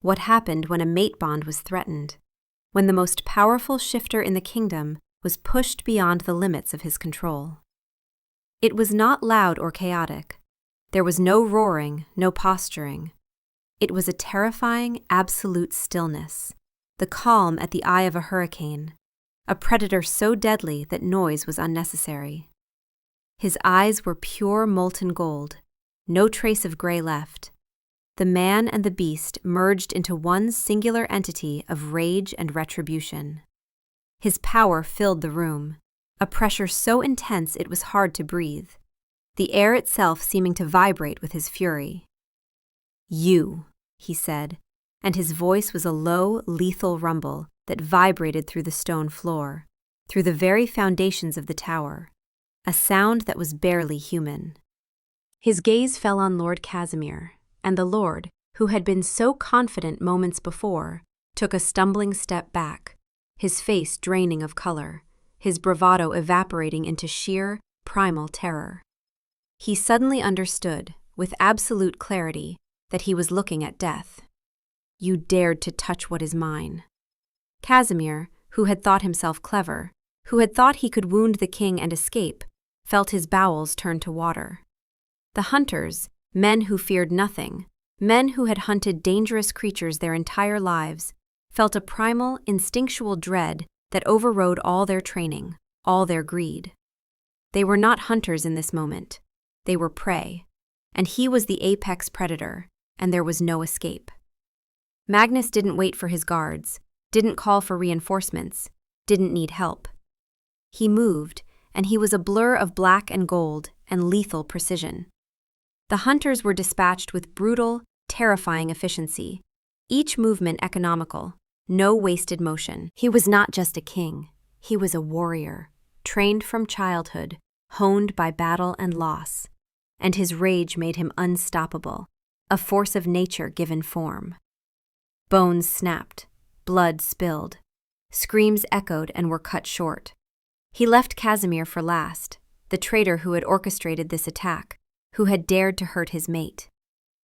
What happened when a mate bond was threatened, when the most powerful shifter in the kingdom was pushed beyond the limits of his control. It was not loud or chaotic. There was no roaring, no posturing. It was a terrifying, absolute stillness, the calm at the eye of a hurricane, a predator so deadly that noise was unnecessary. His eyes were pure molten gold, no trace of gray left. The man and the beast merged into one singular entity of rage and retribution. His power filled the room, a pressure so intense it was hard to breathe, the air itself seeming to vibrate with his fury. "You," he said, and his voice was a low, lethal rumble that vibrated through the stone floor, through the very foundations of the tower, a sound that was barely human. His gaze fell on Lord Casimir, and the Lord, who had been so confident moments before, took a stumbling step back, his face draining of color, his bravado evaporating into sheer, primal terror. He suddenly understood, with absolute clarity, that he was looking at death. "You dared to touch what is mine." Casimir, who had thought himself clever, who had thought he could wound the king and escape, felt his bowels turn to water. The hunters, men who feared nothing, men who had hunted dangerous creatures their entire lives, felt a primal, instinctual dread that overrode all their training, all their greed. They were not hunters in this moment. They were prey, and he was the apex predator, and there was no escape. Magnus didn't wait for his guards, didn't call for reinforcements, didn't need help. He moved, and he was a blur of black and gold and lethal precision. The hunters were dispatched with brutal, terrifying efficiency, each movement economical, no wasted motion. He was not just a king, he was a warrior, trained from childhood, honed by battle and loss, and his rage made him unstoppable, a force of nature given form. Bones snapped, blood spilled, screams echoed and were cut short. He left Casimir for last, the traitor who had orchestrated this attack, who had dared to hurt his mate.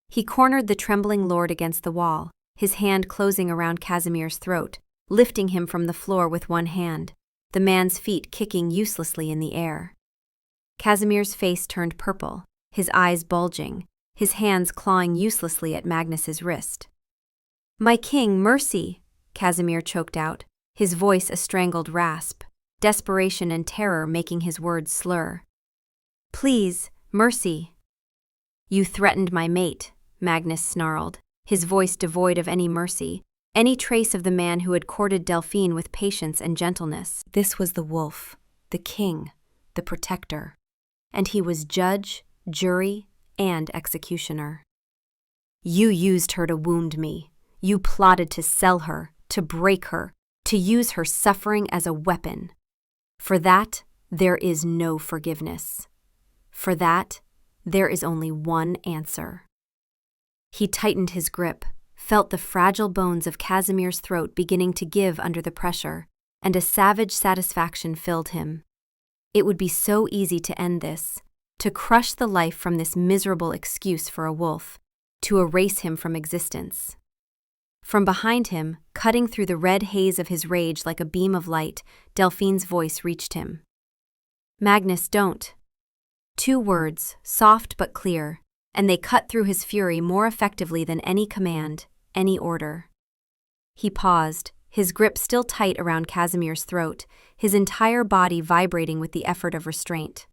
He cornered the trembling lord against the wall, his hand closing around Casimir's throat, lifting him from the floor with one hand, the man's feet kicking uselessly in the air. Casimir's face turned purple, his eyes bulging, his hands clawing uselessly at Magnus's wrist. "My king, mercy!" Casimir choked out, his voice a strangled rasp, desperation and terror making his words slur. "Please, mercy!" "You threatened my mate," Magnus snarled, his voice devoid of any mercy, any trace of the man who had courted Delphine with patience and gentleness. This was the wolf, the king, the protector, and he was judge, jury, and executioner. "You used her to wound me. You plotted to sell her, to break her, to use her suffering as a weapon. For that, there is no forgiveness. For that, there is only one answer." He tightened his grip, felt the fragile bones of Casimir's throat beginning to give under the pressure, and a savage satisfaction filled him. It would be so easy to end this, to crush the life from this miserable excuse for a wolf, to erase him from existence. From behind him, cutting through the red haze of his rage like a beam of light, Delphine's voice reached him. "Magnus, don't." 2 words, soft but clear, and they cut through his fury more effectively than any command, any order. He paused, his grip still tight around Casimir's throat, his entire body vibrating with the effort of restraint.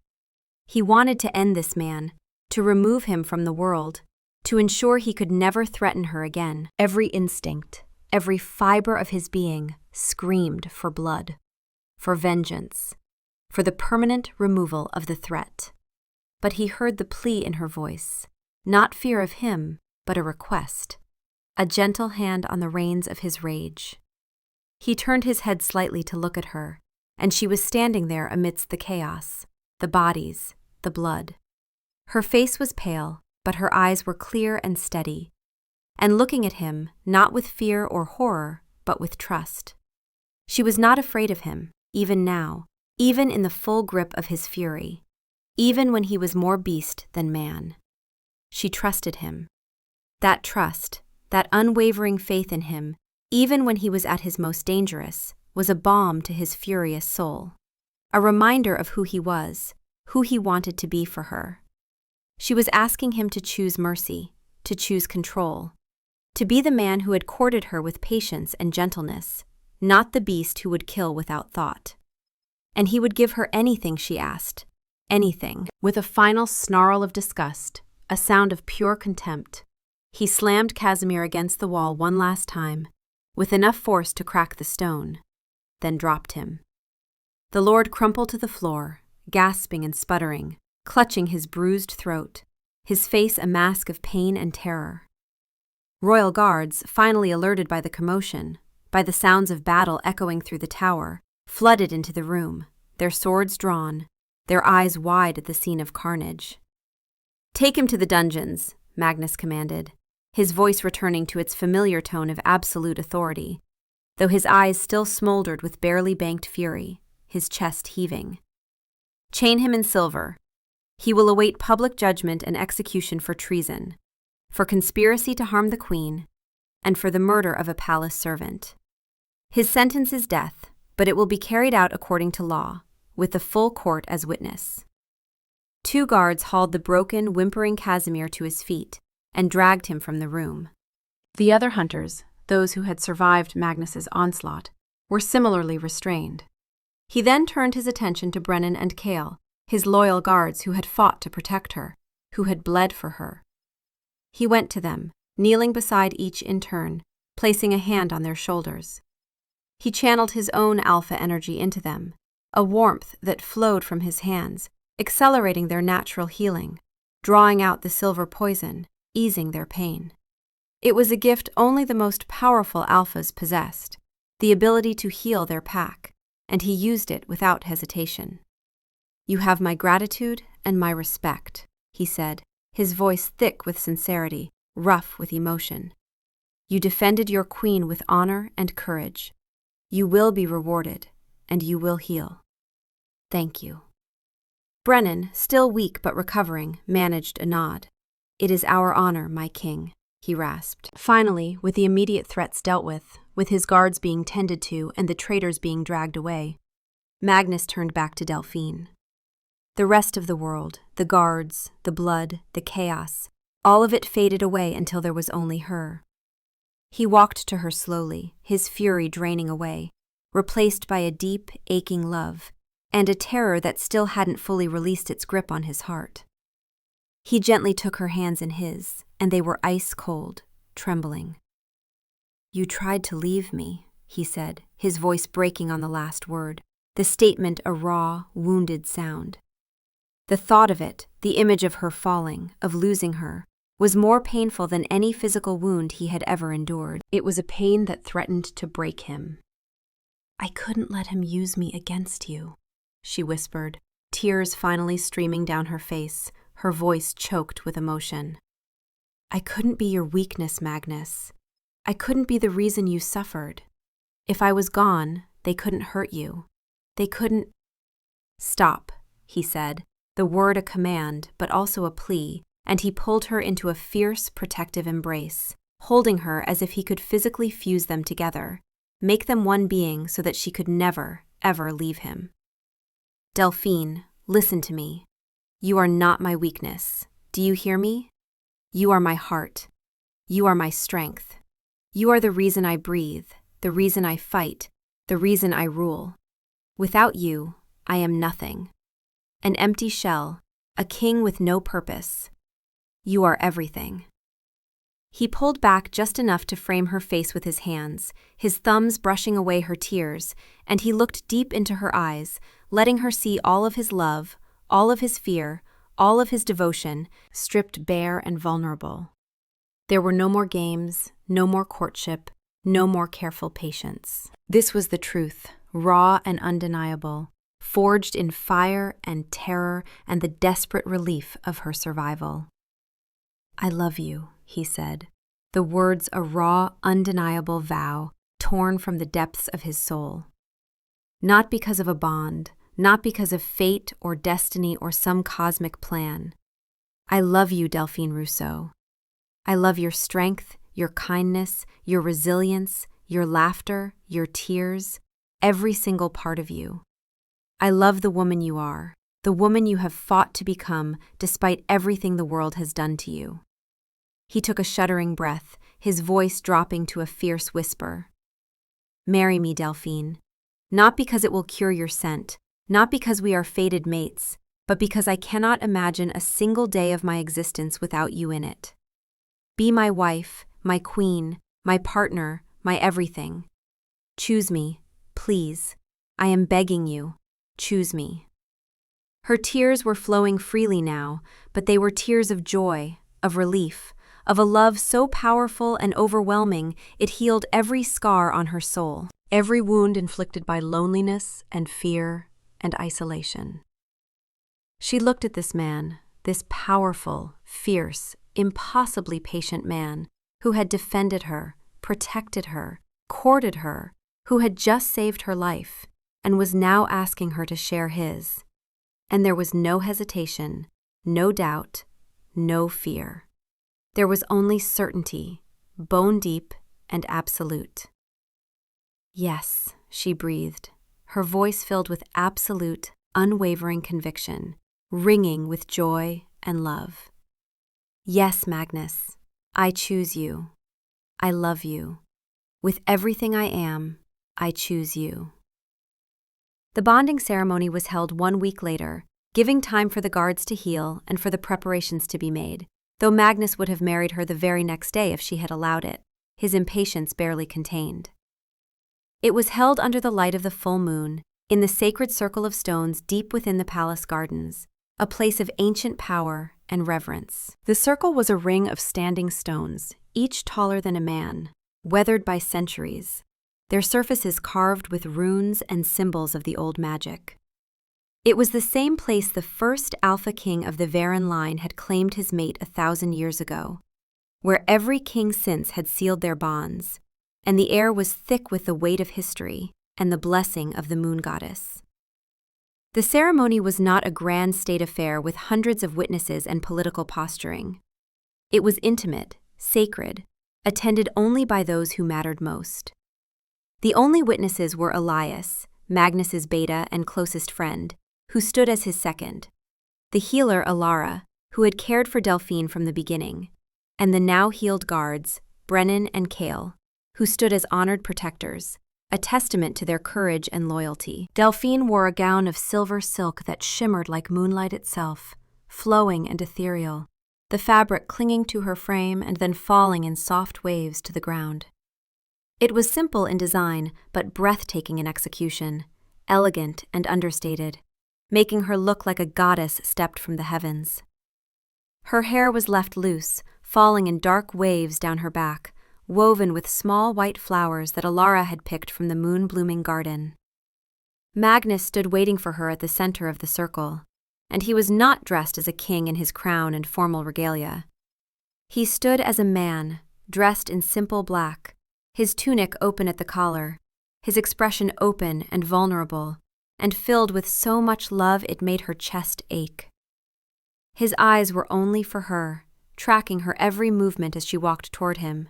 He wanted to end this man, to remove him from the world, to ensure he could never threaten her again. Every instinct, every fiber of his being screamed for blood, for vengeance, for the permanent removal of the threat. But he heard the plea in her voice, not fear of him, but a request, a gentle hand on the reins of his rage. He turned his head slightly to look at her, and she was standing there amidst the chaos, the bodies, the blood. Her face was pale, but her eyes were clear and steady, and looking at him, not with fear or horror, but with trust. She was not afraid of him, even now, even in the full grip of his fury, even when he was more beast than man. She trusted him. That trust, that unwavering faith in him, even when he was at his most dangerous, was a balm to his furious soul, a reminder of who he was, who he wanted to be for her. She was asking him to choose mercy, to choose control, to be the man who had courted her with patience and gentleness, not the beast who would kill without thought. And he would give her anything she asked, anything. With a final snarl of disgust, a sound of pure contempt, he slammed Casimir against the wall one last time, with enough force to crack the stone, then dropped him. The lord crumpled to the floor, gasping and sputtering, clutching his bruised throat, his face a mask of pain and terror. Royal guards, finally alerted by the commotion, by the sounds of battle echoing through the tower, flooded into the room, their swords drawn, their eyes wide at the scene of carnage. "Take him to the dungeons," Magnus commanded, his voice returning to its familiar tone of absolute authority, though his eyes still smoldered with barely banked fury, his chest heaving. "Chain him in silver. He will await public judgment and execution for treason, for conspiracy to harm the queen, and for the murder of a palace servant. His sentence is death, but it will be carried out according to law, with the full court as witness." 2 guards hauled the broken, whimpering Casimir to his feet and dragged him from the room. The other hunters, those who had survived Magnus's onslaught, were similarly restrained. He then turned his attention to Brennan and Kale, his loyal guards who had fought to protect her, who had bled for her. He went to them, kneeling beside each in turn, placing a hand on their shoulders. He channeled his own alpha energy into them, a warmth that flowed from his hands, accelerating their natural healing, drawing out the silver poison, easing their pain. It was a gift only the most powerful alphas possessed, the ability to heal their pack, and he used it without hesitation. "You have my gratitude and my respect," he said, his voice thick with sincerity, rough with emotion. "You defended your queen with honor and courage. You will be rewarded, and you will heal. Thank you." Brennan, still weak but recovering, managed a nod. "It is our honor, my king," he rasped. Finally, with the immediate threats dealt with his guards being tended to and the traitors being dragged away, Magnus turned back to Delphine. The rest of the world, the guards, the blood, the chaos, all of it faded away until there was only her. He walked to her slowly, his fury draining away, replaced by a deep, aching love, and a terror that still hadn't fully released its grip on his heart. He gently took her hands in his, and they were ice cold, trembling. "You tried to leave me," he said, his voice breaking on the last word, the statement a raw, wounded sound. The thought of it, the image of her falling, of losing her, was more painful than any physical wound he had ever endured. It was a pain that threatened to break him. "I couldn't let him use me against you," she whispered, tears finally streaming down her face, her voice choked with emotion. "I couldn't be your weakness, Magnus. I couldn't be the reason you suffered. If I was gone, they couldn't hurt you. They couldn't—" "Stop," he said, the word a command, but also a plea, and he pulled her into a fierce, protective embrace, holding her as if he could physically fuse them together, make them one being so that she could never, ever leave him. "Delphine, listen to me. You are not my weakness. Do you hear me? You are my heart. You are my strength. You are the reason I breathe, the reason I fight, the reason I rule. Without you, I am nothing. An empty shell, a king with no purpose. You are everything." He pulled back just enough to frame her face with his hands, his thumbs brushing away her tears, and he looked deep into her eyes, letting her see all of his love, all of his fear, all of his devotion, stripped bare and vulnerable. There were no more games, no more courtship, no more careful patience. This was the truth, raw and undeniable, forged in fire and terror and the desperate relief of her survival. "I love you," he said, the words a raw, undeniable vow torn from the depths of his soul. Not because of a bond, not because of fate or destiny or some cosmic plan. "I love you, Delphine Rousseau. I love your strength, your kindness, your resilience, your laughter, your tears, every single part of you. I love the woman you are, the woman you have fought to become despite everything the world has done to you." He took a shuddering breath, his voice dropping to a fierce whisper. "Marry me, Delphine. Not because it will cure your scent, not because we are fated mates, but because I cannot imagine a single day of my existence without you in it. Be my wife, my queen, my partner, my everything. Choose me, please. I am begging you. Choose me." Her tears were flowing freely now, but they were tears of joy, of relief, of a love so powerful and overwhelming it healed every scar on her soul, every wound inflicted by loneliness and fear and isolation. She looked at this man, this powerful, fierce, impossibly patient man who had defended her, protected her, courted her, who had just saved her life, and was now asking her to share his. And there was no hesitation, no doubt, no fear. There was only certainty, bone deep and absolute. "Yes," she breathed, her voice filled with absolute, unwavering conviction, ringing with joy and love. Yes, Magnus, I choose you. I love you. With everything I am, I choose you. The bonding ceremony was held 1 week later, giving time for the guards to heal and for the preparations to be made, though Magnus would have married her the very next day if she had allowed it, his impatience barely contained. It was held under the light of the full moon, in the sacred circle of stones deep within the palace gardens, a place of ancient power and reverence. The circle was a ring of standing stones, each taller than a man, weathered by centuries, their surfaces carved with runes and symbols of the old magic. It was the same place the first Alpha King of the Varen line had claimed his mate 1,000 years ago, where every king since had sealed their bonds, and the air was thick with the weight of history and the blessing of the moon goddess. The ceremony was not a grand state affair with hundreds of witnesses and political posturing. It was intimate, sacred, attended only by those who mattered most. The only witnesses were Elias, Magnus's beta and closest friend, who stood as his second, the healer Alara, who had cared for Delphine from the beginning, and the now-healed guards, Brennan and Kale, who stood as honored protectors, a testament to their courage and loyalty. Delphine wore a gown of silver silk that shimmered like moonlight itself, flowing and ethereal, the fabric clinging to her frame and then falling in soft waves to the ground. It was simple in design, but breathtaking in execution, elegant and understated, making her look like a goddess stepped from the heavens. Her hair was left loose, falling in dark waves down her back, woven with small white flowers that Alara had picked from the moon-blooming garden. Magnus stood waiting for her at the center of the circle, and he was not dressed as a king in his crown and formal regalia. He stood as a man, dressed in simple black, his tunic open at the collar, his expression open and vulnerable, and filled with so much love it made her chest ache. His eyes were only for her, tracking her every movement as she walked toward him,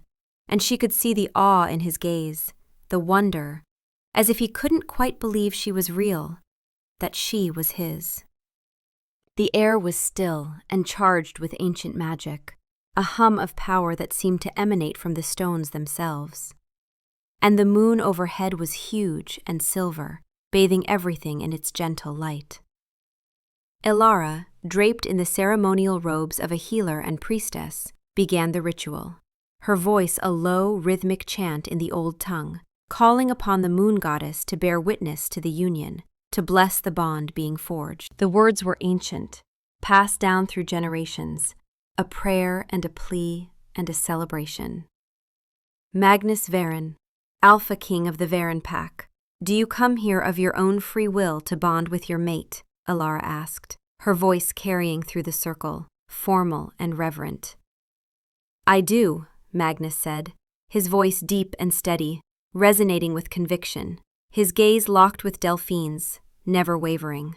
and she could see the awe in his gaze, the wonder, as if he couldn't quite believe she was real, that she was his. The air was still and charged with ancient magic, a hum of power that seemed to emanate from the stones themselves. And the moon overhead was huge and silver, bathing everything in its gentle light. Elara, draped in the ceremonial robes of a healer and priestess, began the ritual, her voice a low, rhythmic chant in the old tongue, calling upon the moon goddess to bear witness to the union, to bless the bond being forged. The words were ancient, passed down through generations, a prayer and a plea and a celebration. Magnus Varen, Alpha King of the Varen Pack, do you come here of your own free will to bond with your mate? Alara asked, her voice carrying through the circle, formal and reverent. I do, Magnus said, his voice deep and steady, resonating with conviction, his gaze locked with Delphine's, never wavering.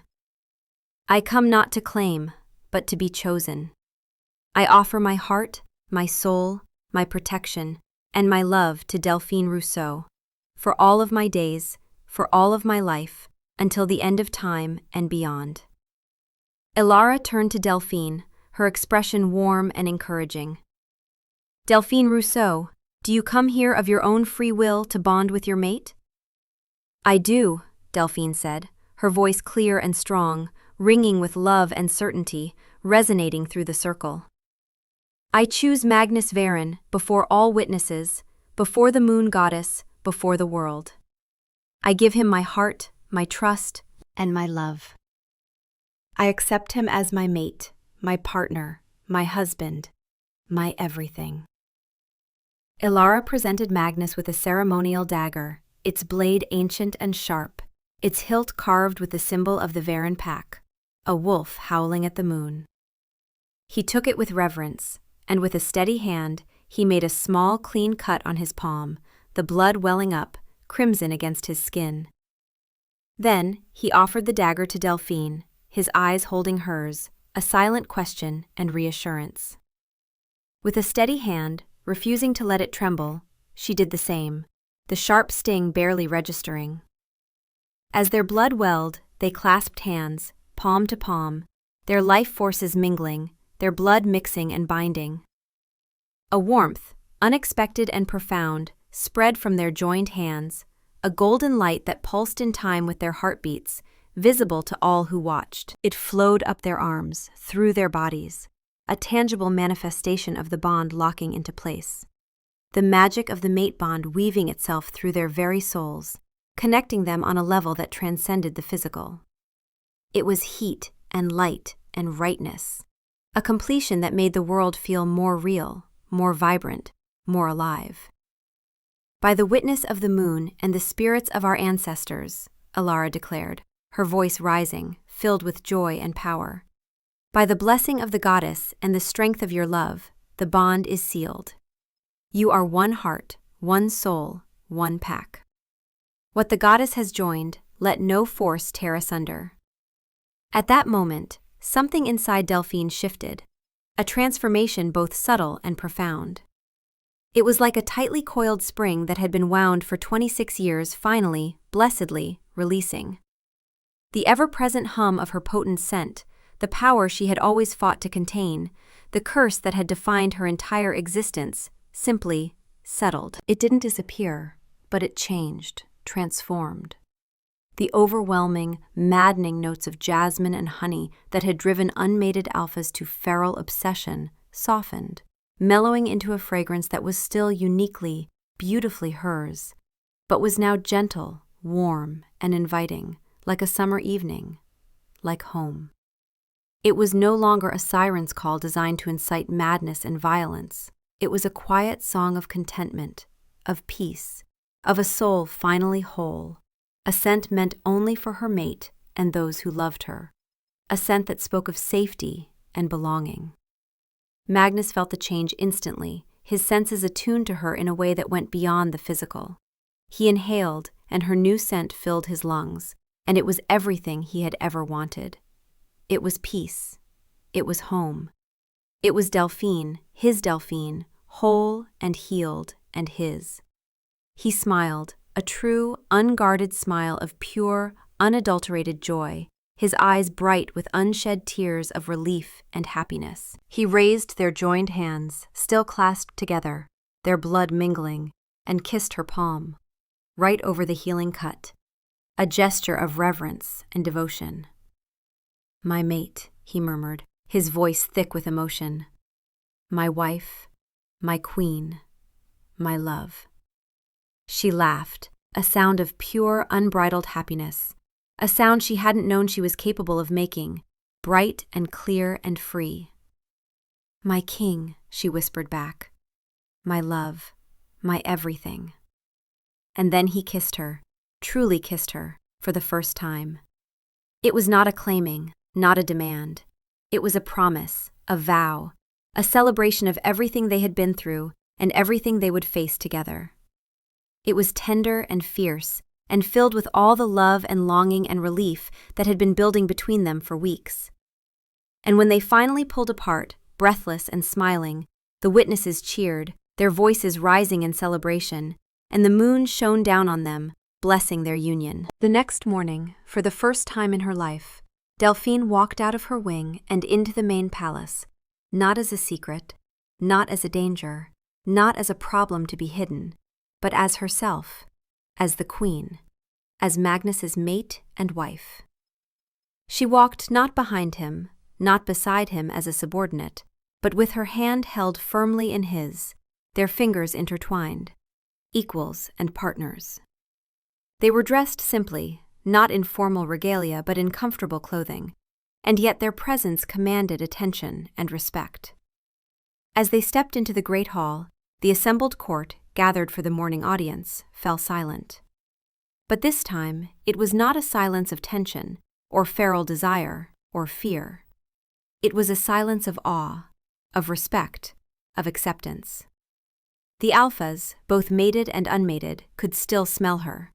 I come not to claim, but to be chosen. I offer my heart, my soul, my protection, and my love to Delphine Rousseau, for all of my days, for all of my life, until the end of time and beyond. Elara turned to Delphine, her expression warm and encouraging. Delphine Rousseau, do you come here of your own free will to bond with your mate? I do, Delphine said, her voice clear and strong, ringing with love and certainty, resonating through the circle. I choose Magnus Varen before all witnesses, before the moon goddess, before the world. I give him my heart, my trust, and my love. I accept him as my mate, my partner, my husband, my everything. Elara presented Magnus with a ceremonial dagger, its blade ancient and sharp, its hilt carved with the symbol of the Varen Pack, a wolf howling at the moon. He took it with reverence, and with a steady hand, he made a small, clean cut on his palm, the blood welling up, crimson against his skin. Then he offered the dagger to Delphine, his eyes holding hers, a silent question and reassurance. With a steady hand, refusing to let it tremble, she did the same, the sharp sting barely registering. As their blood welled, they clasped hands, palm to palm, their life forces mingling, their blood mixing and binding. A warmth, unexpected and profound, spread from their joined hands, a golden light that pulsed in time with their heartbeats, visible to all who watched. It flowed up their arms, through their bodies, a tangible manifestation of the bond locking into place. The magic of the mate bond weaving itself through their very souls, connecting them on a level that transcended the physical. It was heat and light and rightness, a completion that made the world feel more real, more vibrant, more alive. By the witness of the moon and the spirits of our ancestors, Alara declared, her voice rising, filled with joy and power. By the blessing of the goddess and the strength of your love, the bond is sealed. You are one heart, one soul, one pack. What the goddess has joined, let no force tear asunder. At that moment, something inside Delphine shifted, a transformation both subtle and profound. It was like a tightly coiled spring that had been wound for 26 years finally, blessedly, releasing. The ever-present hum of her potent scent, the power she had always fought to contain, the curse that had defined her entire existence, simply settled. It didn't disappear, but it changed, transformed. The overwhelming, maddening notes of jasmine and honey that had driven unmated alphas to feral obsession softened, mellowing into a fragrance that was still uniquely, beautifully hers, but was now gentle, warm, and inviting, like a summer evening, like home. It was no longer a siren's call designed to incite madness and violence. It was a quiet song of contentment, of peace, of a soul finally whole, a scent meant only for her mate and those who loved her, a scent that spoke of safety and belonging. Magnus felt the change instantly, his senses attuned to her in a way that went beyond the physical. He inhaled, and her new scent filled his lungs, and it was everything he had ever wanted. It was peace. It was home. It was Delphine, his Delphine, whole and healed and his. He smiled, a true, unguarded smile of pure, unadulterated joy, his eyes bright with unshed tears of relief and happiness. He raised their joined hands, still clasped together, their blood mingling, and kissed her palm, right over the healing cut, a gesture of reverence and devotion. "My mate," he murmured, his voice thick with emotion. "My wife, my queen, my love." She laughed, a sound of pure, unbridled happiness, a sound she hadn't known she was capable of making, bright and clear and free. "My king," she whispered back. "My love, my everything." And then he kissed her, truly kissed her, for the first time. It was not a claiming, not a demand. It was a promise, a vow, a celebration of everything they had been through and everything they would face together. It was tender and fierce, and filled with all the love and longing and relief that had been building between them for weeks. And when they finally pulled apart, breathless and smiling, the witnesses cheered, their voices rising in celebration, and the moon shone down on them, blessing their union. The next morning, for the first time in her life, Delphine walked out of her wing and into the main palace, not as a secret, not as a danger, not as a problem to be hidden, but as herself, as the queen, as Magnus's mate and wife. She walked not behind him, not beside him as a subordinate, but with her hand held firmly in his, their fingers intertwined, equals and partners. They were dressed simply, not in formal regalia but in comfortable clothing, and yet their presence commanded attention and respect. As they stepped into the great hall, the assembled court, gathered for the morning audience, fell silent. But this time, it was not a silence of tension, or feral desire, or fear. It was a silence of awe, of respect, of acceptance. The alphas, both mated and unmated, could still smell her,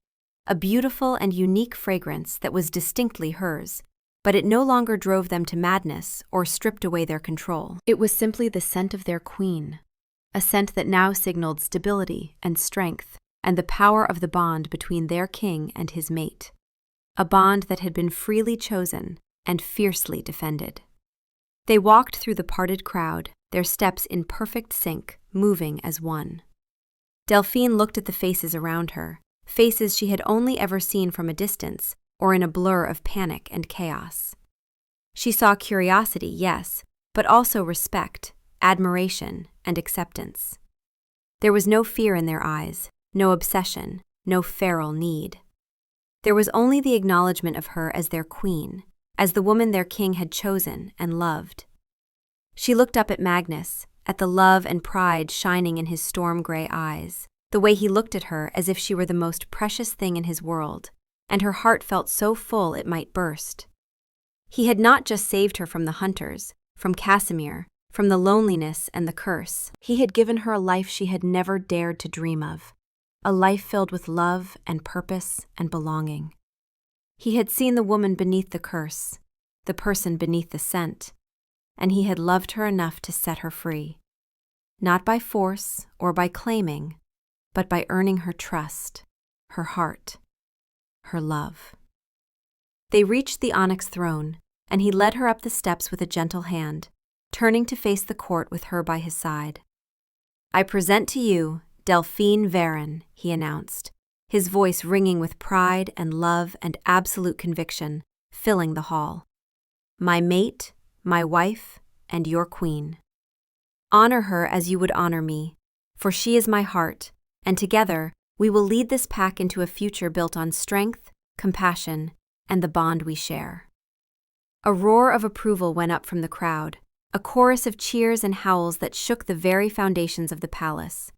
a beautiful and unique fragrance that was distinctly hers, but it no longer drove them to madness or stripped away their control. It was simply the scent of their queen, a scent that now signaled stability and strength and the power of the bond between their king and his mate. a bond that had been freely chosen and fiercely defended. They walked through the parted crowd, their steps in perfect sync, moving as one. Delphine looked at the faces around her, faces she had only ever seen from a distance or in a blur of panic and chaos. She saw curiosity, yes, but also respect, admiration, and acceptance. There was no fear in their eyes, no obsession, no feral need. There was only the acknowledgement of her as their queen, as the woman their king had chosen and loved. She looked up at Magnus, at the love and pride shining in his storm-gray eyes, the way he looked at her as if she were the most precious thing in his world, and her heart felt so full it might burst. He had not just saved her from the hunters, from Casimir, from the loneliness and the curse. He had given her a life she had never dared to dream of, a life filled with love and purpose and belonging. He had seen the woman beneath the curse, the person beneath the scent, and he had loved her enough to set her free. Not by force or by claiming, but by earning her trust, her heart, her love. They reached the onyx throne, and he led her up the steps with a gentle hand, turning to face the court with her by his side. "I present to you Delphine Varon," he announced, his voice ringing with pride and love and absolute conviction, filling the hall. "My mate, my wife, and your queen. Honor her as you would honor me, for she is my heart, and together we will lead this pack into a future built on strength, compassion, and the bond we share." A roar of approval went up from the crowd, a chorus of cheers and howls that shook the very foundations of the palace,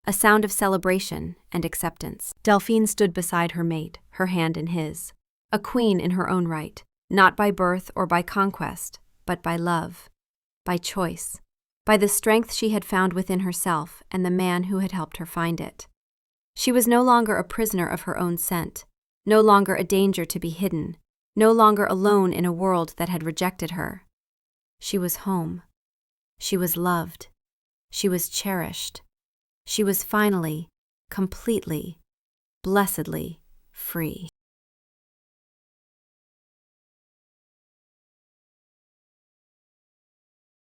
a sound of celebration and acceptance. Delphine stood beside her mate, her hand in his, a queen in her own right, not by birth or by conquest, but by love, by choice, by the strength she had found within herself and the man who had helped her find it. She was no longer a prisoner of her own scent, no longer a danger to be hidden, no longer alone in a world that had rejected her. She was home. She was loved. She was cherished. She was finally, completely, blessedly free.